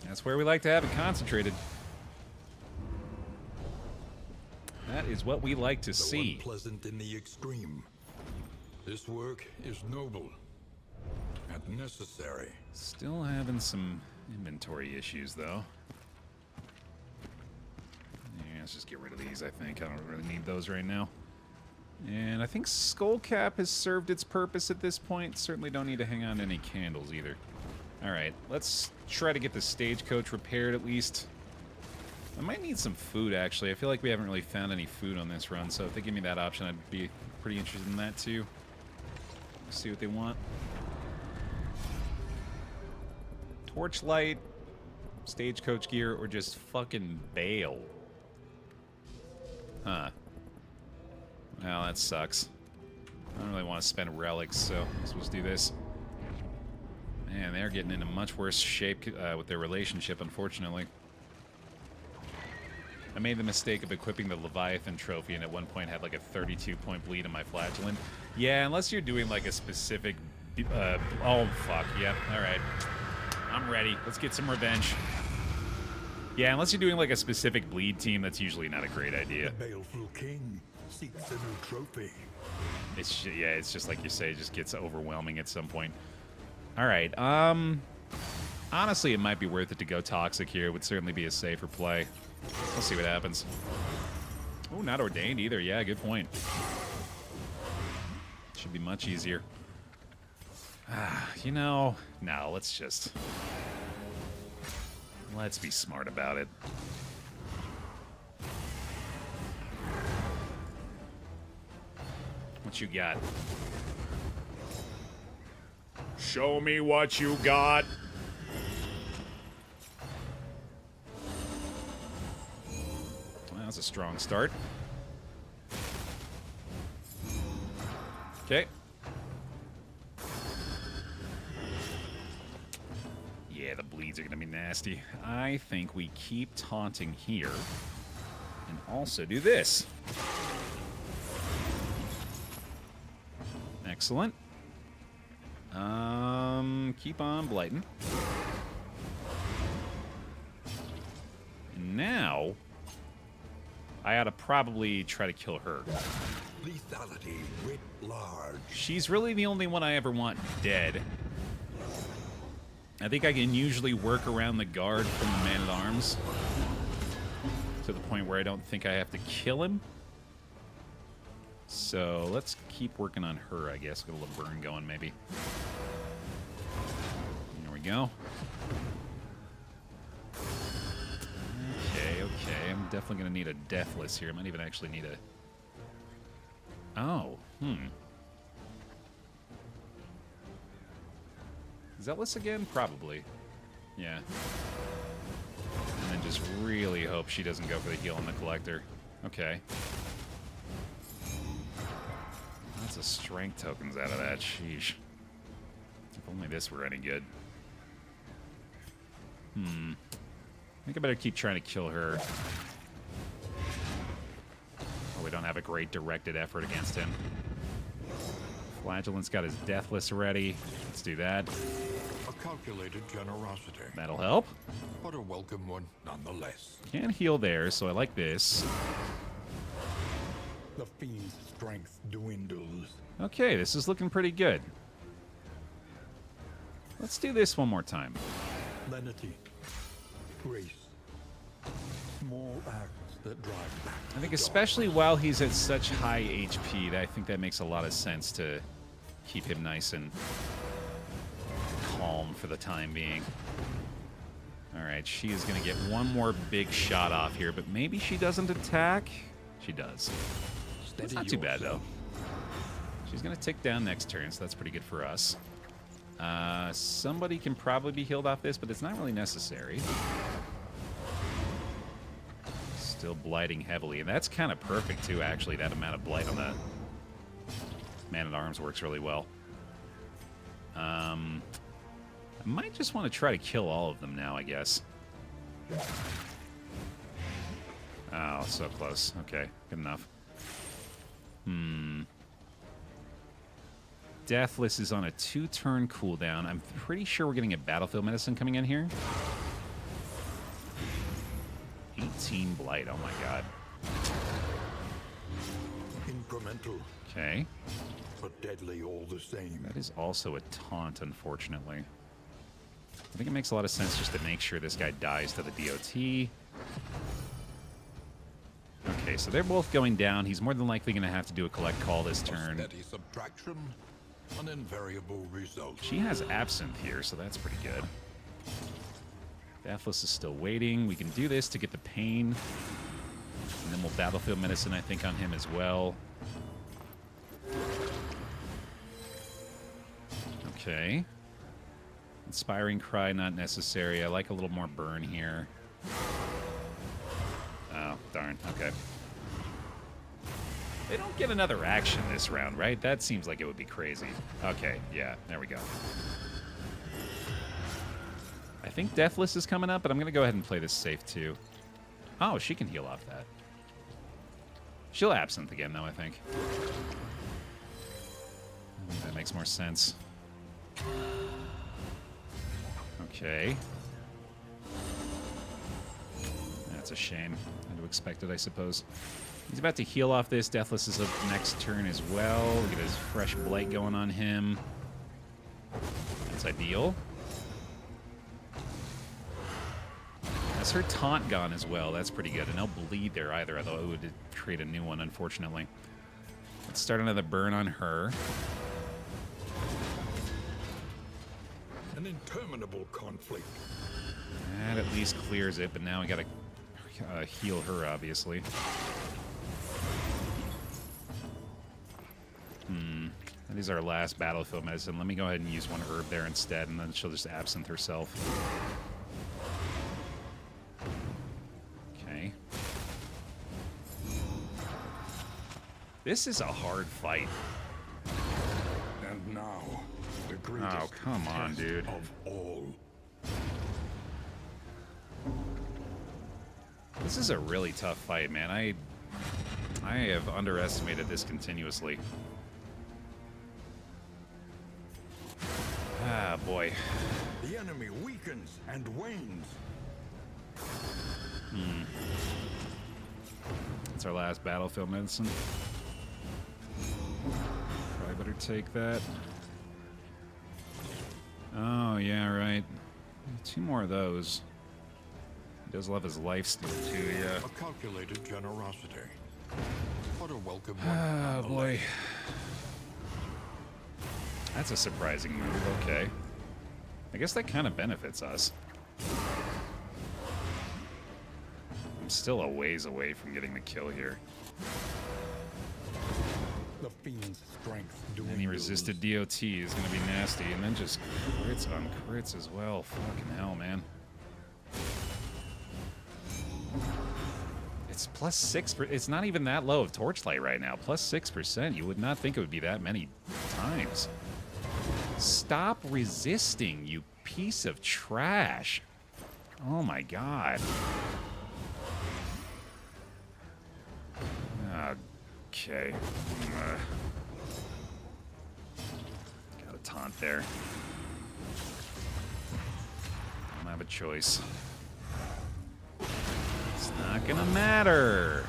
That's where we like to have it concentrated. That is what we like to see. Unpleasant in the extreme. This work is noble and necessary. Still having some inventory issues, though. Yeah, let's just get rid of these, I think. I don't really need those right now. And I think Skullcap has served its purpose at this point. Certainly don't need to hang on to any candles either. Alright, let's try to get the stagecoach repaired at least. I might need some food, actually. I feel like we haven't really found any food on this run, so if they give me that option, I'd be pretty interested in that, too. See what they want. Torchlight, stagecoach gear, or just fucking bail. Huh. Well, that sucks. I don't really want to spend relics, so let's just do this. Man, they're getting into much worse shape with their relationship, unfortunately. I made the mistake of equipping the Leviathan trophy, and at one point had like a 32-point bleed on my flatulent. Yeah, unless you're doing like a specific... oh, fuck. Yep, alright. I'm ready. Let's get some revenge. Yeah, unless you're doing like a specific bleed team, that's usually not a great idea. The Baleful King seeks a new trophy. Yeah, it's just like you say, it just gets overwhelming at some point. Alright, honestly, it might be worth it to go Toxic here. It would certainly be a safer play. We'll see what happens. Oh, not ordained either. Yeah, good point. Should be much easier. You know, no, let's be smart about it. What you got? Show me what you got. Well, that's a strong start. Okay. Yeah, the bleeds are going to be nasty. I think we keep taunting here and also do this. Excellent. Keep on blighting. And now, I ought to probably try to kill her. Lethality writ large. She's really the only one I ever want dead. I think I can usually work around the guard from the man-at-arms to the point where I don't think I have to kill him. So let's keep working on her, I guess. Get a little burn going, maybe. There we go. definitely going to need a deathless here. I might even actually need a... Oh, Zealous again? Probably. Yeah. And then just really hope she doesn't go for the heal on the Collector. Okay. Lots of strength tokens out of that. Sheesh. If only this were any good. I think I better keep trying to kill her. Oh, we don't have a great directed effort against him. Flagellant's got his deathless ready. Let's do that. A calculated generosity, That'll help. but a welcome one nonetheless. Can't heal there, so I like this. The fiend's strength dwindles. Okay, this is looking pretty good. Let's do this one more time. Lenity. Grace. Small acts that drive back. I think especially while he's at such high HP, I think that makes a lot of sense to keep him nice and calm for the time being. Alright, she is going to get one more big shot off here, but maybe she doesn't attack? She does. That's not too bad, though. She's going to tick down next turn, so that's pretty good for us. Somebody can probably be healed off this, but it's not really necessary. Still blighting heavily, and that's kind of perfect, too, actually. That amount of blight on the Man-at-Arms works really well. I might just want to try to kill all of them now, I guess. Oh, so close. Okay, good enough. Deathless is on a 2-turn cooldown. I'm pretty sure we're getting a Battlefield Medicine coming in here. 18 Blight, oh my god. Incremental, Okay. but deadly all the same. That is also a taunt, unfortunately. I think it makes a lot of sense just to make sure this guy dies to the DOT. Okay, so they're both going down. He's more than likely going to have to do a collect call this turn. Steady subtraction, an invariable result. She has Absinthe here, so that's pretty good. Deathless is still waiting. We can do this to get the pain. And then we'll Battlefield Medicine, I think, on him as well. Okay. Inspiring Cry, not necessary. I like a little more burn here. Oh, darn. Okay. They don't get another action this round, right? That seems like it would be crazy. Okay, yeah, there we go. I think Deathless is coming up, but I'm going to go ahead and play this safe, too. Oh, she can heal off that. She'll Absinthe again, though, I think. That makes more sense. Okay. That's a shame. Had to expect it, I suppose. He's about to heal off this. Deathless is up next turn as well. Get his fresh blight going on him. That's ideal. That's her taunt gone as well. That's pretty good. And no bleed there either, although it would create a new one, unfortunately. Let's start another burn on her. An interminable conflict. That at least clears it, but now we gotta heal her, obviously. That is our last Battlefield Medicine. Let me go ahead and use one herb there instead, and then she'll just Absinthe herself. Okay. This is a hard fight. And now, the Oh, greatest come on, test dude. of all. This is a really tough fight, man. I have underestimated this continuously. Ah, boy. The enemy weakens and wanes. That's our last Battlefield Medicine. Probably better take that. Oh, yeah, right. 2 more of those. He does love his life still, too, yeah. A calculated generosity. What a welcome one. Oh, nonetheless. boy. That's a surprising move, okay. I guess that kind of benefits us. I'm still a ways away from getting the kill here. The fiend's strength doing Any resisted DOT is going to be nasty, and then just crits on crits as well. Fucking hell, man. It's plus 6%. It's not even that low of Torchlight right now. Plus 6%. You would not think it would be that many times. Stop resisting, you piece of trash. Oh my god. Okay. Got a taunt there. Don't have a choice. It's not gonna matter.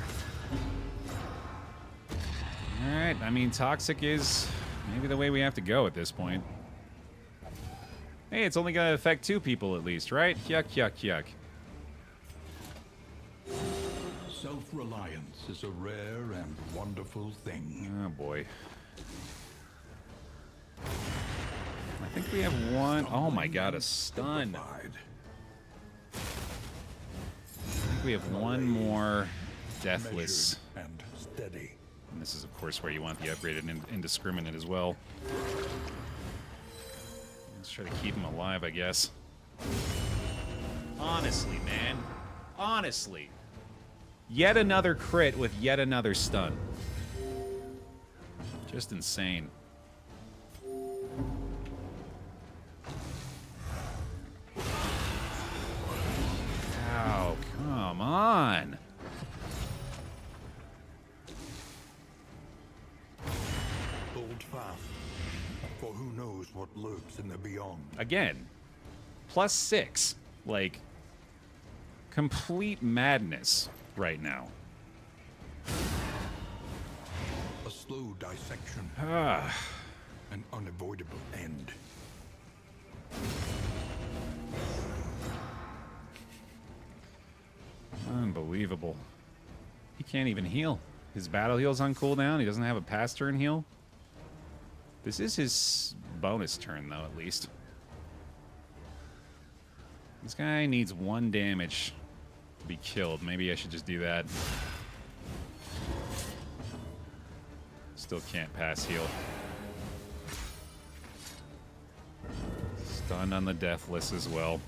Alright, I mean, Toxic is maybe the way we have to go at this point. Hey, it's only gonna affect 2 people at least, right? Yuck, yuck, yuck. Self-reliance is a rare and wonderful thing. Oh boy. I think we have one. Oh my god, a stun. I think we have one more deathless. And steady. And this is, of course, where you want the upgraded indiscriminate as well. Let's try to keep him alive, I guess. Honestly, man. Honestly. Yet another crit with yet another stun. Just insane. Oh, come on. Hold fast, for who knows what lurks in the beyond. Again, plus 6. Like, complete madness right now. A slow dissection. An unavoidable end. Unbelievable. He can't even heal. His battle heal's on cooldown. He doesn't have a pass turn heal. This is his bonus turn, though, at least. This guy needs 1 damage to be killed. Maybe I should just do that. Still can't pass heal. Stunned on the deathless as well.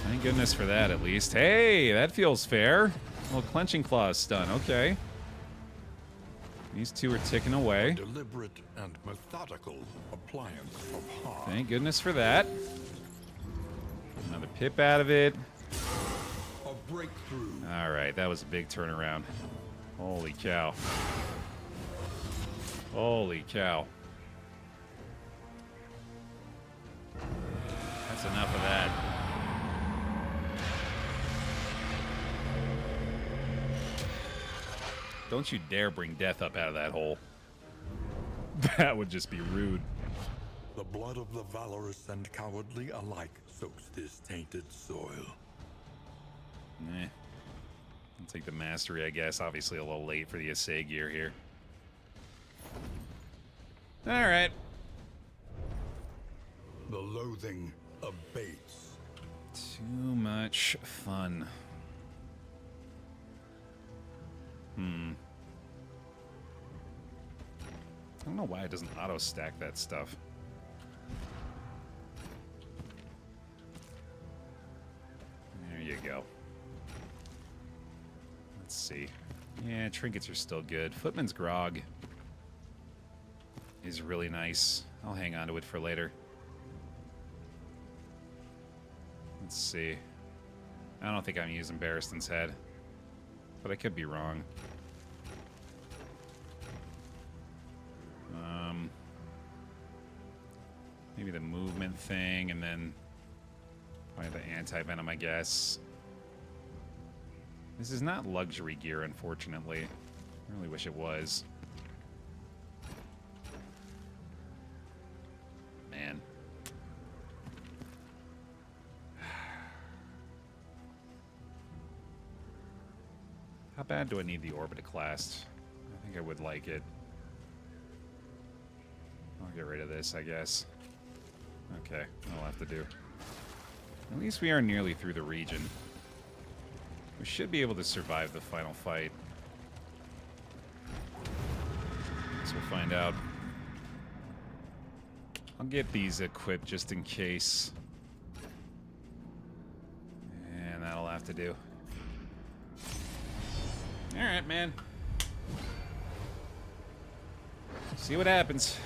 Thank goodness for that, at least. Hey, that feels fair. A little clenching claws stun. Okay. These 2 are ticking away. Deliberate and methodical appliance of harm. Thank goodness for that. Another pip out of it. A breakthrough. All right, that was a big turnaround. Holy cow. Holy cow. That's enough of that. Don't you dare bring death up out of that hole. That would just be rude. The blood of the valorous and cowardly alike soaks this tainted soil. Eh. I'll take the mastery, I guess. Obviously a little late for the assay gear here. Alright. The loathing abates. Too much fun. I don't know why it doesn't auto-stack that stuff. There you go. Let's see. Yeah, trinkets are still good. Footman's Grog is really nice. I'll hang on to it for later. Let's see. I don't think I'm using Barristan's Head, but I could be wrong. Maybe the movement thing, and then probably the anti-venom, I guess. This is not luxury gear, unfortunately. I really wish it was. Man. How bad do I need the Orbitoclast? I think I would like it. I'll get rid of this, I guess. Okay, that'll have to do. At least we are nearly through the region. We should be able to survive the final fight. So we'll find out. I'll get these equipped just in case. And that'll have to do. Alright, man. See what happens.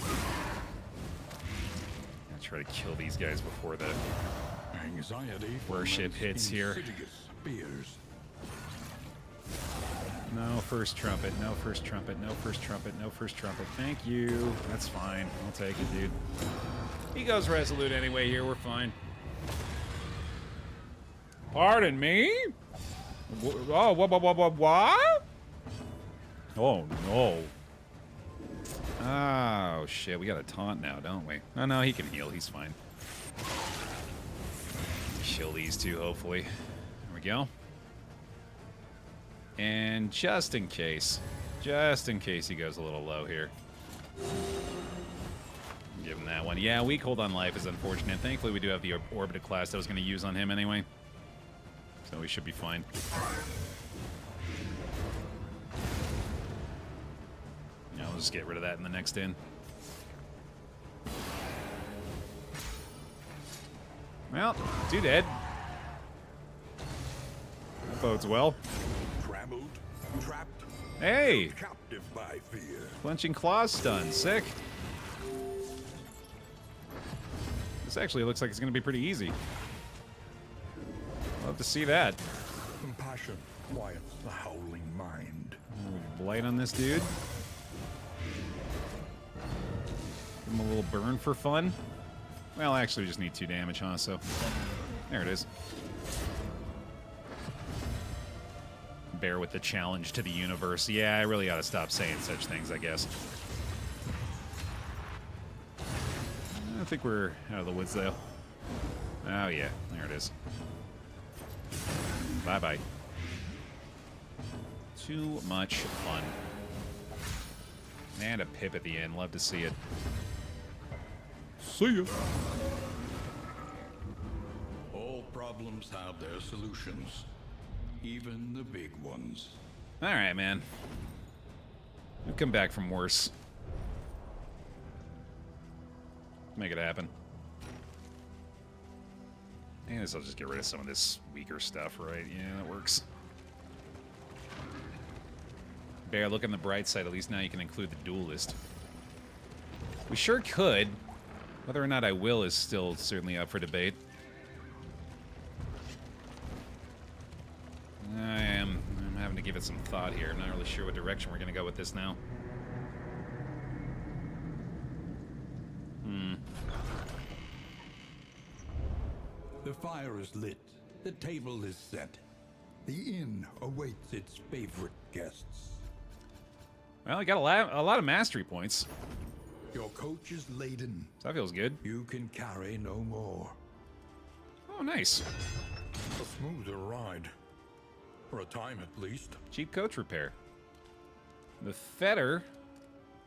I'll try to kill these guys before the Anxiety warship hits here. Beers. No first trumpet, no first trumpet, no first trumpet, no first trumpet. Thank you. That's fine. I'll take it, dude. He goes resolute anyway here. We're fine. Pardon me? Oh, what? Oh, no. Oh, shit. We got a taunt now, don't we? Oh, no, he can heal. He's fine. Kill these two, hopefully. There we go. And just in case he goes a little low here. Give him that one. Yeah, weak hold on life is unfortunate. Thankfully, we do have the orbited class that I was going to use on him anyway. So we should be fine. Yeah, we'll just get rid of that in the next in. Well, two dead. That bodes well. Trampled, trapped, Hey! captive by fear. Clenching claws stun. Sick. This actually looks like it's going to be pretty easy. Love to see that. Compassion quiets the howling mind. Blight on this dude. Give him a little burn for fun. Well, actually, we just need 2 damage, huh? So, there it is. Bear with the challenge to the universe. Yeah, I really ought to stop saying such things, I guess. I think we're out of the woods, though. Oh, yeah. There it is. Bye-bye. Too much fun. And a pip at the end. Love to see it. See ya. All problems have their solutions, even the big ones. All right, man. We've come back from worse. Make it happen. I guess I'll just get rid of some of this weaker stuff, right? Yeah, that works. Bear, look on the bright side. At least now you can include the duelist. We sure could. Whether or not I will is still certainly up for debate. I'm having to give it some thought here. I'm not really sure what direction we're going to go with this now. The fire is lit. The table is set. The inn awaits its favorite guests. Well, I got a lot of mastery points. Your coach is laden. So that feels good. You can carry no more. Oh, nice. A smoother ride. For a time, at least. Cheap coach repair. The fetter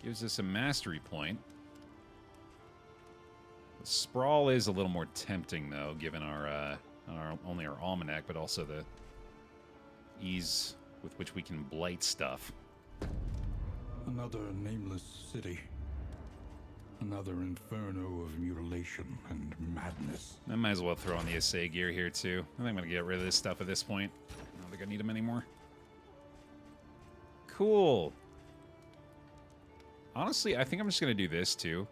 gives us a mastery point. The sprawl is a little more tempting, though, given our only our almanac, but also the ease with which we can blight stuff. Another nameless city. Another inferno of mutilation and madness. I might as well throw on the assay gear here, too. I think I'm going to get rid of this stuff at this point. I don't think I need them anymore. Cool. Honestly, I think I'm just going to do this, too.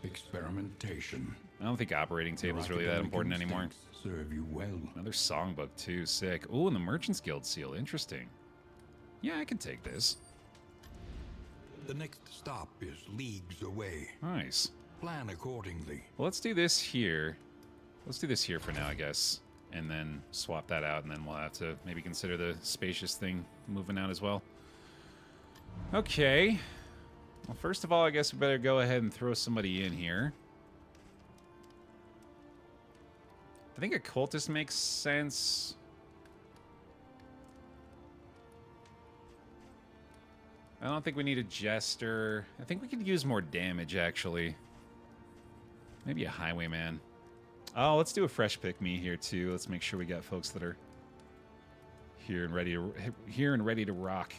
Experimentation. I don't think operating table's really that important anymore. Serve you well. Another songbook, too. Sick. Ooh, and the Merchant's Guild seal. Interesting. Yeah, I can take this. The next stop is leagues away. Nice. Plan accordingly. Well, let's do this here. Let's do this here for now, I guess. And then swap that out, and then we'll have to maybe consider the spacious thing moving out as well. Okay. Well, first of all, I guess we better go ahead and throw somebody in here. I think a cultist makes sense. I don't think we need a Jester. I think we could use more damage, actually. Maybe a Highwayman. Oh, let's do a fresh pick me here, too. Let's make sure we got folks that are here and ready to rock.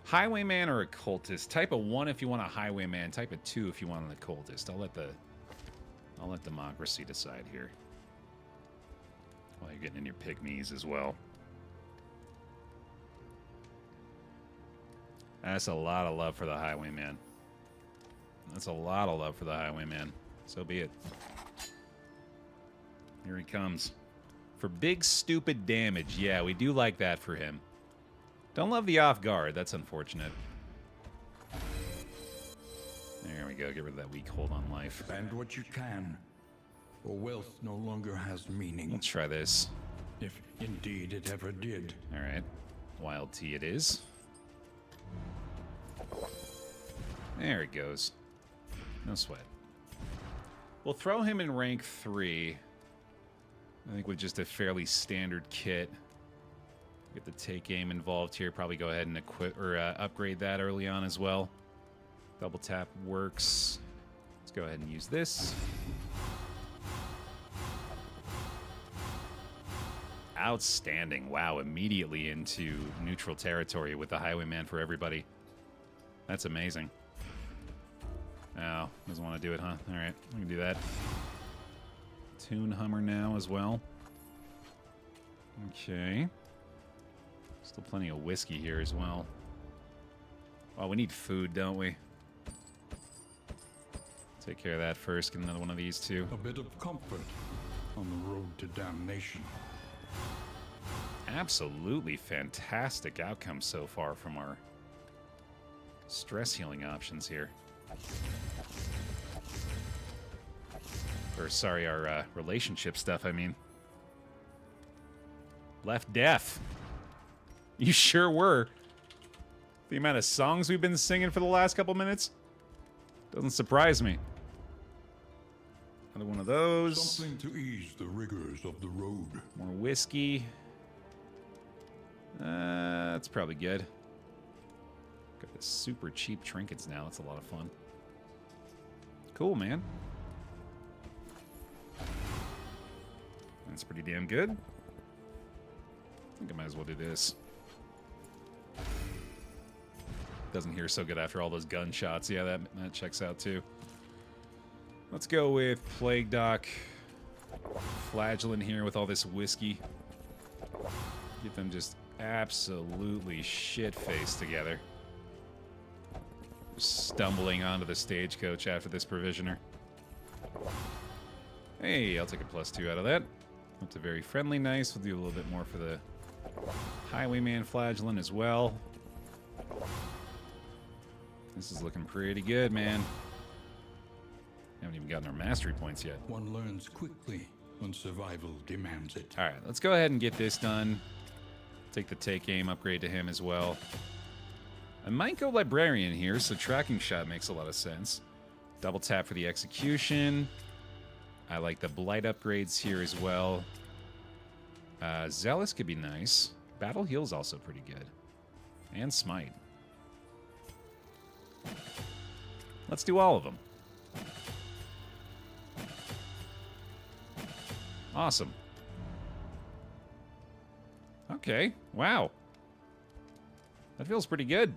Highwayman or Occultist? Type of 1 if you want a Highwayman. Type of 2 if you want an Occultist. I'll let democracy decide here. While you're getting in your pygmies as well. That's a lot of love for the Highwayman. That's a lot of love for the Highwayman. So be it. Here he comes. For big, stupid damage. Yeah, we do like that for him. Don't love the off guard. That's unfortunate. There we go. Get rid of that weak hold on life. Spend what you can, or wealth no longer has meaning. Let's try this. If indeed it ever did. All right. Wild tea it is. There it goes. No sweat. We'll throw him in rank 3. I think with just a fairly standard kit. Get the take aim involved here. Probably go ahead and equip or upgrade that early on as well. Double tap works. Let's go ahead and use this. Outstanding. Wow, immediately into neutral territory with the Highwayman for everybody. That's amazing. Oh, doesn't want to do it, huh? All right, we can do that. Toon Hummer now as well. Okay. Still plenty of whiskey here as well. Oh, we need food, don't we? Take care of that first. Get another one of these, too. A bit of comfort on the road to damnation. Absolutely fantastic outcome so far from our stress healing options here. Or, sorry, our relationship stuff, I mean. Left deaf. You sure were. The amount of songs we've been singing for the last couple minutes doesn't surprise me. Another one of those. Something to ease the rigors of the road. More whiskey. That's probably good. Got the super cheap trinkets now. That's a lot of fun. Cool, man. That's pretty damn good. I think I might as well do this. Doesn't hear so good after all those gunshots. Yeah, that checks out too. Let's go with Plague Doc. Flagellant here with all this whiskey. Get them just absolutely shit-faced together. Stumbling onto the stagecoach after this provisioner. Hey, I'll take a +2 out of that. Up to very friendly, nice. We'll do a little bit more for the Highwayman Flagellant as well. This is looking pretty good, man. Haven't even gotten our mastery points yet. One learns quickly when survival demands it. All right, let's go ahead and get this done. Take the take aim upgrade to him as well. I might go Librarian here, so tracking shot makes a lot of sense. Double tap for the execution. I like the blight upgrades here as well. Zealous could be nice. Battle heal's also pretty good. And smite. Let's do all of them. Awesome. Okay. Wow. That feels pretty good.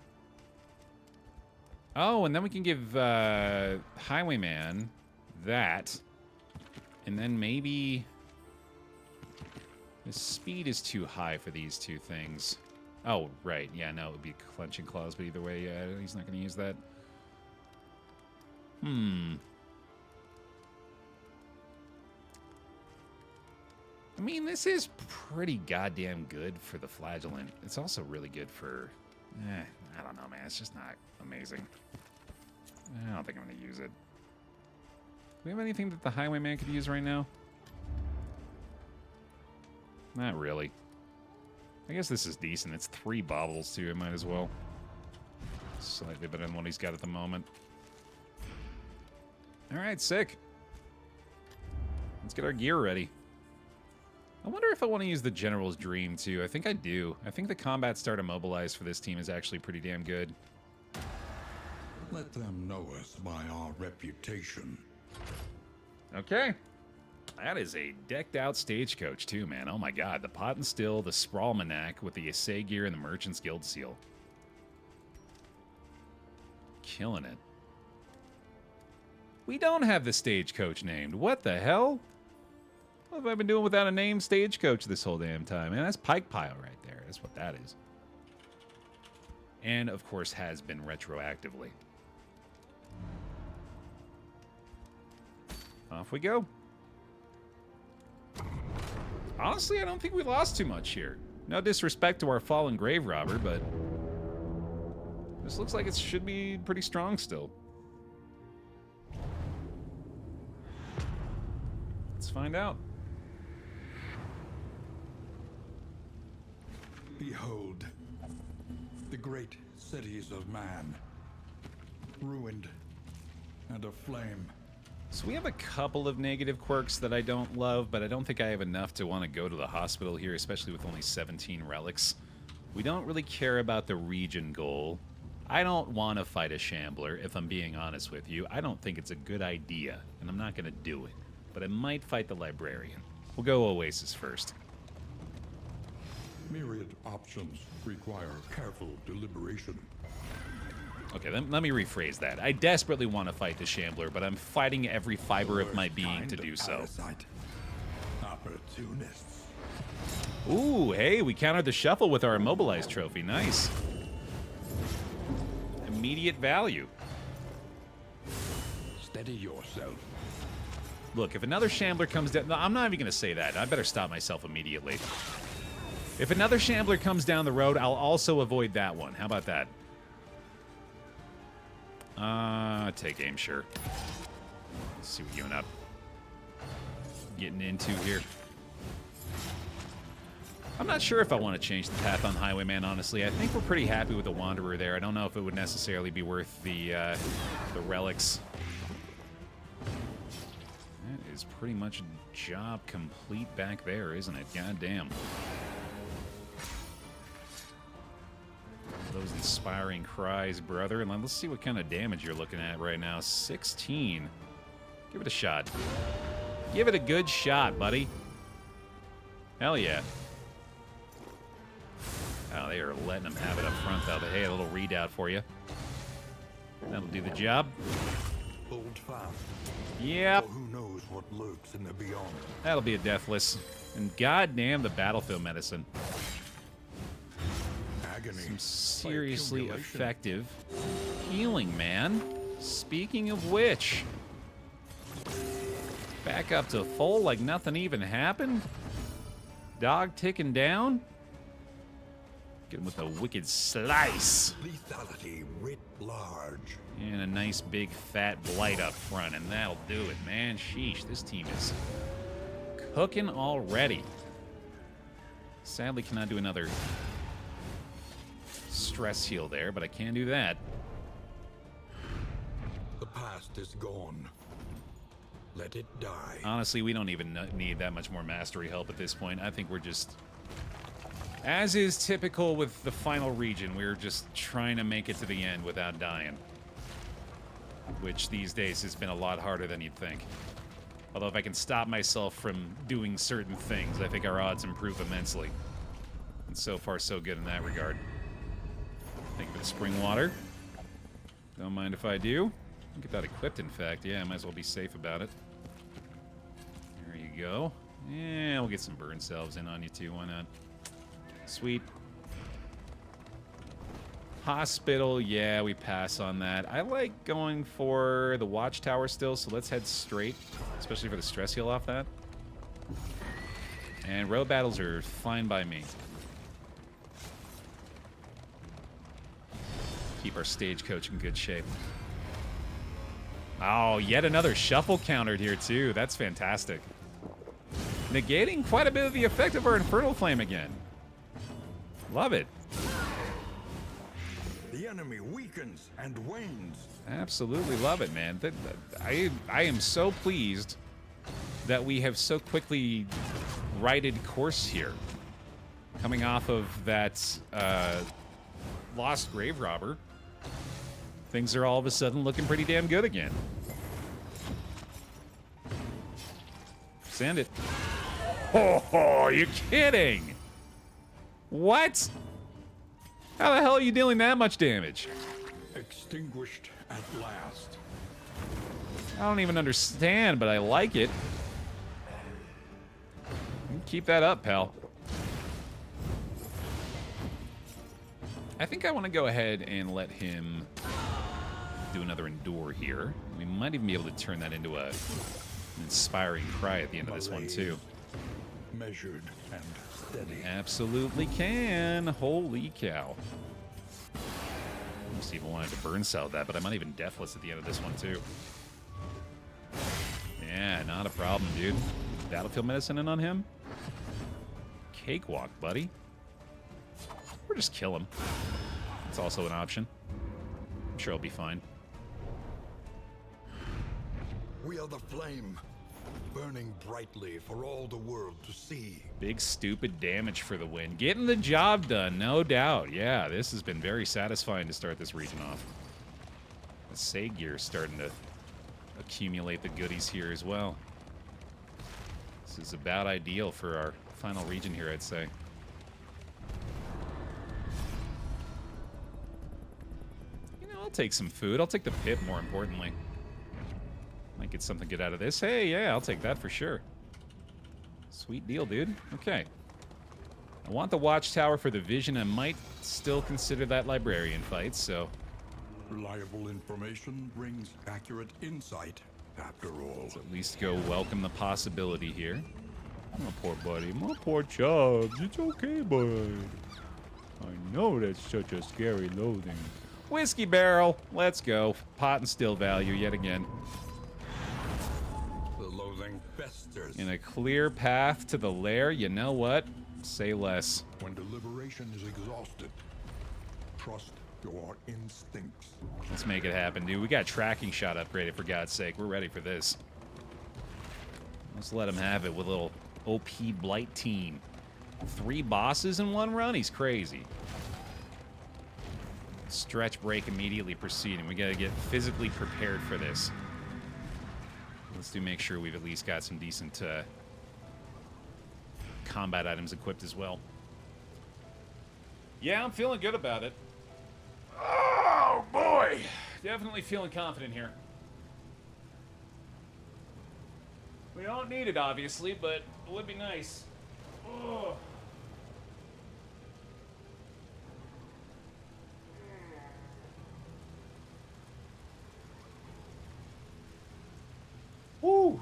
Oh, and then we can give Highwayman that. And then maybe... the speed is too high for these two things. Oh, right. Yeah, no, it would be Clenching Claws, but either way, yeah, he's not going to use that. I mean, this is pretty goddamn good for the Flagellant. It's also really good for... I don't know, man. It's just not amazing. I don't think I'm going to use it. Do we have anything that the Highwayman could use right now? Not really. I guess this is decent. It's 3 baubles, too. I might as well. Slightly better than what he's got at the moment. All right, sick. Let's get our gear ready. I wonder if I want to use the General's Dream, too. I think I do. I think the combat start immobilized for this team is actually pretty damn good. Let them know us by our reputation. Okay. That is a decked-out stagecoach, too, man. Oh, my God. The Pot and Still, the Sprawlmanac with the Assay Gear and the Merchant's Guild Seal. Killing it. We don't have the stagecoach named. What the hell? What have I been doing without a named stagecoach this whole damn time? Man, that's Pike Pile right there. That's what that is. And, of course, has been retroactively. Off we go. Honestly, I don't think we lost too much here. No disrespect to our fallen grave robber, but this looks like it should be pretty strong still. Let's find out. Behold, the great cities of man, ruined and aflame. So we have a couple of negative quirks that I don't love, but I don't think I have enough to want to go to the hospital here, especially with only 17 relics. We don't really care about the region goal. I don't want to fight a Shambler, if I'm being honest with you. I don't think it's a good idea, and I'm not going to do it. But I might fight the Librarian. We'll go Oasis first. Myriad options require careful deliberation. Okay, let me rephrase that. I desperately want to fight the Shambler, but I'm fighting every fiber of my being to do so. Opportunists. Ooh, hey, we countered the shuffle with our immobilized trophy. Nice. Immediate value. Steady yourself. Look, if another Shambler comes down... No, I'm not even going to say that. I better stop myself immediately. If another Shambler comes down the road, I'll also avoid that one. How about that? Take aim, sure. Let's see what you and up getting into here. I'm not sure if I want to change the path on Highwayman, honestly. I think we're pretty happy with the Wanderer there. I don't know if it would necessarily be worth the relics. That is pretty much job complete back there, isn't it? God damn. Those inspiring cries, brother. And let's see what kind of damage you're looking at right now. 16. Give it a shot. Give it a good shot, buddy. Hell yeah. Oh, they are letting them have it up front, though. But hey, a little readout for you. That'll do the job. Hold fast. Yep. For who knows what lurks in the beyond. That'll be a deathless. And goddamn the battlefield medicine. Agony. Some seriously effective healing, man. Speaking of which, back up to full like nothing even happened. Dog ticking down. Get him with a wicked slice. Lethality writ large. And a nice big fat blight up front, and that'll do it, man. Sheesh, this team is cooking already. Sadly, cannot do another stress heal there, but I can do that. The past is gone. Let it die. Honestly, we don't even need that much more mastery help at this point. I think we're just, as is typical with the final region, we're just trying to make it to the end without dying. Which these days has been a lot harder than you'd think. Although if I can stop myself from doing certain things, I think our odds improve immensely. And so far, so good in that regard. Think of the spring water. Don't mind if I do. I'll get that equipped, in fact. Yeah, I might as well be safe about it. There you go. Yeah, we'll get some burn salves in on you too. Why not? Sweet. Hospital, yeah, we pass on that. I like going for the watchtower still, so let's head straight, especially for the stress heal off that. And road battles are fine by me. Keep our stagecoach in good shape. Oh, yet another shuffle countered here too. That's fantastic. Negating quite a bit of the effect of our Infernal Flame again. Love it. The enemy weakens and wanes. Absolutely love it, man. I am so pleased that we have so quickly righted course here. Coming off of that lost grave robber, things are all of a sudden looking pretty damn good again. Send it. Oh, are you kidding? What? How the hell are you dealing that much damage? Extinguished at last. I don't even understand, but I like it. Keep that up, pal. I think I want to go ahead and let him do another endure here. We might even be able to turn that into an inspiring cry at the end of this one, too. Measured and steady. Absolutely can. Holy cow. Let's see if I wanted to burn cell that, but I might even deathless at the end of this one, too. Yeah, not a problem, dude. Battlefield medicine in on him? Cakewalk, buddy. Or just kill him. It's also an option. I'm sure I'll be fine. We are the flame, burning brightly for all the world to see. Big stupid damage for the win. Getting the job done, no doubt. Yeah, this has been very satisfying to start this region off. The Sagear is starting to accumulate the goodies here as well. This is about ideal for our final region here, I'd say. You know, I'll take some food. I'll take the pip, more importantly. Might get something good out of this. Hey, yeah, I'll take that for sure. Sweet deal, dude. Okay. I want the watchtower for the vision. I might still consider that Librarian fight, so... Reliable information brings accurate insight, after all. Let's at least go welcome the possibility here. My poor buddy. My poor Chubbs. It's okay, bud. I know that's such a scary loathing. Whiskey barrel. Let's go. Pot and still value yet again. The loathing festers. In a clear path to the lair, you know what? Say less. When deliberation is exhausted, trust your instincts. Let's make it happen, dude. We got tracking shot upgraded, for God's sake. We're ready for this. Let's let him have it with a little OP Blight team. 3 bosses in one run? He's crazy. Stretch break immediately proceeding. We gotta get physically prepared for this. Let's make sure we've at least got some decent combat items equipped as well. Yeah, I'm feeling good about it. Oh, boy! Definitely feeling confident here. We don't need it, obviously, but it would be nice. Oh. Woo!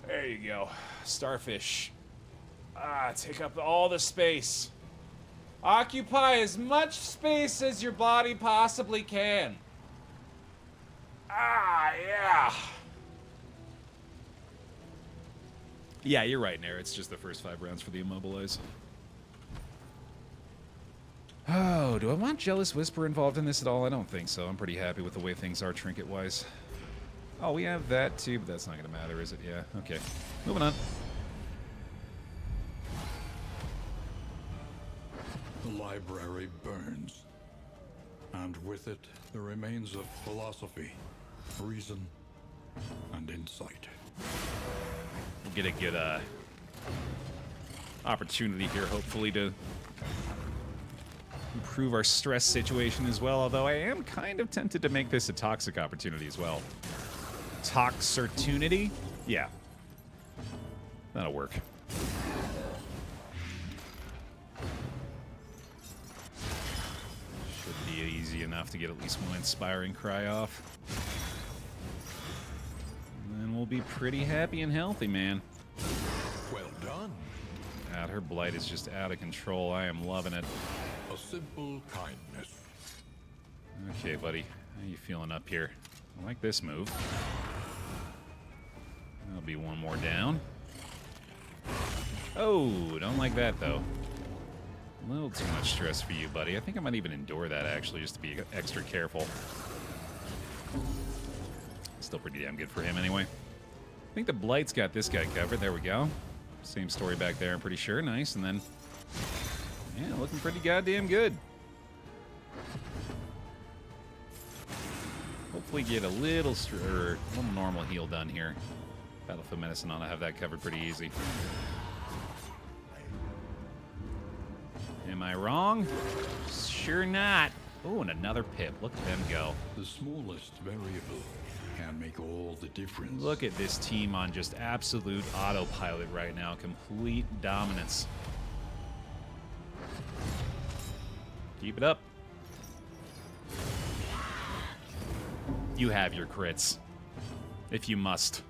There you go. Starfish. Ah, take up all the space. Occupy as much space as your body possibly can. Ah, yeah. Yeah, you're right, Nair. It's just the first 5 rounds for the Immobilize. Oh, do I want Jealous Whisper involved in this at all? I don't think so. I'm pretty happy with the way things are trinket-wise. Oh, we have that too, but that's not going to matter, is it? Yeah, okay. Moving on. The library burns, and with it, the remains of philosophy, reason, and insight. We'll get a good opportunity here, hopefully, to improve our stress situation as well, although I am kind of tempted to make this a toxic opportunity as well. Toxertunity? Yeah. That'll work. Should be easy enough to get at least one inspiring cry off. And then we'll be pretty happy and healthy, man. Well done. God, her blight is just out of control. I am loving it. A simple kindness. Okay, buddy. How you feeling up here? I like this move. That'll be one more down. Oh, don't like that, though. A little too much stress for you, buddy. I think I might even endure that, actually, just to be extra careful. Still pretty damn good for him, anyway. I think the Blight's got this guy covered. There we go. Same story back there, I'm pretty sure. Nice. And then, yeah, looking pretty goddamn good. Hopefully get a little normal heal done here. Battlefield Medicine on, I have that covered pretty easy. Am I wrong? Sure not. Oh, and another pip. Look at them go. The smallest variable can make all the difference. Look at this team on just absolute autopilot right now. Complete dominance. Keep it up. You have your crits. If you must.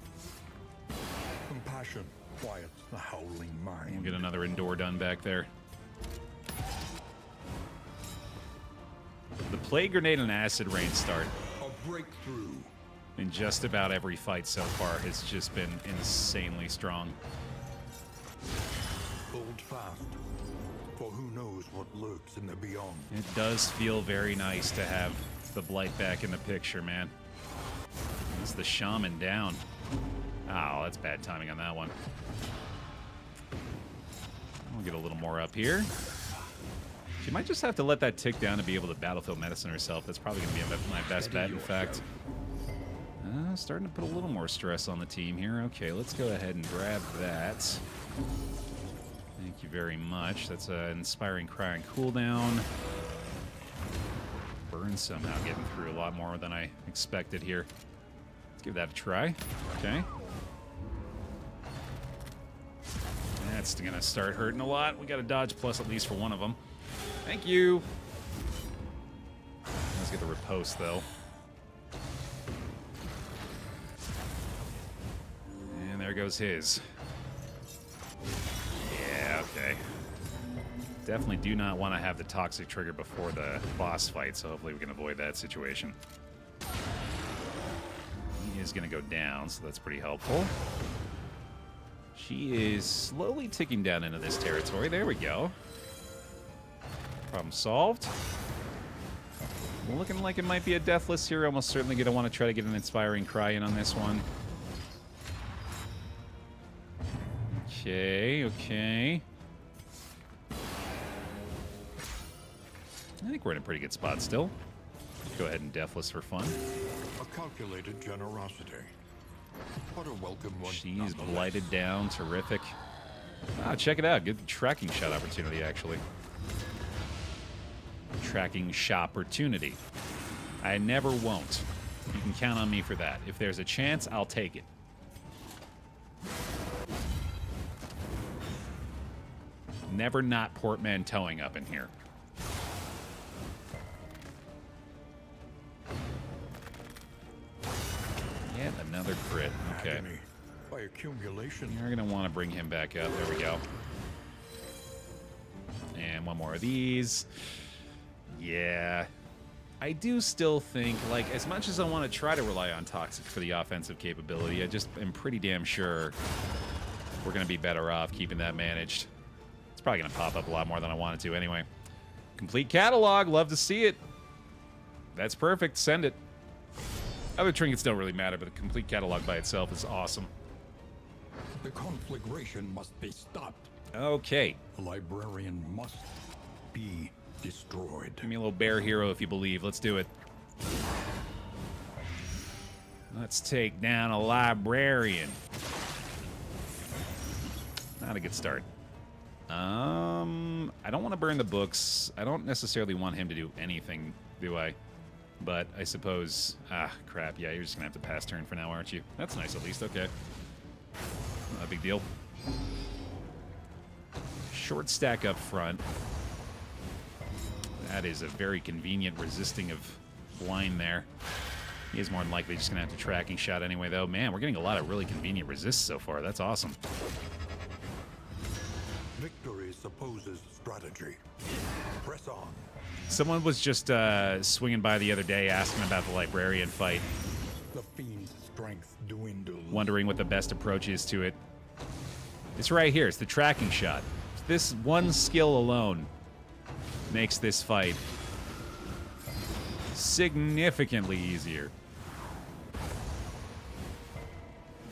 Compassion quiets the howling mind. We'll get another Endure done back there. The Plague Grenade and Acid Rain start A breakthrough. in just about every fight so far has just been insanely strong. Hold fast, for who knows what lurks in the beyond. It does feel very nice to have the Blight back in the picture, man. It's the Shaman down. Oh, that's bad timing on that one. We'll get a little more up here. She might just have to let that tick down to be able to Battlefield Medicine herself. That's probably going to be my best bet, in fact. Starting to put a little more stress on the team here. Okay, let's go ahead and grab that. Thank you very much. That's an Inspiring Cry on cooldown. Burn somehow getting through a lot more than I expected here. Let's give that a try. Okay. That's going to start hurting a lot. We got a dodge plus at least for one of them. Thank you. Let's get the riposte, though. And there goes his. Yeah, okay. Definitely do not want to have the toxic trigger before the boss fight, so hopefully we can avoid that situation. He is going to go down, so that's pretty helpful. She is slowly ticking down into this territory. There we go. Problem solved. Looking like it might be a deathless here. Almost certainly going to want to try to get an Inspiring Cry in on this one. Okay, okay. I think we're in a pretty good spot still. Go ahead and deathless for fun. A calculated generosity. What a welcome one. She's blighted down. Terrific. Ah, check it out. Good tracking shot opportunity, actually. Tracking shot opportunity. I never won't. You can count on me for that. If there's a chance, I'll take it. Never not portmanteauing up in here. Yet another crit. Okay. By accumulation. You're going to want to bring him back up. There we go. And one more of these. Yeah. I do still think, like, as much as I want to try to rely on Toxic for the offensive capability, I just am pretty damn sure we're going to be better off keeping that managed. It's probably going to pop up a lot more than I want it to anyway. Complete catalog. Love to see it. That's perfect. Send it. Other trinkets don't really matter, but the complete catalog by itself is awesome. The conflagration must be stopped. Okay. The Librarian must be destroyed. Give me a little bear hero if you believe. Let's do it. Let's take down a Librarian. Not a good start. I don't want to burn the books. I don't necessarily want him to do anything, do I? But I suppose... Ah, crap. Yeah, you're just going to have to pass turn for now, aren't you? That's nice, at least. Okay. Not a big deal. Short stack up front. That is a very convenient resisting of blind there. He is more than likely just going to have to tracking shot anyway, though. Man, we're getting a lot of really convenient resists so far. That's awesome. Victory supposes strategy. Press on. Someone was just swinging by the other day asking about the Librarian fight. The fiend's strength dwindles. Wondering what the best approach is to it. It's right here. It's the tracking shot. This one skill alone makes this fight significantly easier.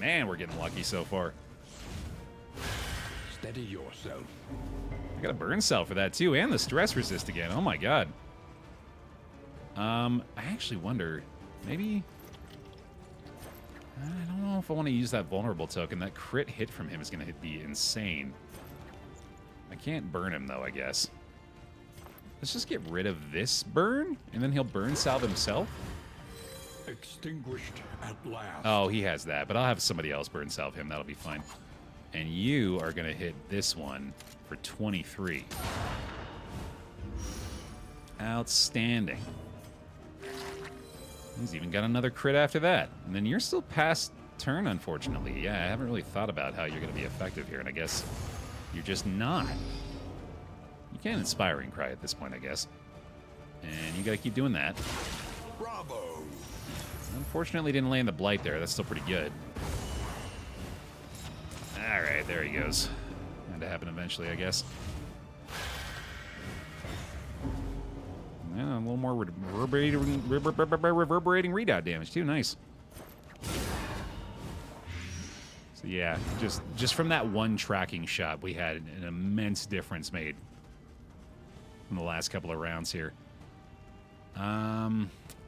Man, we're getting lucky so far. Steady yourself. I got a burn cell for that too, and the stress resist again. Oh my god. I actually wonder, maybe... I don't know if I want to use that vulnerable token. That crit hit from him is going to be insane. I can't burn him though, I guess. Let's just get rid of this burn, and then he'll burn salve himself. Extinguished at last. Oh, he has that, but I'll have somebody else burn salve him. That'll be fine. And you are going to hit this one for 23. Outstanding. He's even got another crit after that. And then you're still past turn, unfortunately. Yeah, I haven't really thought about how you're going to be effective here, and I guess you're just not. You can Inspiring Cry at this point, I guess. And you got to keep doing that. Bravo. Unfortunately, didn't land the Blight there. That's still pretty good. All right, there he goes. Had to happen eventually, I guess. Yeah, a little more reverberating readout damage, too. Nice. So, yeah, just from that one tracking shot, we had an immense difference made in the last couple of rounds here. Let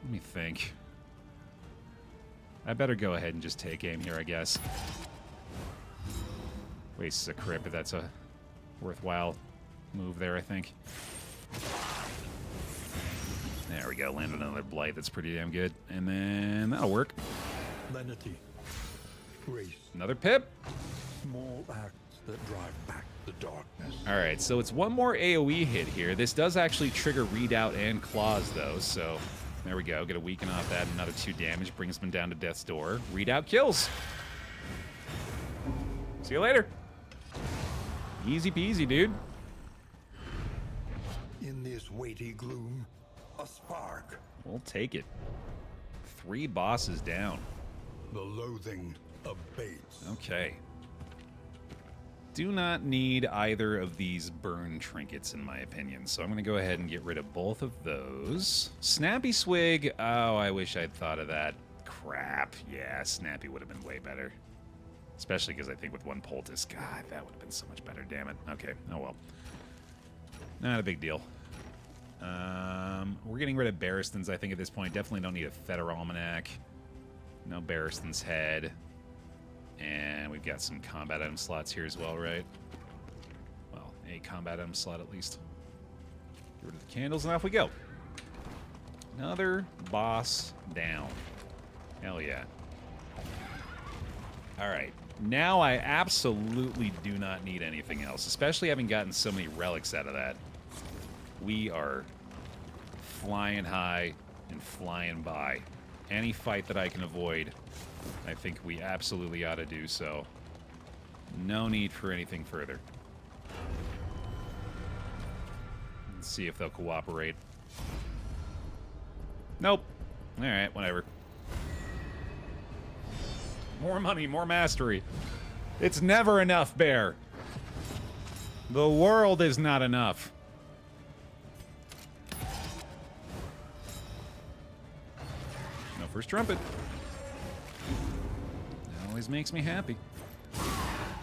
me think. I better go ahead and just take aim here, I guess. Wastes a crit, but that's a worthwhile move there, I think. There we go. Landed another Blight. That's pretty damn good. And then that'll work. Lenity. Grace. Another Pip. Small acts that drive back the darkness. All right, so it's one more AoE hit here. This does actually trigger Readout and Claws, though, so there we go. Get a weaken off that. Another 2 damage. Brings them down to Death's Door. Readout kills. See you later. Easy peasy, dude. In this weighty gloom, a spark. We'll take it. 3 bosses down. The loathing abates. Okay. Do not need either of these burn trinkets, in my opinion, so I'm going to go ahead and get rid of both of those. Snappy Swig. Oh, I wish I'd thought of that. Crap. Yeah, Snappy would have been way better. Especially because I think with 1 poultice, God, that would have been so much better, damn it. Okay, oh well. Not a big deal. We're getting rid of Barristan's, I think, at this point. Definitely don't need a Fetter Almanac. No Barristan's Head. And we've got some combat item slots here as well, right? Well, a combat item slot at least. Get rid of the candles, and off we go. Another boss down. Hell yeah. Alright. Now I absolutely do not need anything else, especially having gotten so many relics out of that. We are flying high and flying by. Any fight that I can avoid, I think we absolutely ought to do so. No need for anything further. Let's see if they'll cooperate. Nope. Alright, whatever. More money, more mastery. It's never enough, Baer. The world is not enough. No first trumpet. That always makes me happy.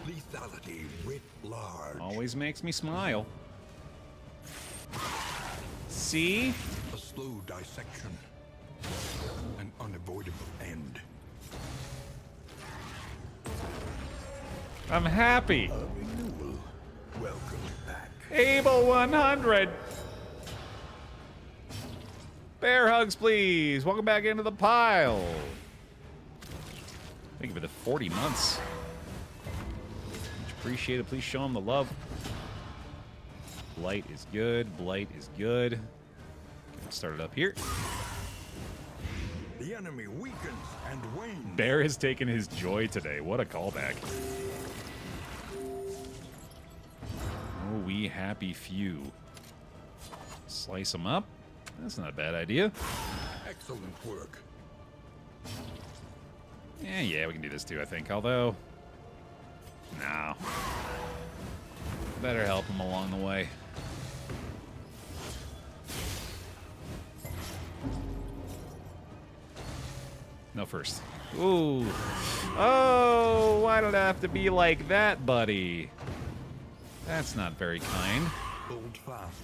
Lethality writ large. Always makes me smile. See? A slow dissection. An unavoidable end. I'm happy. A renewal. Welcome back. Able 100. Bear hugs, please. Welcome back into the pile. Thank you for the 40 months. Much appreciated. Please show him the love. Blight is good. Blight is good. Get started up here. The enemy weakens and wanes. Baer has taken his joy today. What a callback. Oh, we happy few. Slice them up. That's not a bad idea. Excellent work. Yeah, we can do this too, I think. Although, no. Better help him along the way. No first. Ooh. Oh, why did it have to be like that, buddy? That's not very kind. Hold fast,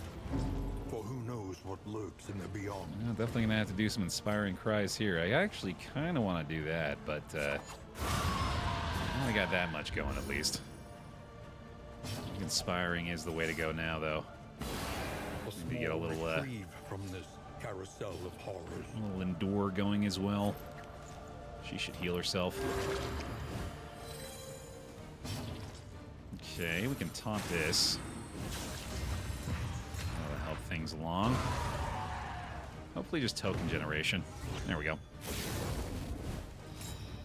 for who knows what lurks in the beyond. I'm definitely gonna have to do some inspiring cries here. I actually kind of want to do that, but I only got that much going at least. Inspiring is the way to go now, though. Maybe get a little reprieve from this carousel of horrors. A little endure going as well. She should heal herself. Okay, we can taunt this. That'll help things along. Hopefully just token generation. There we go.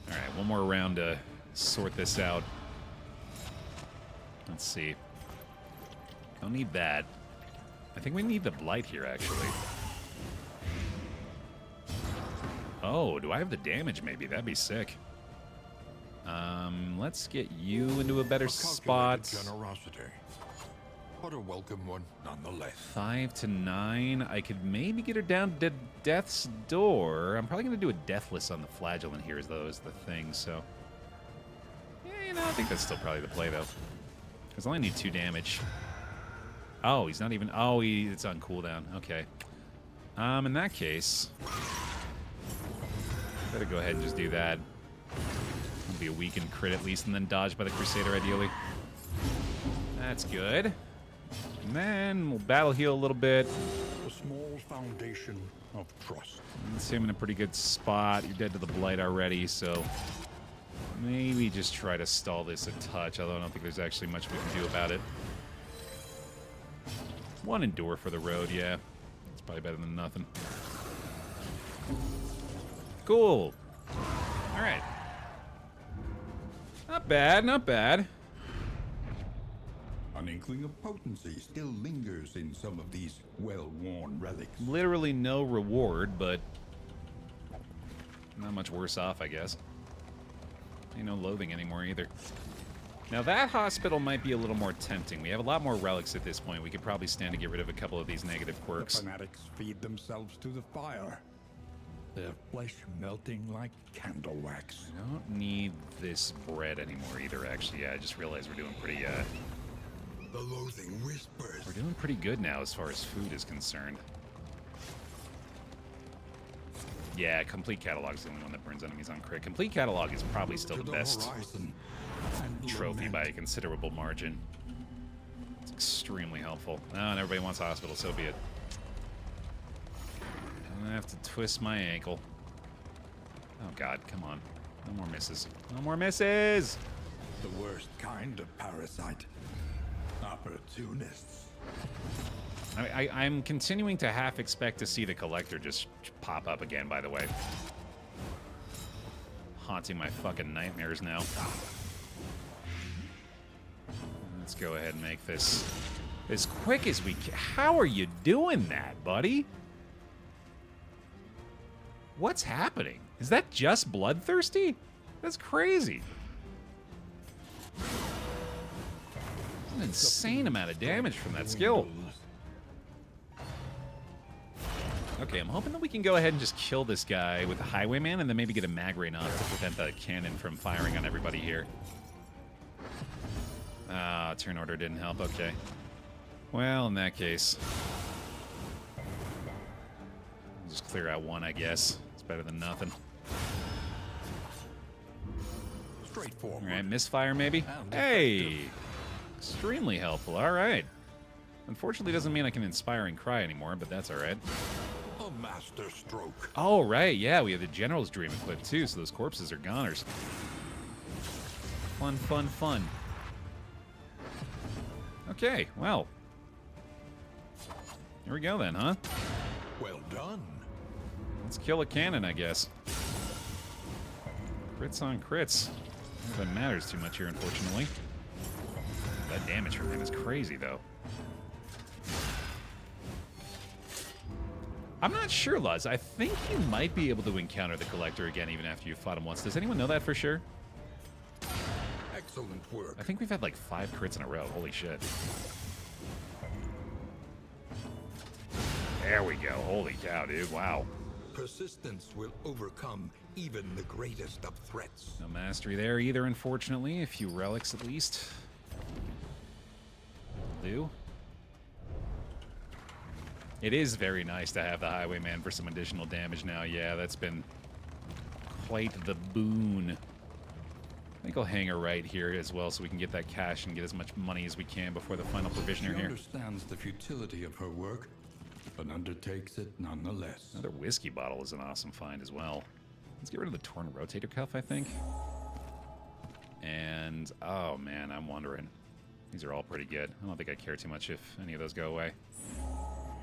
Alright, one more round to sort this out. Let's see. Don't need that. I think we need the blight here, actually. Oh, do I have the damage, maybe? That'd be sick. Let's get you into a better spot. Generosity, but a welcome one nonetheless. 5 to 9. I could maybe get her down to death's door. I'm probably going to do a deathless on the flagellant here, as though is the thing, so... Yeah, you know, I think that's still probably the play, though. Because I only need 2 damage. Oh, he's not even... Oh, it's on cooldown. Okay. In that case... Better go ahead and just do that. It'll be a weakened crit at least, and then dodge by the Crusader, ideally. That's good. And then we'll battle heal a little bit. A small foundation of trust. Let's see, I'm in a pretty good spot. You're dead to the blight already, so... Maybe just try to stall this a touch, although I don't think there's actually much we can do about it. 1 endure for the road, yeah. It's probably better than nothing. Cool. All right. Not bad, not bad. An inkling of potency still lingers in some of these well-worn relics. Literally no reward, but not much worse off, I guess. Ain't no loathing anymore either. Now that hospital might be a little more tempting. We have a lot more relics at this point. We could probably stand to get rid of a couple of these negative quirks. The fanatics feed themselves to the fire. Their flesh melting like candle wax. I don't need this bread anymore either, actually. Yeah, I just realized we're doing pretty, The loathing whispers. we're doing pretty good now as far as food is concerned. Yeah, Complete Catalog is the only one that burns enemies on crit. Complete Catalog is probably still the best trophy by a considerable margin. It's extremely helpful. Oh, and everybody wants hospital, so be it. I'm gonna have to twist my ankle. Oh god, come on. No more misses. No more misses! The worst kind of parasite. Opportunists. I'm continuing to half expect to see the Collector just pop up again, by the way. Haunting my fucking nightmares now. Let's go ahead and make this as quick as we can. How are you doing that, buddy? What's happening? Is that just bloodthirsty? That's crazy. An insane amount of damage from that skill. Okay, I'm hoping that we can go ahead and just kill this guy with the Highwayman and then maybe get a mag rain off to prevent the cannon from firing on everybody here. Ah, turn order didn't help. Okay. Well, in that case, we'll just clear out 1, I guess. It's better than nothing. Straightforward. All right, misfire maybe? Hey! Extremely helpful. All right. Unfortunately, doesn't mean I can inspire and cry anymore, but that's all right. A master stroke. Oh, right. Yeah, we have the General's Dream equipped, too, so those corpses are goners. Fun, fun, fun. Okay, well. Here we go then, huh? Well done. Let's kill a cannon, I guess. Crits on crits. Not that matters too much here, unfortunately. That damage from him is crazy, though. I'm not sure, Luz. I think you might be able to encounter the Collector again even after you fought him once. Does anyone know that for sure? Excellent work. I think we've had like 5 crits in a row. Holy shit. There we go. Holy cow, dude. Wow. Persistence will overcome even the greatest of threats. No mastery there either, unfortunately. A few relics at least. Will do. It is very nice to have the Highwayman for some additional damage now. Yeah, that's been quite the boon. I think I'll hang her right here as well so we can get that cash and get as much money as we can before the final provisioner She here. understands the futility of her work, but undertakes it nonetheless. Another whiskey bottle is an awesome find as well. Let's get rid of the torn rotator cuff, I think. And, oh man, I'm wondering. These are all pretty good. I don't think I care too much if any of those go away.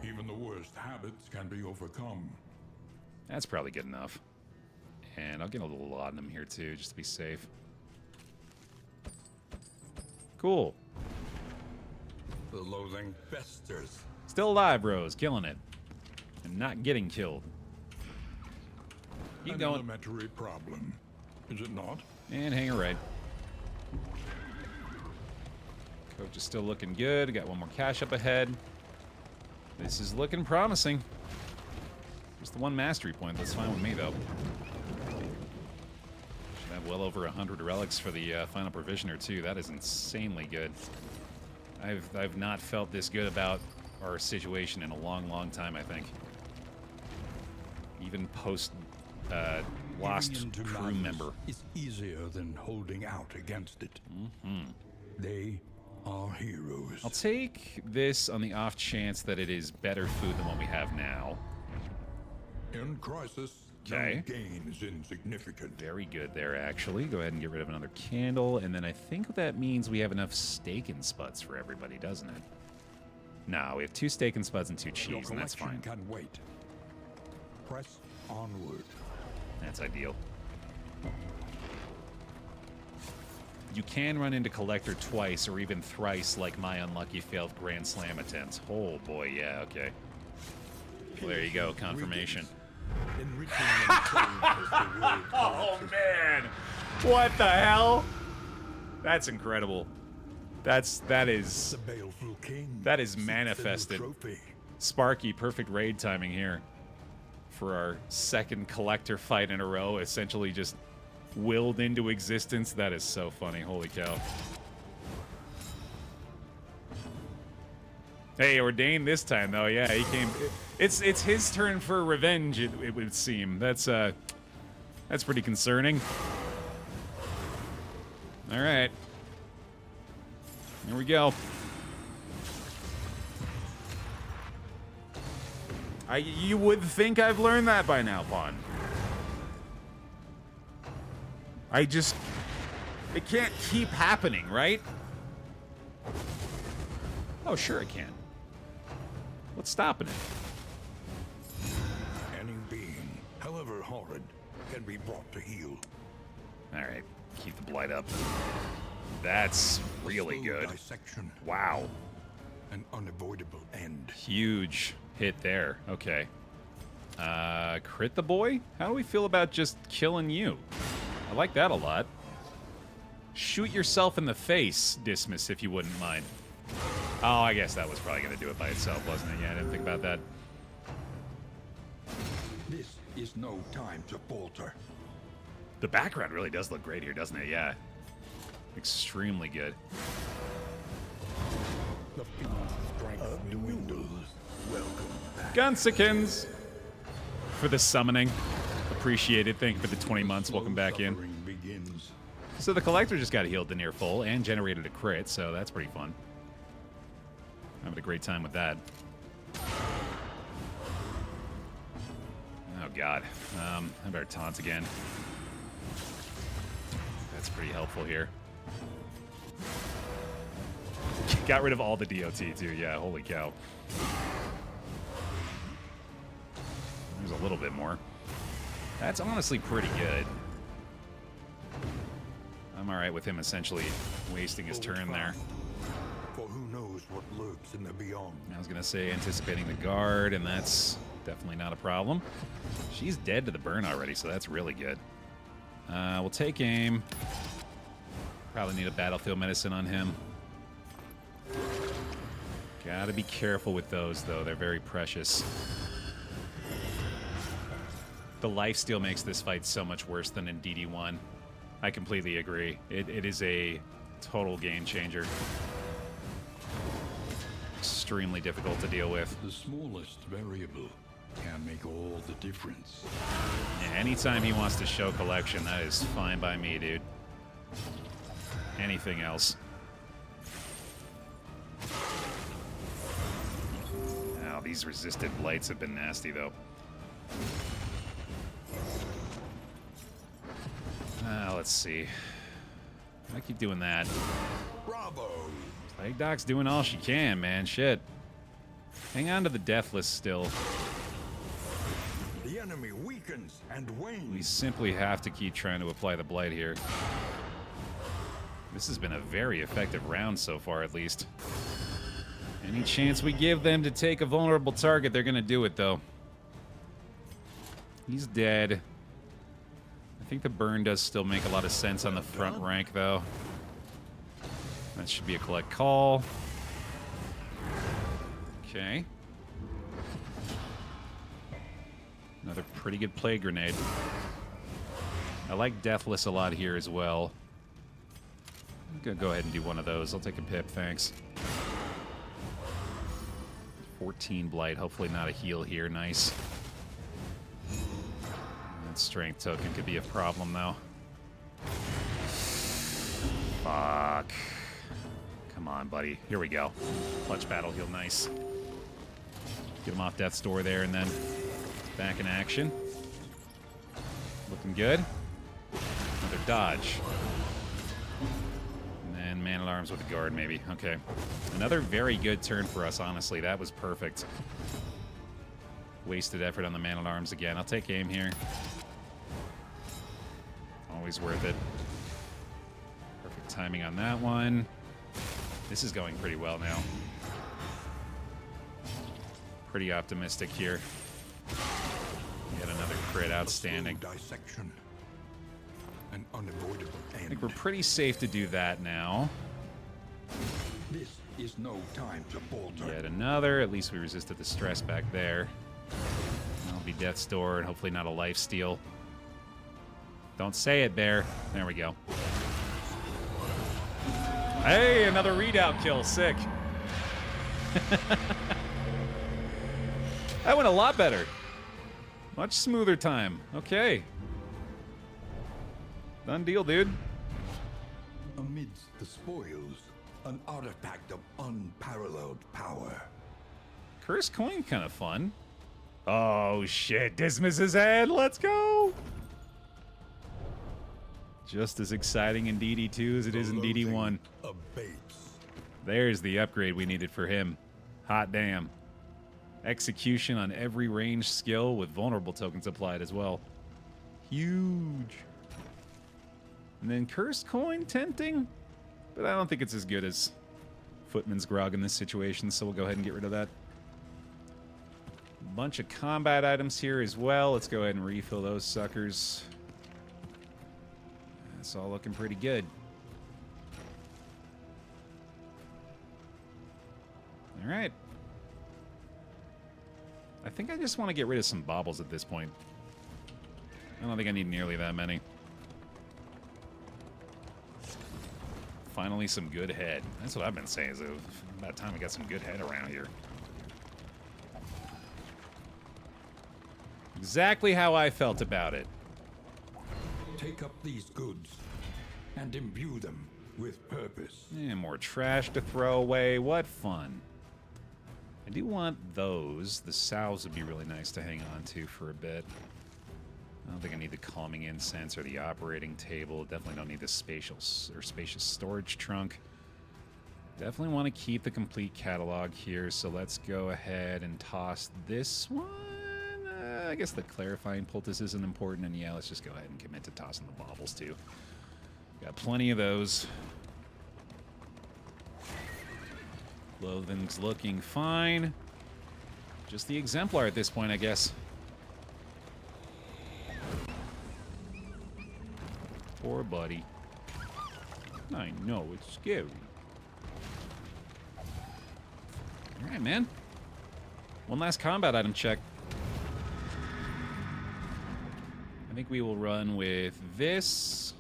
Even the worst habits can be overcome. That's probably good enough. And I'll get a little laudanum here too, just to be safe. Cool. The loathing festers. Still alive, Rose. Killing it. And not getting killed. Keep An going. elementary problem, is it not? And hang her right. Coach is still looking good. Got one more cash up ahead. This is looking promising. Just the one mastery point. That's fine with me, though. Should have well over 100 relics for the final provisioner, too. That is insanely good. I've not felt this good about our situation in a long, long time, I think. Even post lost Giving in to crew madness member. is easier than holding out against it. They are heroes. I'll take this on the off chance that it is better food than what we have now. In crisis, Okay. no gain is insignificant. Very good there, actually. Go ahead and get rid of another candle, and then I think that means we have enough steak and spuds for everybody, doesn't it? No, we have 2 steak and spuds and 2 Your cheese, and that's collection fine. can wait. Press onward. That's ideal. You can run into Collector twice or even thrice like my unlucky failed Grand Slam attempt. Oh boy, yeah, okay. Well, there you go, confirmation. Enriching themselves as the world Oh collapses. man! What the hell? That's incredible. That is The baleful king That is sits in the manifested. trophy. Sparky, perfect raid timing here for our second Collector fight in a row, essentially just willed into existence. That is so funny. Holy cow. Hey, ordained this time though. Yeah, he came. It's his turn for revenge. It would seem. That's pretty concerning. All right. Here we go. You would think I've learned that by now, Pawn. It can't keep happening, right? Oh, sure it can. What's stopping it? Any being, however horrid, can be brought to heel. All right, keep the blight up. That's really Slow good. Dissection, Wow. an unavoidable end. Huge hit there. Okay. Crit the boy? How do we feel about just killing you? I like that a lot. Shoot yourself in the face, Dismas, if you wouldn't mind. Oh, I guess that was probably going to do it by itself, wasn't it? Yeah, I didn't think about that. This is no time to falter. The background really does look great here, doesn't it? Yeah. Extremely good. The fiend's strength dwindles. Welcome back. Gunsikins! For the summoning. Appreciate it. Thank you for the 20 months. Welcome Slow back in. suffering begins. So the Collector just got healed to near full and generated a crit, so that's pretty fun. Having a great time with that. Oh, God. I better taunt again. That's pretty helpful here. Got rid of all the DOT, too. Yeah, holy cow. There's a little bit more. That's honestly pretty good. I'm alright with him essentially wasting his turn there. For who knows what lurks in the beyond. I was going to say anticipating the guard, and that's definitely not a problem. She's dead to the burn already, so that's really good. We'll take aim. Probably need a battlefield medicine on him. Gotta be careful with those, though. They're very precious. The lifesteal makes this fight so much worse than in DD1. I completely agree. It is a total game changer. Extremely difficult to deal with. The smallest variable can make all the difference. Yeah, anytime he wants to show collection, that is fine by me, dude. Anything else. Wow, these resisted blights have been nasty, though. Let's see. I keep doing that. Bravo! Plague Doc's doing all she can, man. Shit. Hang on to the Deathless still. The enemy weakens and wanes. We simply have to keep trying to apply the Blight here. This has been a very effective round so far, at least. Any chance we give them to take a vulnerable target, they're going to do it, though. He's dead. I think the burn does still make a lot of sense on the front rank, though. That should be a collect call. Okay. Another pretty good Plague Grenade. I like Deathless a lot here as well. I'm gonna go ahead and do one of those. I'll take a pip, thanks. 14 Blight, hopefully not a heal here. Nice. That Strength token could be a problem, though. Fuck. Come on, buddy. Here we go. Clutch Battle Heal, nice. Get him off Death's Door there, and then back in action. Looking good. Another dodge. And then Man-at-Arms with a guard, maybe. Okay. Another very good turn for us, honestly. That was perfect. Wasted effort on the Man-at-Arms again. I'll take aim here. Always worth it. Perfect timing on that one. This is going pretty well now. Pretty optimistic here. Yet another crit, outstanding. Dissection. An unavoidable end. I think we're pretty safe to do that now. This is no time to falter. Yet another. At least we resisted the stress back there. That'll be Death's Door and hopefully not a lifesteal. Don't say it, Baer. There we go. Hey, another readout kill. Sick. That went a lot better. Much smoother time. Okay. Done deal, dude. Amidst the spoils, an artifact of unparalleled power. Cursed Coin kind of fun. Oh, shit. Dismiss his head. Let's go. Just as exciting in DD2 as it is in DD1. Abates. There's the upgrade we needed for him. Hot damn. Execution on every ranged skill with vulnerable tokens applied as well. Huge. And then Cursed Coin, tempting. But I don't think it's as good as Footman's Grog in this situation, so we'll go ahead and get rid of that. Bunch of combat items here as well. Let's go ahead and refill those suckers. That's all looking pretty good. All right. I think I just want to get rid of some baubles at this point. I don't think I need nearly that many. Finally, some good head. That's what I've been saying. Is about time we got some good head around here. Exactly how I felt about it. Take up these goods and imbue them with purpose. And more trash to throw away. What fun. I do want those. The salves would be really nice to hang on to for a bit. I don't think I need the calming incense or the operating table. Definitely don't need the spacious storage trunk. Definitely want to keep the complete catalog here, so let's go ahead and toss this one. I guess the clarifying poultice isn't important, and yeah, let's just go ahead and commit to tossing the baubles too. Got plenty of those. Clothing's looking fine. Just the exemplar at this point, I guess. Poor buddy. I know, it's scary. Alright, man. One last combat item check. think we will run with this.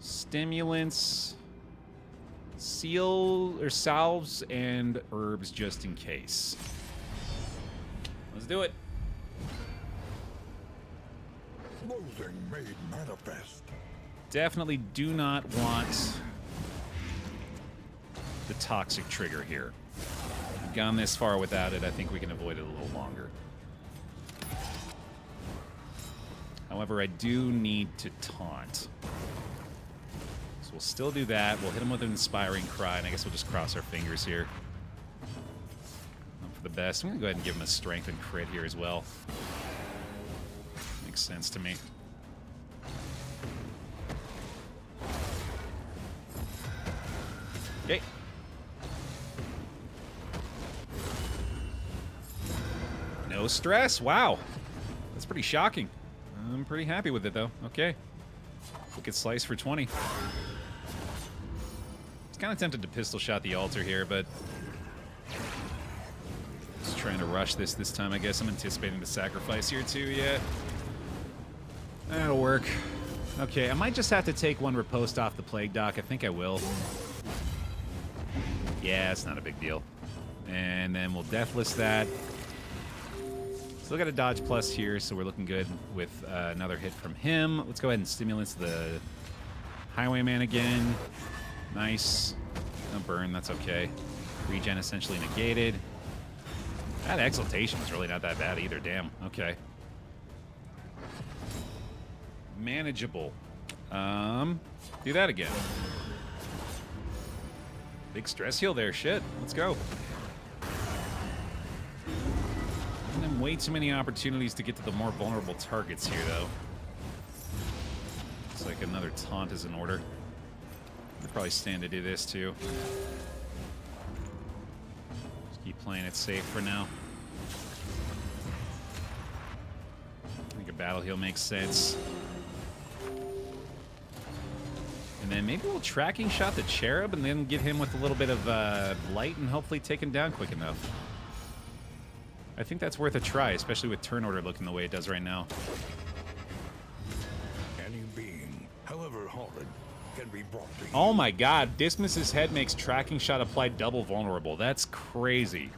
Stimulants, seal or salves, and herbs just in case. Let's do it. Loathing made manifest. Definitely do not want the toxic trigger here. We've gone this far without it. I think we can avoid it a little longer. However, I do need to taunt. So we'll still do that. We'll hit him with an Inspiring Cry, and I guess we'll just cross our fingers here. Hope for the best. I'm going to go ahead and give him a Strength and Crit here as well. Makes sense to me. Okay. No stress. Wow. That's pretty shocking. I'm pretty happy with it, though. Okay. We could slice for 20. I was kind of tempted to pistol shot the altar here, but just trying to rush this time, I guess. I'm anticipating the sacrifice here, too, yeah. That'll work. Okay, I might just have to take one riposte off the Plague Dock. I think I will. Yeah, it's not a big deal. And then we'll Deathless that. Still got a dodge plus here, so we're looking good with another hit from him. Let's go ahead and Stimulants the Highwayman again. Nice. No burn, that's okay. Regen essentially negated. That Exaltation was really not that bad either, damn. Okay. Manageable. Do that again. Big stress heal there, shit. Let's go. And then way too many opportunities to get to the more vulnerable targets here, though. Looks like another taunt is in order. I'll probably stand to do this, too. Just keep playing it safe for now. I think a battle heal makes sense. And then maybe we'll tracking shot the Cherub and then get him with a little bit of light and hopefully take him down quick enough. I think that's worth a try, especially with turn order looking the way it does right now. Any being, however horrid, can be brought to you. Oh my god, Dismas's head makes tracking shot applied double vulnerable. That's crazy.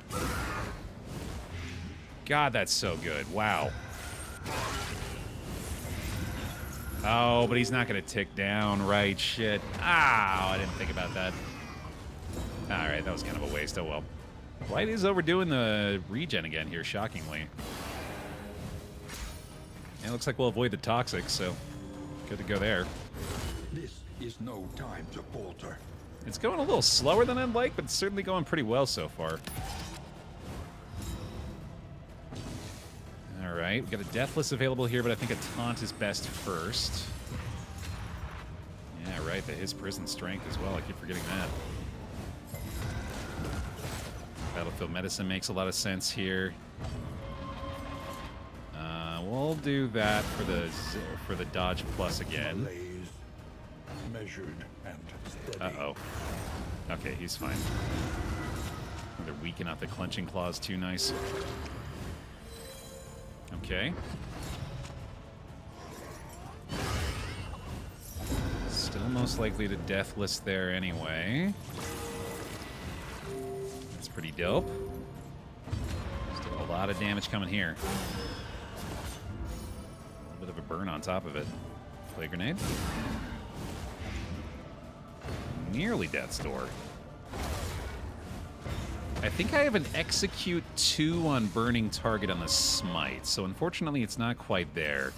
God, that's so good. Wow. Oh, but he's not going to tick down, right? Shit. Ow, I didn't think about that. Alright, that was kind of a waste. Oh well. Blight is overdoing the regen again here, shockingly. Yeah, it looks like we'll avoid the toxic, so good to go there. This is no time to falter. It's going a little slower than I'd like, but it's certainly going pretty well so far. Alright, we've got a Deathless available here, but I think a Taunt is best first. Yeah, right, his Prison Strength as well. I keep forgetting that. Battlefield Medicine makes a lot of sense here. We'll do that for the Dodge Plus again. Measured and steady. Uh-oh. Okay, he's fine. They're weaking out the Clenching Claws too nice. Okay. Still most likely to Deathless there anyway. That's pretty dope. Still a lot of damage coming here. A bit of a burn on top of it. Play Grenade. Nearly Death's Door. I think I have an Execute 2 on Burning Target on the Smite, so unfortunately it's not quite there.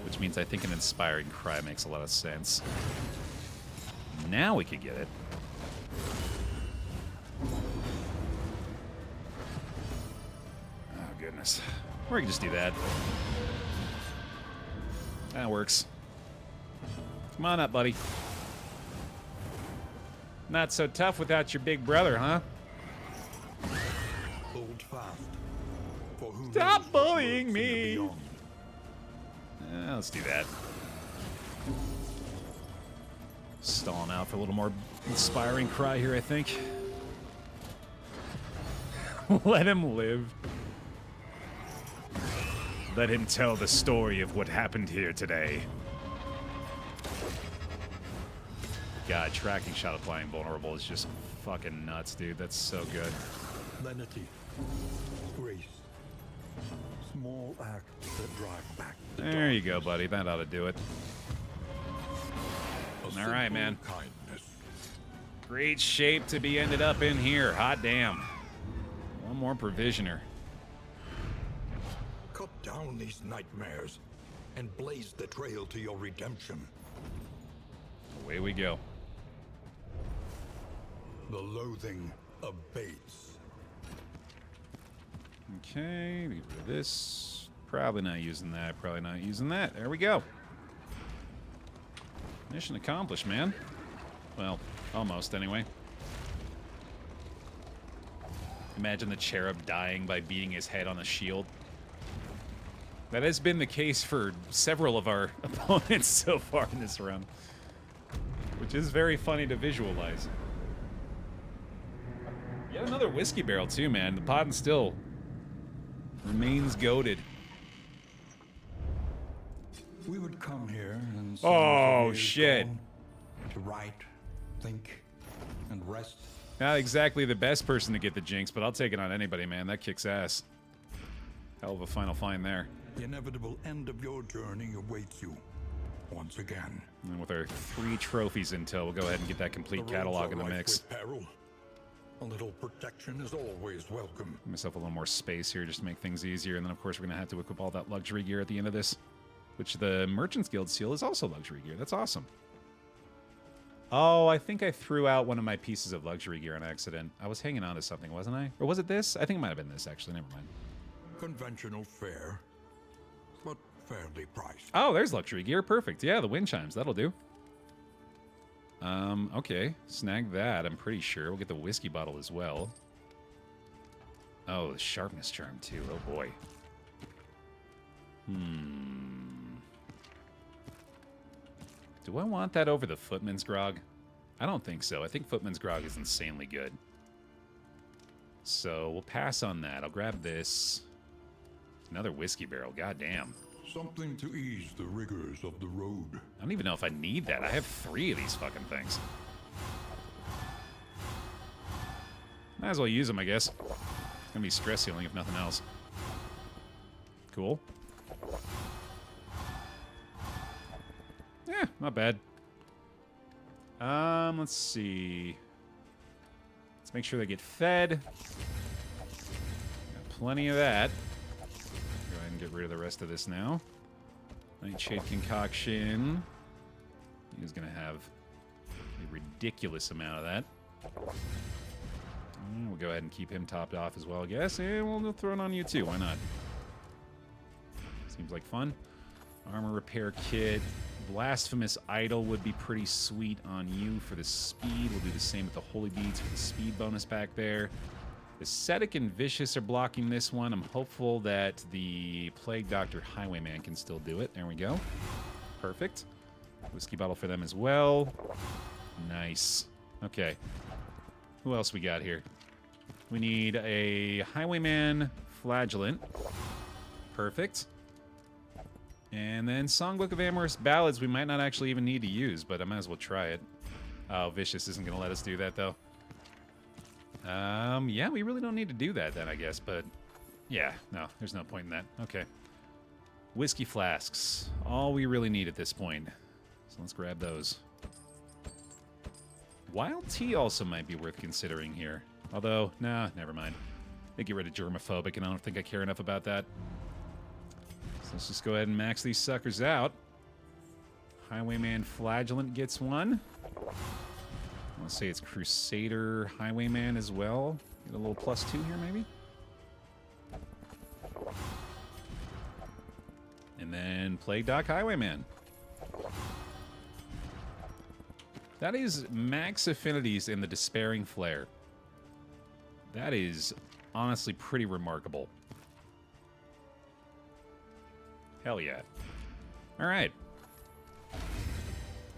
Which means I think an Inspiring Cry makes a lot of sense. Now we could get it. Oh, goodness. Or we can just do that. That works. Come on up, buddy. Not so tough without your big brother, huh? Hold fast. For who Stop knows what bullying lurks in the me. beyond. Let's do that. Stalling out for a little more Inspiring Cry here, I think. Let him live. Let him tell the story of what happened here today. God, tracking shot applying vulnerable is just fucking nuts, dude. That's so good. Lenity, grace, small acts that drive back the There you go, buddy. That ought to do it. A All right, simple man. Kindness. Great shape to be ended up in here. Hot damn. One more provisioner. Cut down these nightmares and blaze the trail to your redemption. Away we go. The loathing abates. Okay, get rid of this. Probably not using that. Probably not using that. There we go. Mission accomplished, man. Well, almost anyway. Imagine the cherub dying by beating his head on a shield. That has been the case for several of our opponents so far in this run, which is very funny to visualize. Yet another whiskey barrel too, man. The pod still remains goated. We would come here and Oh, shit. to write, think, and rest. Not exactly the best person to get the jinx, but I'll take it on anybody, man. That kicks ass. Hell of a final find there. The inevitable end of your journey awaits you once again. And with our 3 trophies intel, we'll go ahead and get that complete The catalog roads in are the rife mix. with peril. A little protection is always welcome. Give myself a little more space here just to make things easier. And then, of course, we're going to have to equip all that luxury gear at the end of this, which the Merchant's Guild seal is also luxury gear. That's awesome. Oh, I think I threw out one of my pieces of luxury gear on accident. I was hanging on to something, wasn't I? Or was it this? I think it might have been this, actually. Never mind. Conventional fare, but fairly priced. Oh, there's luxury gear. Perfect. Yeah, the wind chimes. That'll do. Okay. Snag that, I'm pretty sure. We'll get the whiskey bottle as well. Oh, the sharpness charm, too. Oh, boy. Do I want that over the Footman's Grog? I don't think so. I think Footman's Grog is insanely good. So we'll pass on that. I'll grab this. Another whiskey barrel. Goddamn. Something to ease the rigors of the road. I don't even know if I need that. I have 3 of these fucking things. Might as well use them, I guess. It's gonna be stress healing if nothing else. Cool. Yeah, not bad. Let's see. Let's make sure they get fed. Got plenty of that. Go ahead and get rid of the rest of this now. Nightshade concoction. He's gonna have a ridiculous amount of that. And we'll go ahead and keep him topped off as well, I guess. And we'll throw it on you too. Why not? Seems like fun. Armor repair kit. Blasphemous Idol would be pretty sweet on you for the speed. We'll do the same with the Holy Beads for the speed bonus back there. Ascetic and Vicious are blocking this one. I'm hopeful that the Plague Doctor Highwayman can still do it. There we go. Perfect. Whiskey bottle for them as well. Nice. Okay. Who else we got here? We need a Highwayman Flagellant. Perfect. And then Songbook of Amorous Ballads we might not actually even need to use, but I might as well try it. Oh, Vicious isn't going to let us do that, though. Yeah, we really don't need to do that then, I guess, but yeah, no, there's no point in that. Okay. Whiskey flasks. All we really need at this point. So let's grab those. Wild tea also might be worth considering here. Although, nah, never mind. They get rid of germophobic, and I don't think I care enough about that. So let's just go ahead and max these suckers out. Highwayman Flagellant gets one. Let's say it's Crusader Highwayman as well. Get a little +2 here, maybe? And then Plague Doc Highwayman. That is max affinities in the Despairing Flare. That is honestly pretty remarkable. Hell yeah. All right.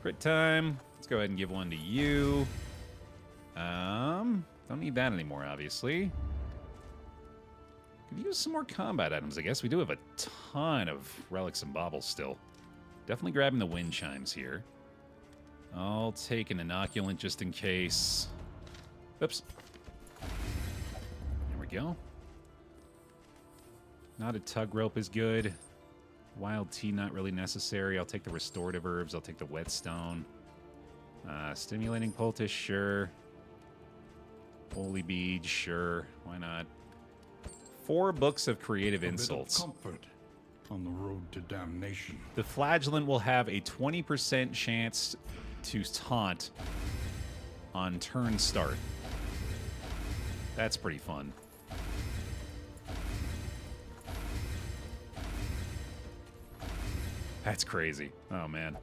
Crit time. Let's go ahead and give one to you. Don't need that anymore, obviously. Could use some more combat items, I guess. We do have a ton of relics and baubles still. Definitely grabbing the wind chimes here. I'll take an inoculant just in case. Oops. There we go. Knotted tug rope is good. Wild tea, not really necessary. I'll take the restorative herbs. I'll take the whetstone. Stimulating poultice, sure. Holy bead, sure. Why not? 4 books of creative insults. A bit of comfort on the road to damnation. The flagellant will have a 20% chance to taunt on turn start. That's pretty fun. That's crazy. Oh, man.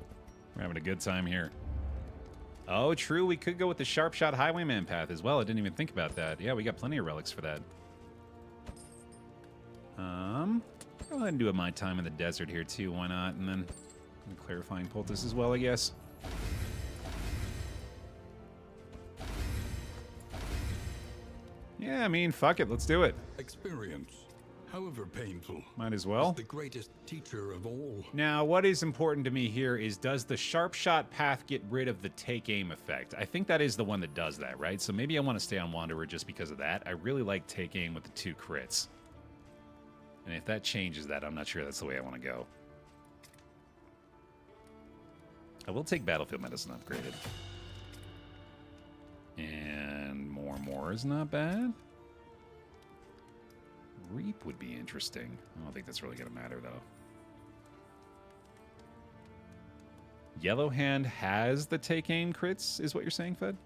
We're having a good time here. Oh, true. We could go with the Sharp Shot Highwayman path as well. I didn't even think about that. Yeah, we got plenty of relics for that. Go ahead and do a My Time in the Desert here, too. Why not? And then clarifying poultice as well, I guess. Yeah, I mean, fuck it. Let's do it. Experience, however painful, Might as well. is the greatest teacher of all. Now, what is important to me here is, does the Sharp Shot path get rid of the Take Aim effect? I think that is the one that does that, right? So maybe I want to stay on Wanderer just because of that. I really like Take Aim with the 2 crits. And if that changes that, I'm not sure that's the way I want to go. I will take Battlefield Medicine upgraded. And more is not bad. Reap would be interesting. I don't think that's really going to matter, though. Yellow Hand has the Take Aim crits, is what you're saying, Fed?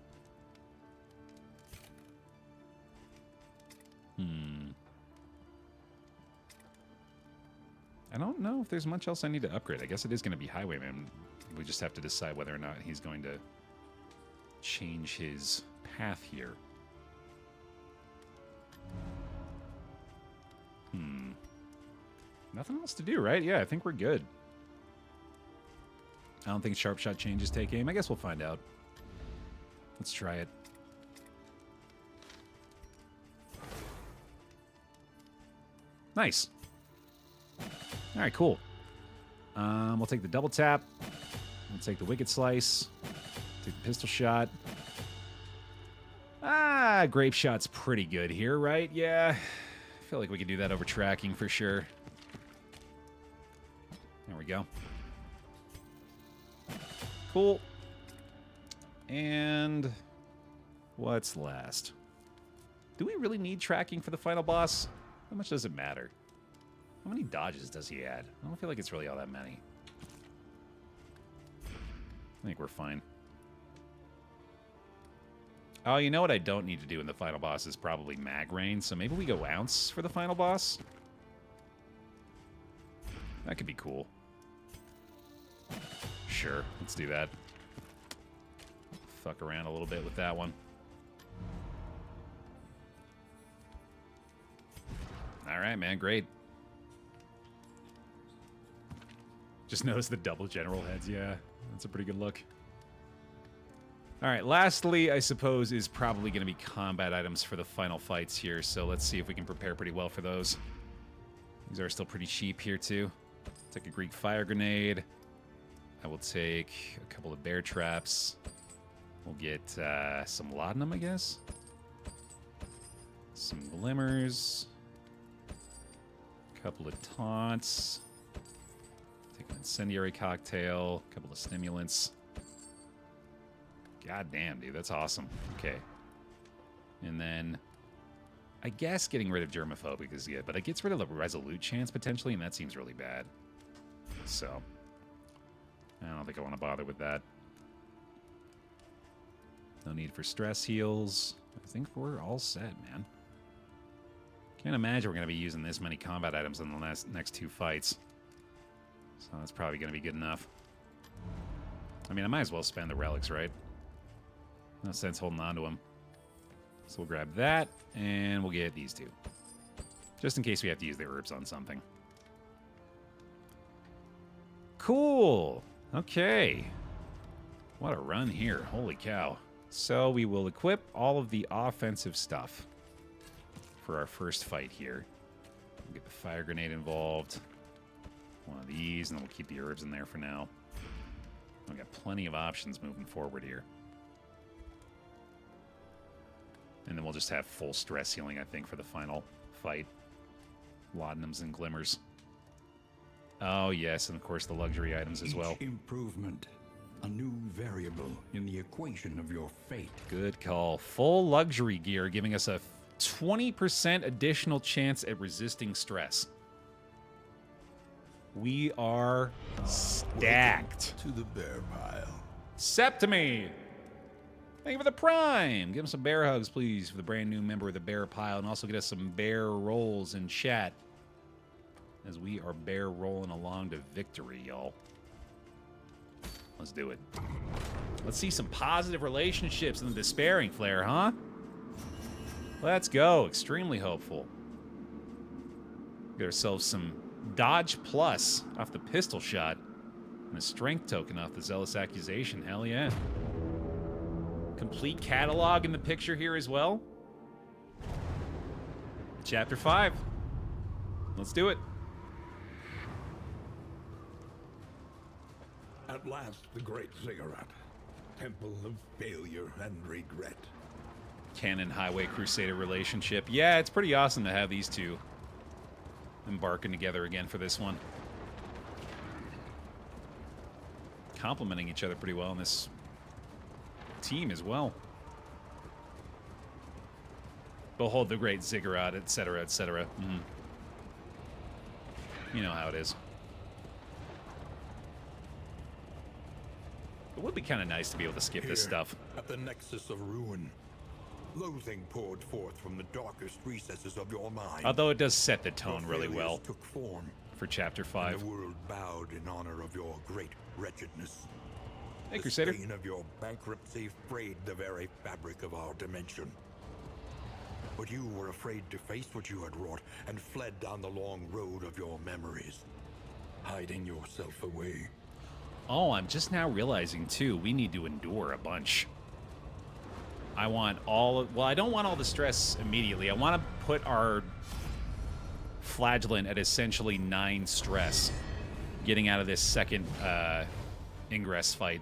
I don't know if there's much else I need to upgrade. I guess it is going to be Highwayman. We just have to decide whether or not he's going to change his path here. Nothing else to do, right? Yeah, I think we're good. I don't think Sharp Shot changes Take Aim. I guess we'll find out. Let's try it. Nice. All right, cool. We'll take the double tap. We'll take the Wicked Slice. Take the pistol shot. Grape shot's pretty good here, right? Yeah. I feel like we could do that over tracking for sure. There we go. Cool. And what's last? Do we really need tracking for the final boss? How much does it matter? How many dodges does he add? I don't feel like it's really all that many. I think we're fine. Oh, you know what I don't need to do in the final boss is probably mag rain, so maybe we go ounce for the final boss? That could be cool. Sure, let's do that. Fuck around a little bit with that one. Alright, man, great. Just notice the double general heads, yeah. That's a pretty good look. Alright, lastly, I suppose, is probably going to be combat items for the final fights here, so let's see if we can prepare pretty well for those. These are still pretty cheap here, too. Take a Greek fire grenade. I will take a couple of bear traps. We'll get some laudanum, I guess. Some glimmers. A couple of taunts. Take an incendiary cocktail. A couple of stimulants. God damn, dude, that's awesome. Okay. And then, I guess getting rid of germophobic is good, but it gets rid of the resolute chance potentially, and that seems really bad. So, I don't think I want to bother with that. No need for stress heals. I think we're all set, man. Can't imagine we're going to be using this many combat items in the next 2 fights. So that's probably going to be good enough. I mean, I might as well spend the relics, right? No sense holding on to them. So we'll grab that, and we'll get these 2. Just in case we have to use the herbs on something. Cool. Okay. What a run here. Holy cow. So we will equip all of the offensive stuff for our first fight here. Get the fire grenade involved. One of these, and then we'll keep the herbs in there for now. We've got plenty of options moving forward here. And then we'll just have full stress healing, I think, for the final fight. Laudanums and glimmers. Oh, yes, and of course the luxury items as well. Each improvement, a new variable in the equation of your fate. Good call. Full luxury gear giving us a 20% additional chance at resisting stress. We are stacked. To the Baer Pile. Septimi! Thank you for the prime. Give him some bear hugs, please, for the brand new member of the Baer Pile, and also get us some bear rolls in chat as we are bear rolling along to victory, y'all. Let's do it. Let's see some positive relationships in the despairing flare, huh? Let's go. Extremely hopeful. Get ourselves some dodge plus off the pistol shot and a strength token off the zealous accusation. Hell yeah. Complete catalog in the picture here as well. Chapter 5. Let's do it. At last, the great ziggurat. Temple of failure and regret. Canon Highway Crusader relationship. Yeah, it's pretty awesome to have these two embarking together again for this one. Complementing each other pretty well in this team as well. Behold the great ziggurat, etc., etc. You know how it is. It would be kind of nice to be able to skip this stuff. At the nexus of ruin, loathing poured forth from the darkest recesses of your mind. Although it does set the tone Your really failures well took form, for Chapter and 5. the world bowed in honor of your great wretchedness. Hey, The Crusader. stain of your bankruptcy frayed the very fabric of our dimension. But you were afraid to face what you had wrought and fled down the long road of your memories, hiding yourself away. Oh, I'm just now realizing, too, we need to endure a bunch. I want all... Well, I don't want all the stress immediately. I want to put our flagellant at essentially 9 stress, getting out of this second ingress fight.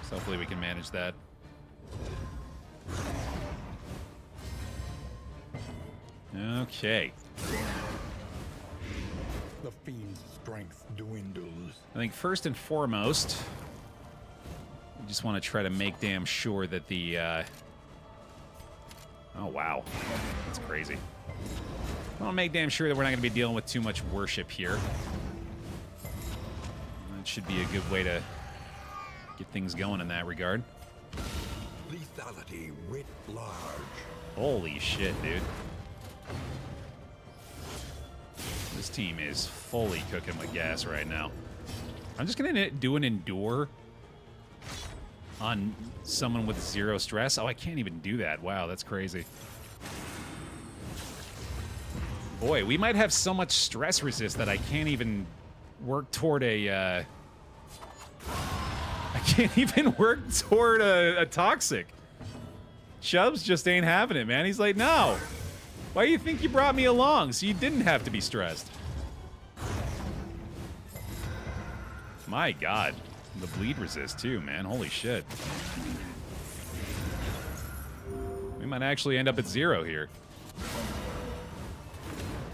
So hopefully we can manage that. Okay. The fiend's strength dwindles. I think first and foremost, we just want to try to make damn sure that the... Oh, wow. That's crazy. I want to make damn sure that we're not going to be dealing with too much worship here. That should be a good way to get things going in that regard. Lethality writ large. Holy shit, dude. This team is fully cooking with gas right now. I'm just going to do an endure on someone with 0 stress. Oh, I can't even do that. Wow, that's crazy. Boy, we might have so much stress resist that I can't even work toward a... I can't even work toward a toxic. Chubbs just ain't having it, man. He's like, no. Why do you think you brought me along? So you didn't have to be stressed. My God. The bleed resist, too, man. Holy shit. We might actually end up at 0 here.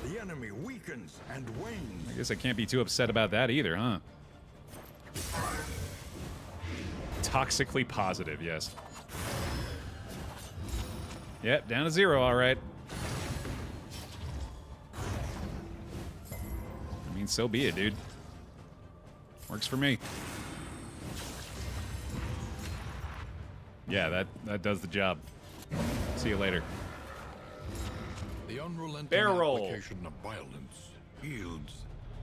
The enemy weakens and wanes. I guess I can't be too upset about that either, huh? Toxically positive, yes. Yep, down to 0, all right. I mean, so be it, dude. Works for me. Yeah, that does the job. See you later. The unrelenting Bear roll. application of violence yields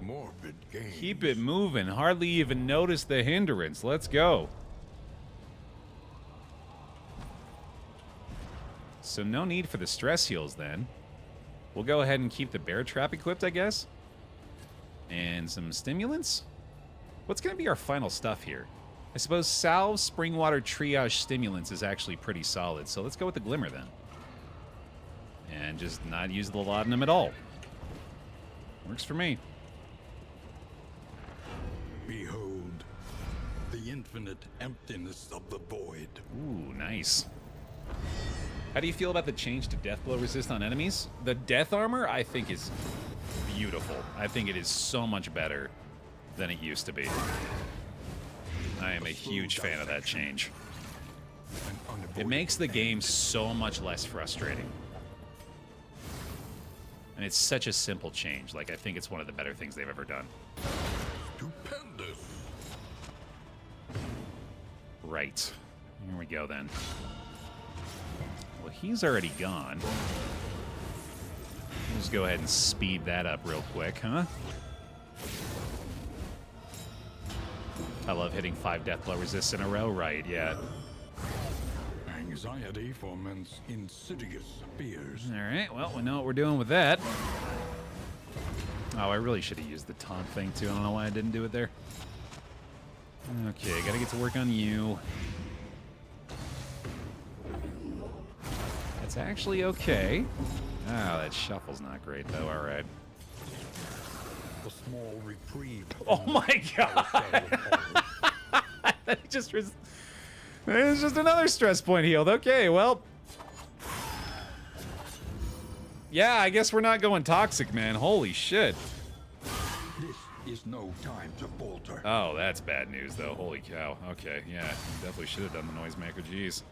morbid gains. Keep it moving. Hardly even notice the hindrance. Let's go. So no need for the stress heals then. We'll go ahead and keep the bear trap equipped, I guess. And some stimulants. What's going to be our final stuff here? I suppose salve, springwater, triage, stimulants is actually pretty solid. So let's go with the glimmer then. And just not use the laudanum at all. Works for me. Behold, the infinite emptiness of the void. Ooh, nice. How do you feel about the change to death blow resist on enemies? The death armor, I think, is beautiful. I think it is so much better than it used to be. I am a huge fan of that change. It makes the game so much less frustrating. And it's such a simple change. Like, I think it's one of the better things they've ever done. Stupendous. Right. Here we go, then. Well, he's already gone. We'll just go ahead and speed that up real quick, huh? I love hitting 5 death blow resists in a row, right? Yeah. Anxiety foments insidious fears. All right, well, we know what we're doing with that. Oh, I really should have used the taunt thing, too. I don't know why I didn't do it there. Okay, gotta get to work on you. That's actually okay. Oh, that shuffle's not great, though. All right. A small reprieve. Oh, my God! That just it's just another stress point healed. Okay, well. Yeah, I guess we're not going toxic, man. Holy shit. This is no time to falter. Oh, that's bad news, though. Holy cow. Okay, yeah. Definitely should have done the noisemaker. Jeez.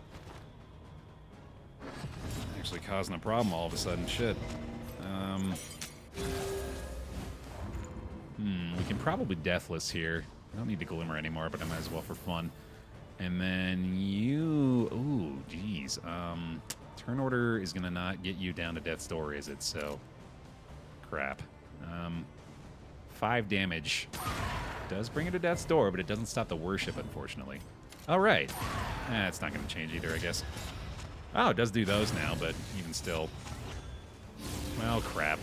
Actually causing a problem all of a sudden. Shit. We can probably Deathless here. I don't need to Glimmer anymore, but I might as well for fun. And then you... Ooh, jeez. Turn order is going to not get you down to death's door, is it? So, crap. 5 damage. Does bring it to death's door, but it doesn't stop the worship, unfortunately. All right. It's not going to change either, I guess. Oh, it does do those now, but even still. Well, crap.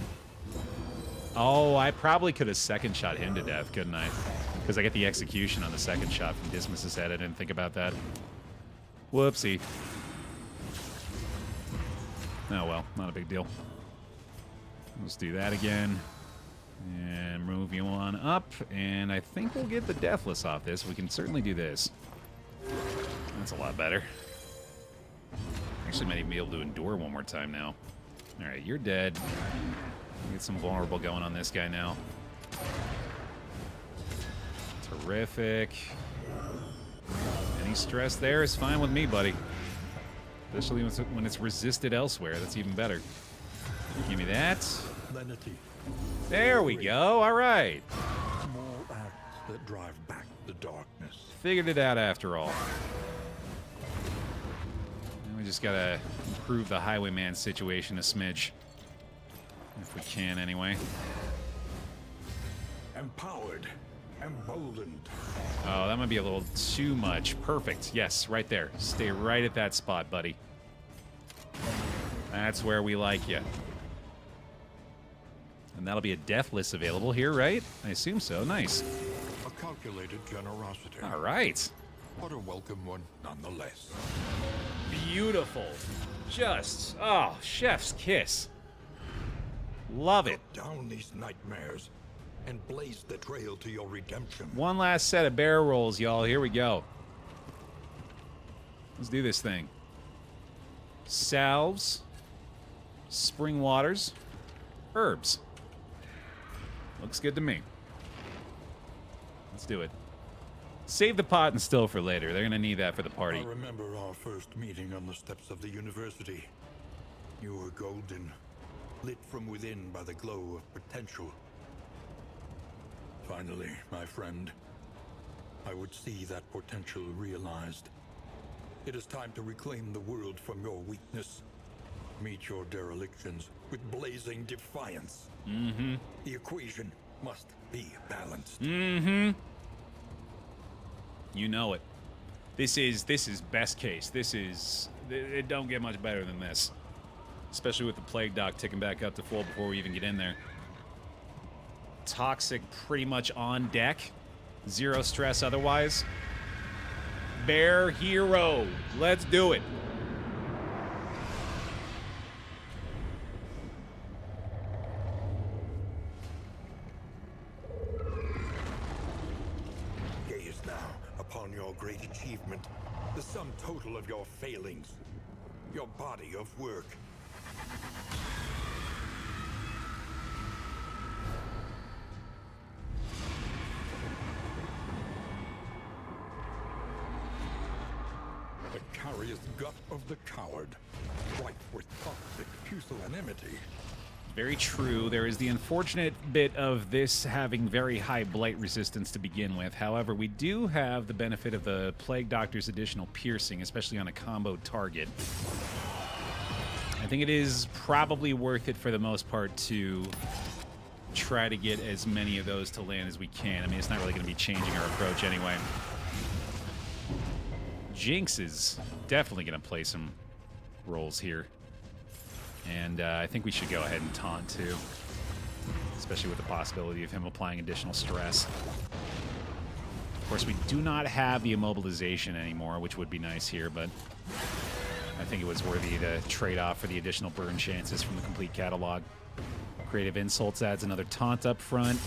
Oh, I probably could have second shot him to death, couldn't I? Because I get the execution on the second shot from Dismas's head. I didn't think about that. Whoopsie. Oh, well, not a big deal. Let's do that again. And move you on up. And I think we'll get the Deathless off this. We can certainly do this. That's a lot better. Actually, might even be able to endure one more time now. All right, you're dead. Get some vulnerable going on this guy now. Terrific. Any stress there is fine with me, buddy. Especially when it's resisted elsewhere. That's even better. Give me that. Lenity. There we go. All right. Small acts that drive back the darkness. Figured it out after all. Now we just gotta improve the Highwayman situation a smidge. If we can, anyway. Empowered. Emboldened. Oh, that might be a little too much. Perfect. Yes, right there. Stay right at that spot, buddy. That's where we like you. And that'll be a Deathless available here, right? I assume so. Nice. A calculated generosity. All right. But a welcome one nonetheless. Beautiful. Just, oh, chef's kiss. Love it. Put down these nightmares and blaze the trail to your redemption. One last set of barrel rolls, y'all. Here we go. Let's do this thing. Salves. Spring waters. Herbs. Looks good to me. Let's do it. Save the pot and still for later. They're going to need that for the party. I remember our first meeting on the steps of the university. You were golden, lit from within by the glow of potential. Finally, my friend, I would see that potential realized. It is time to reclaim the world from your weakness. Meet your derelictions with blazing defiance. Mm-hmm. The equation must be balanced. Mm-hmm. You know it. This is best case. It don't get much better than this. Especially with the Plague Doc ticking back up to full before we even get in there. Toxic pretty much on deck. Zero stress otherwise. Bear hero. Let's do it. upon your great achievement, the sum total of your failings, your body of work. The carious gut of the coward, rife with toxic pusillanimity. Very true. There is the unfortunate bit of this having very high blight resistance to begin with. However, we do have the benefit of the Plague Doctor's additional piercing, especially on a combo target. I think it is probably worth it for the most part to try to get as many of those to land as we can. I mean, it's not really going to be changing our approach anyway. Jinx is definitely going to play some roles here. And I think we should go ahead and taunt, too. Especially with the possibility of him applying additional stress. Of course, we do not have the immobilization anymore, which would be nice here, but I think it was worthy to trade off for the additional burn chances from the complete catalog. Creative Insults adds another taunt up front.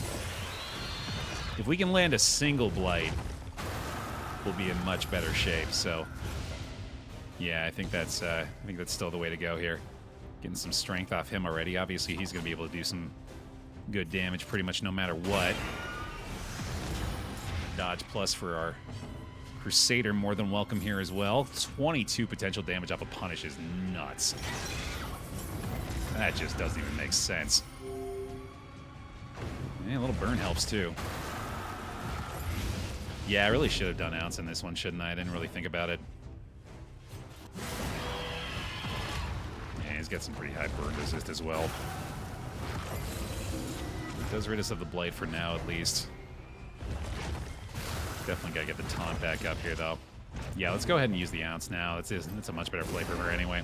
If we can land a single blight, we'll be in much better shape. So, yeah, I think that's still the way to go here. Getting some strength off him already. Obviously, he's going to be able to do some good damage pretty much no matter what. Dodge plus for our Crusader, more than welcome here as well. 22 potential damage off a punish is nuts. That just doesn't even make sense. Yeah, a little burn helps too. Yeah, I really should have done ounce in this one, shouldn't I? I didn't really think about it. Yeah, he's got some pretty high burn resist as well. It does rid us of the blight for now, at least. Definitely gotta get the taunt back up here, though. Yeah, let's go ahead and use the ounce now. It's a much better play for her anyway.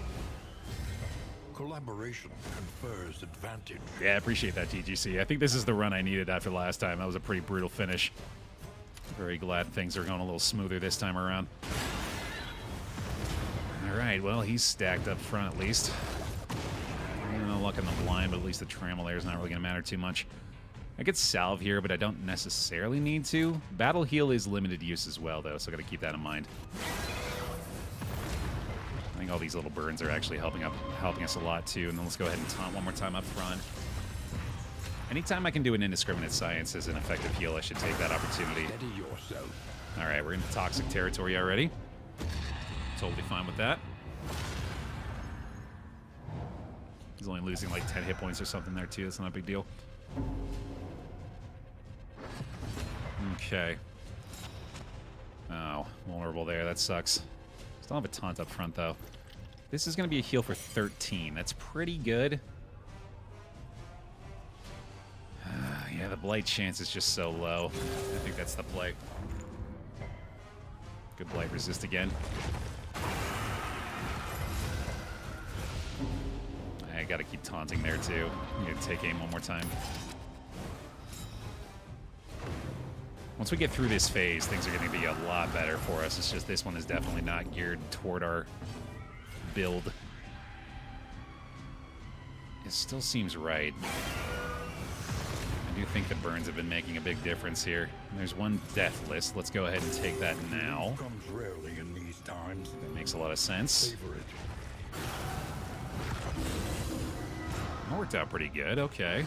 Collaboration confers advantage. Yeah, I appreciate that, TGC. I think this is the run I needed after last time. That was a pretty brutal finish. Very glad things are going a little smoother this time around. All right, well, he's stacked up front at least. No luck in the blind, but at least the Trammel is not really going to matter too much. I could salve here, but I don't necessarily need to. Battle Heal is limited use as well, though, so I got to keep that in mind. I think all these little burns are actually helping us a lot, too. And then let's go ahead and taunt one more time up front. Anytime I can do an indiscriminate science as an effective heal, I should take that opportunity. Steady yourself. All right, we're into toxic territory already. Totally fine with that. He's only losing like 10 hit points or something there, too. That's not a big deal. Okay. Oh, vulnerable there. That sucks. Still have a taunt up front, though. This is going to be a heal for 13. That's pretty good. Yeah, the blight chance is just so low. I think that's the play. Good blight resist again. I gotta keep taunting there, too. I'm gonna take aim one more time. Once we get through this phase, things are going to be a lot better for us. It's just this one is definitely not geared toward our build. It still seems right. I do think the burns have been making a big difference here. And there's one death list. Let's go ahead and take that now. Comes rarely in these times. That makes a lot of sense. Savor it. That worked out pretty good. Okay.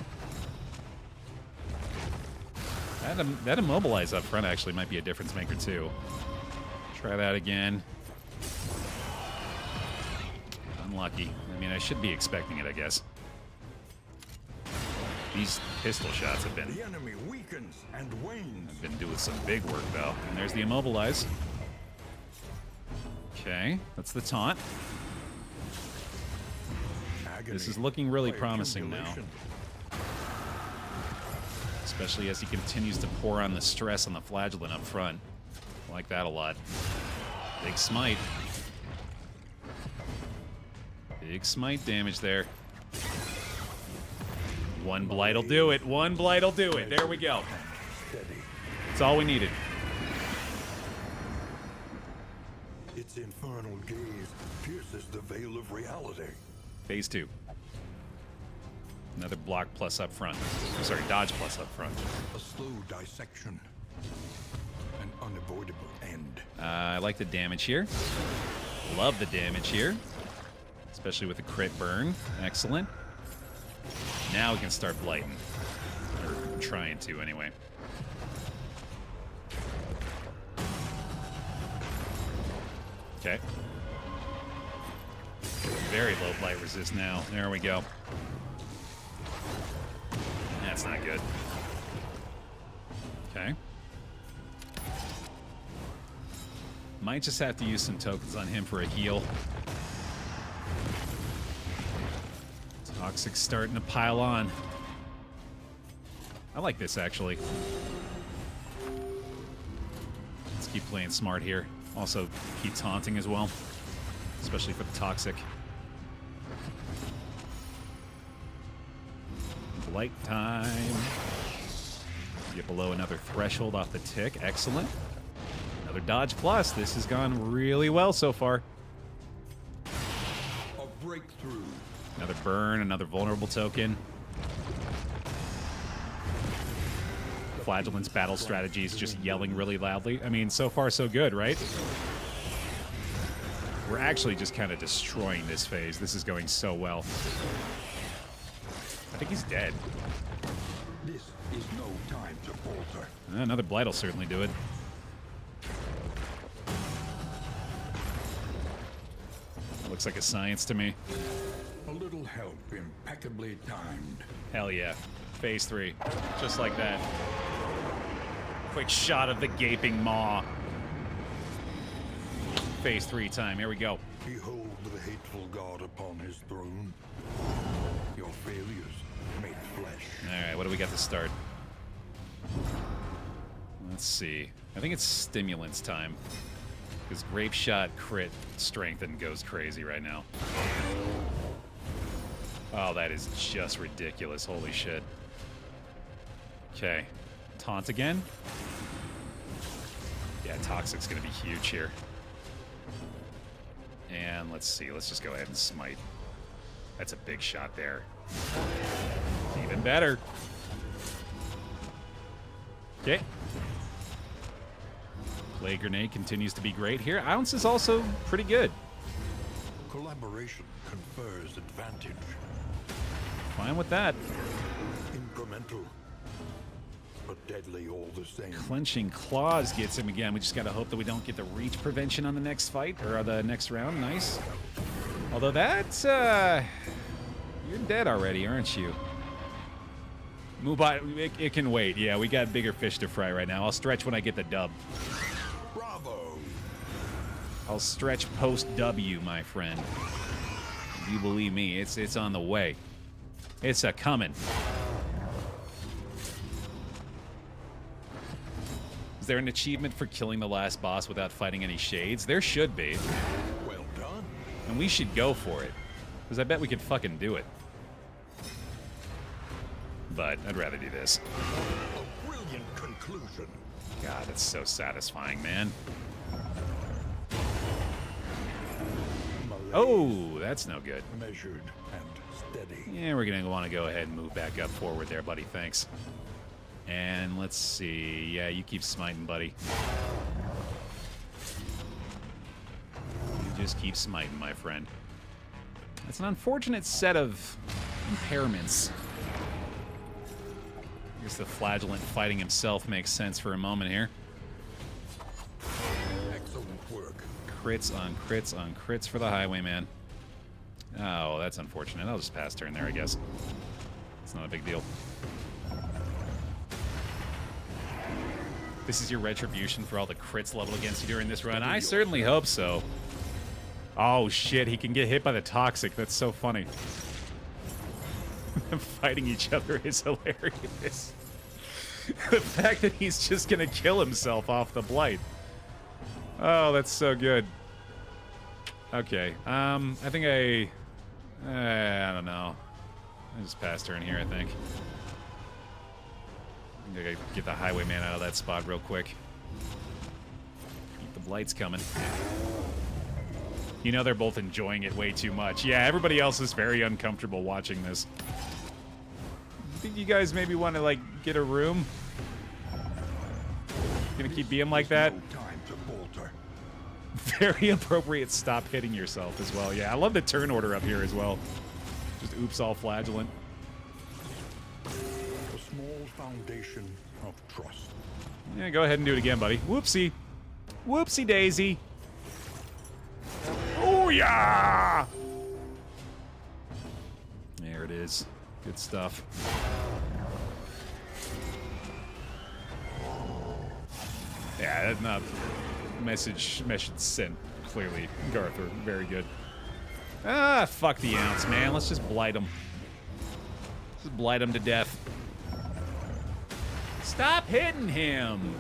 That immobilize up front actually might be a difference maker, too. Try that again. Unlucky. I mean, I should be expecting it, I guess. These pistol shots have been... The enemy weakens and wanes. I've been doing some big work, though. And there's the immobilize. Okay, that's the taunt. Agony This is looking really by promising now. accumulation. Especially as he continues to pour on the stress on the flagellant up front. I like that a lot. Big smite. Big smite damage there. One blight will do it. One blight will do it. There we go. Steady. That's all we needed. Its infernal gaze pierces the veil of reality. Phase 2. Another block plus up front. Sorry, dodge plus up front. A slow dissection. An unavoidable end. I like the damage here. Love the damage here. Especially with the crit burn. Excellent. Now we can start blighting. Or trying to, anyway. Okay. Very low blight resist now. There we go. That's not good. Okay. Might just have to use some tokens on him for a heal. Toxic's starting to pile on. I like this, actually. Let's keep playing smart here. Also, keep taunting as well. Especially for the Toxic. Blight time. Get below another threshold off the tick. Excellent. Another dodge plus. This has gone really well so far. A breakthrough. Another burn, another vulnerable token. Flagellant's battle strategy is just yelling really loudly. I mean, so far so good, right? We're actually just kind of destroying this phase. This is going so well. I think he's dead. This is no time to falter. Another blight will certainly do it. Looks like a science to me. A little help impeccably timed. Hell yeah. Phase 3. Just like that. Quick shot of the gaping maw. Phase 3 time. Here we go. Behold the hateful god upon his throne. Your failures made flesh. Alright, what do we got to start? Let's see. I think it's stimulants time. Because grape shot, crit, strengthen goes crazy right now. Oh, that is just ridiculous. Holy shit. Okay. Taunt again? Yeah, Toxic's gonna be huge here. And let's see. Let's just go ahead and smite. That's a big shot there. Even better. Okay. Plague Grenade continues to be great here. Ounce is also pretty good. Collaboration confers advantage. Fine with that. Incremental, but deadly all the same. Clenching Claws gets him again. We just gotta hope that we don't get the reach prevention on the next fight, or the next round. Nice. Although that's, you're dead already, aren't you? Mubai, it can wait. Yeah, we got bigger fish to fry right now. I'll stretch when I get the dub. Bravo! I'll stretch post W, my friend. You believe me, it's on the way. It's a coming. Is there an achievement for killing the last boss without fighting any shades? There should be. Well done. And we should go for it. Because I bet we could fucking do it. But I'd rather do this. A brilliant conclusion. God, it's so satisfying, man. Oh, that's no good. Measured and steady. Yeah, we're going to want to go ahead and move back up forward there, buddy. Thanks. And let's see. Yeah, you keep smiting, buddy. You just keep smiting, my friend. It's an unfortunate set of impairments. I guess the flagellant fighting himself makes sense for a moment here. Excellent work. Crits on crits on crits for the Highwayman. Oh, that's unfortunate. I'll just pass turn there, I guess. It's not a big deal. This is your retribution for all the crits leveled against you during this run? I certainly hope so. Oh, shit. He can get hit by the Toxic. That's so funny. Fighting each other is hilarious. The fact that he's just going to kill himself off the Blight. Oh, that's so good. Okay. I think I don't know. I just passed turn here, I think. I gotta get the Highwayman out of that spot real quick. Keep the Blights coming. You know they're both enjoying it way too much. Yeah, everybody else is very uncomfortable watching this. Think you guys maybe want to, like, get a room? Gonna keep being like that? No time to falter. Very appropriate stop hitting yourself as well. Yeah, I love the turn order up here as well. Just oops all flagellant. A small foundation of trust. Yeah, go ahead and do it again, buddy. Whoopsie. Whoopsie daisy. Oh, yeah! There it is. Good stuff. Yeah, that's not message sent clearly. Garther, very good. Ah, fuck the ounce, man. Let's just blight him. Just blight him to death. Stop hitting him.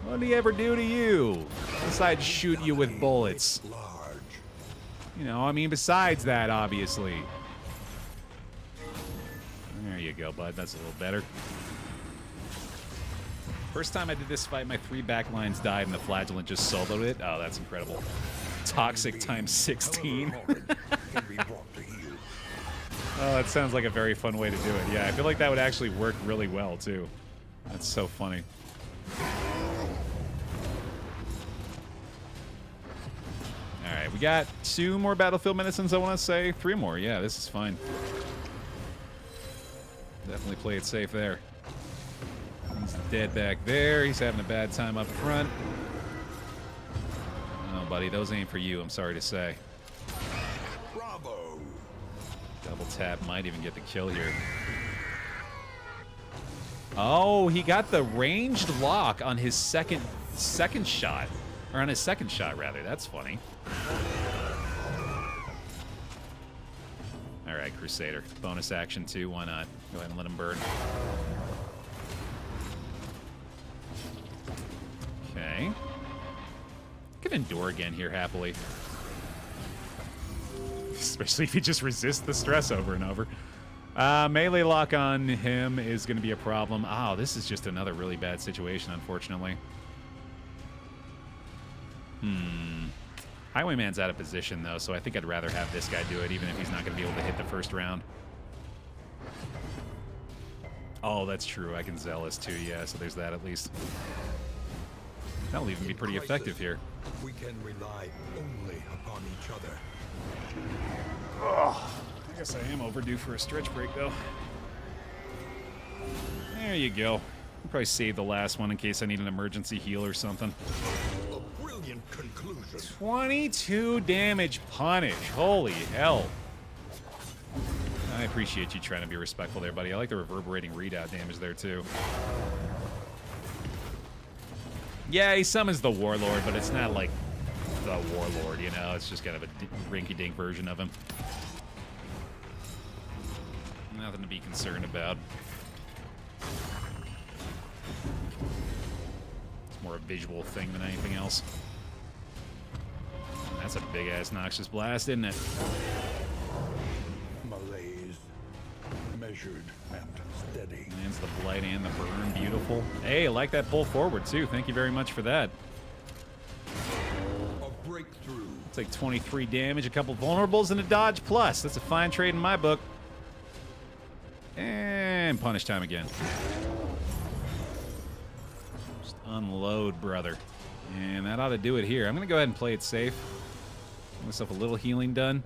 What did he ever do to you? Besides shoot you with bullets. You know, I mean, besides that, obviously. There you go, bud. That's a little better. First time I did this fight, my 3 backlines died and the flagellant just soloed it. Oh, that's incredible. Toxic times 16. Oh, that sounds like a very fun way to do it. Yeah, I feel like that would actually work really well, too. That's so funny. Alright, we got 2 more battlefield medicines, I want to say. 3 more. Yeah, this is fine. Definitely play it safe there. He's dead back there. He's having a bad time up front. Oh, buddy, those ain't for you, I'm sorry to say. Bravo. Double tap might even get the kill here. Oh, he got the ranged lock on his second shot. Or on his second shot, rather. That's funny. All right, Crusader. Bonus action, too. Why not? Go ahead and let him burn. Okay. I can endure again here, happily. Especially if you just resist the stress over and over. Melee lock on him is going to be a problem. Oh, this is just another really bad situation, unfortunately. Highwayman's out of position, though, so I think I'd rather have this guy do it, even if he's not going to be able to hit the first round. Oh, that's true. I can Zealous, too, yeah, so there's that at least. That'll even be pretty effective here. We can rely only upon each other. Oh, I guess I am overdue for a stretch break, though. There you go. I'll probably save the last one in case I need an emergency heal or something. A brilliant conclusion. 22 damage punish. Holy hell. I appreciate you trying to be respectful there, buddy. I like the reverberating readout damage there, too. Yeah, he summons the Warlord, but it's not like the Warlord, you know? It's just kind of a rinky-dink version of him. Nothing to be concerned about. It's more a visual thing than anything else. That's a big-ass Noxious Blast, isn't it? Malaise. Measured and steady. Lands the Blight and the Burn. Beautiful. Hey, I like that pull forward, too. Thank you very much for that. A breakthrough. Take 23 damage, a couple vulnerables, and a dodge plus. That's a fine trade in my book. And punish time again. Just unload, brother. And that ought to do it here. I'm going to go ahead and play it safe. Get myself a little healing done.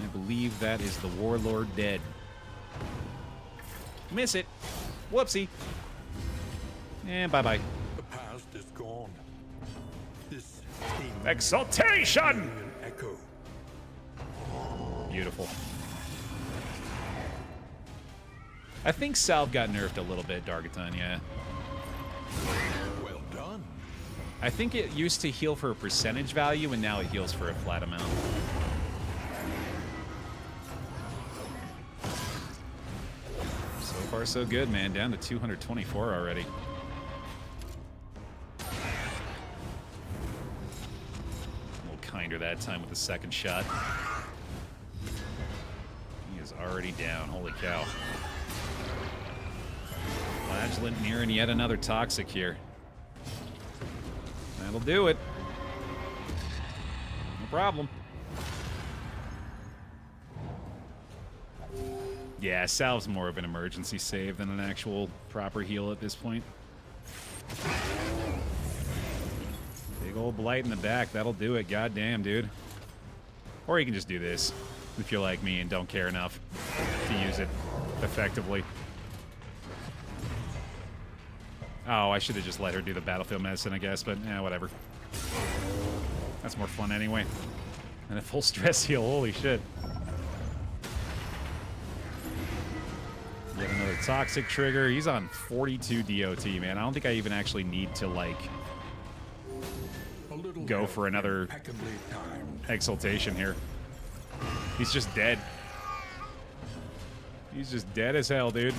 I believe that is the Warlord dead. Miss it. Whoopsie. And bye-bye. The past is gone. This team Exaltation! echo. Beautiful. I think Salve got nerfed a little bit, Dargaton, yeah. Well done. I think it used to heal for a percentage value, and now it heals for a flat amount. So far, so good, man. Down to 224 already. A little kinder that time with the second shot. He is already down. Holy cow. Flagellant nearing yet another toxic here. That'll do it. No problem. Yeah, Salve's more of an emergency save than an actual proper heal at this point. Big Big old blight in the back. That'll do it. Goddamn, dude. Or you can just do this if you're like me and don't care enough to use it effectively. Oh, I should have just let her do the battlefield medicine, I guess, but yeah, whatever. That's more fun anyway. And a full stress heal, holy shit. Yet another toxic trigger. He's on 42 DOT, man. I don't think I even actually need to, like, go for another exaltation here. He's just dead. He's just dead as hell, dude.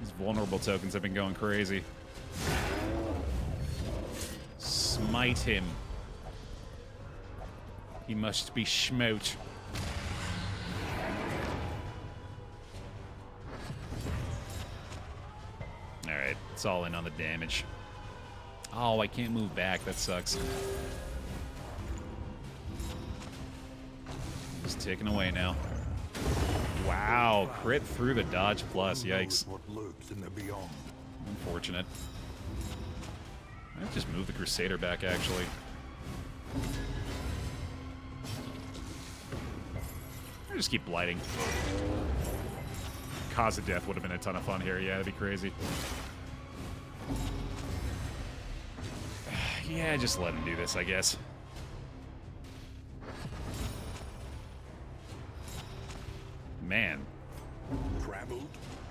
These vulnerable tokens have been going crazy. Smite him. He must be smote. Alright, it's all in on the damage. Oh, I can't move back. That sucks. Just ticking away now. Wow, crit through the dodge plus. Yikes. What lurks in the beyond. Unfortunate. I'd just move the Crusader back, actually. Or just keep blighting. Cause of death would have been a ton of fun here. Yeah, that'd be crazy. Yeah, just let him do this, I guess. Man. Trampled,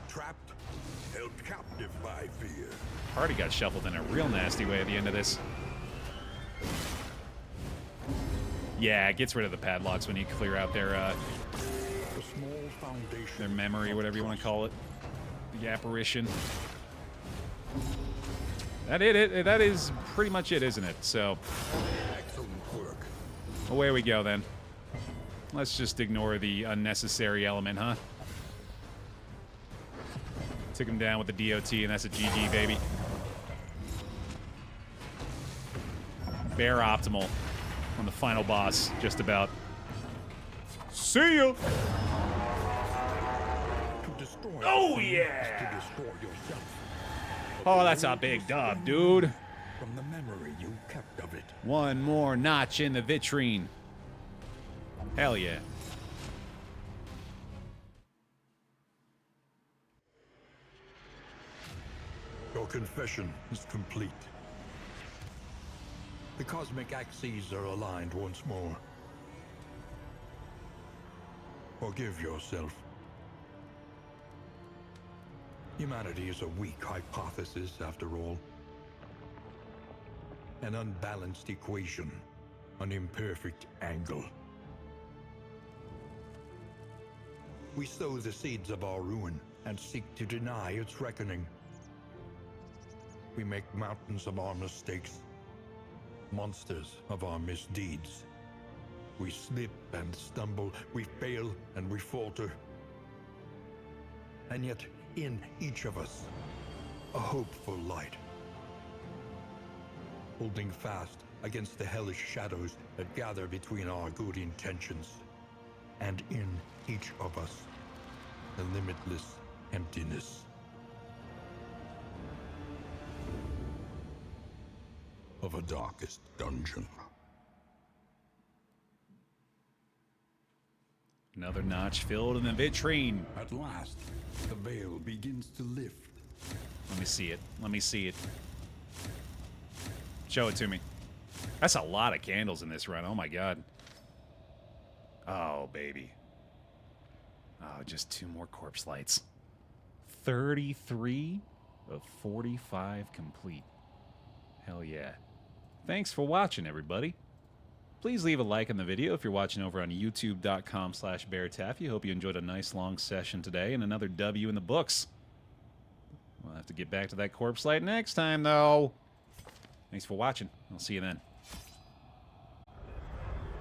trapped, held captive by fear. Party got shuffled in a real nasty way at the end of this. Yeah, it gets rid of the padlocks when you clear out their memory, whatever you want to call it. The apparition. That is pretty much it, isn't it? So, Excellent work. away we go then. Let's just ignore the unnecessary element, huh? Took him down with the DOT, and that's a GG, baby. Baer optimal on the final boss, just about. See ya! Oh, yeah! Oh, that's a big dub, dude. From the memory you kept of it. One more notch in the vitrine. Hell yeah. Your confession is complete. The cosmic axes are aligned once more. Forgive yourself. Humanity is a weak hypothesis, after all. An unbalanced equation, an imperfect angle. We sow the seeds of our ruin and seek to deny its reckoning. We make mountains of our mistakes, monsters of our misdeeds. We slip and stumble, we fail and we falter. And yet, in each of us, a hopeful light. Holding fast against the hellish shadows that gather between our good intentions. And in each of us, the limitless emptiness. Of a darkest dungeon. Another notch filled in the vitrine. At last, the veil begins to lift. Let me see it. Let me see it. Show it to me. That's a lot of candles in this run. Oh my god. Oh, baby. Oh, just 2 more corpse lights. 33 of 45 complete. Hell yeah. Thanks for watching, everybody. Please leave a like on the video if you're watching over on youtube.com/BaerTaffy. Hope you enjoyed a nice long session today and another W in the books. We'll have to get back to that corpse light next time, though. Thanks for watching. I'll see you then.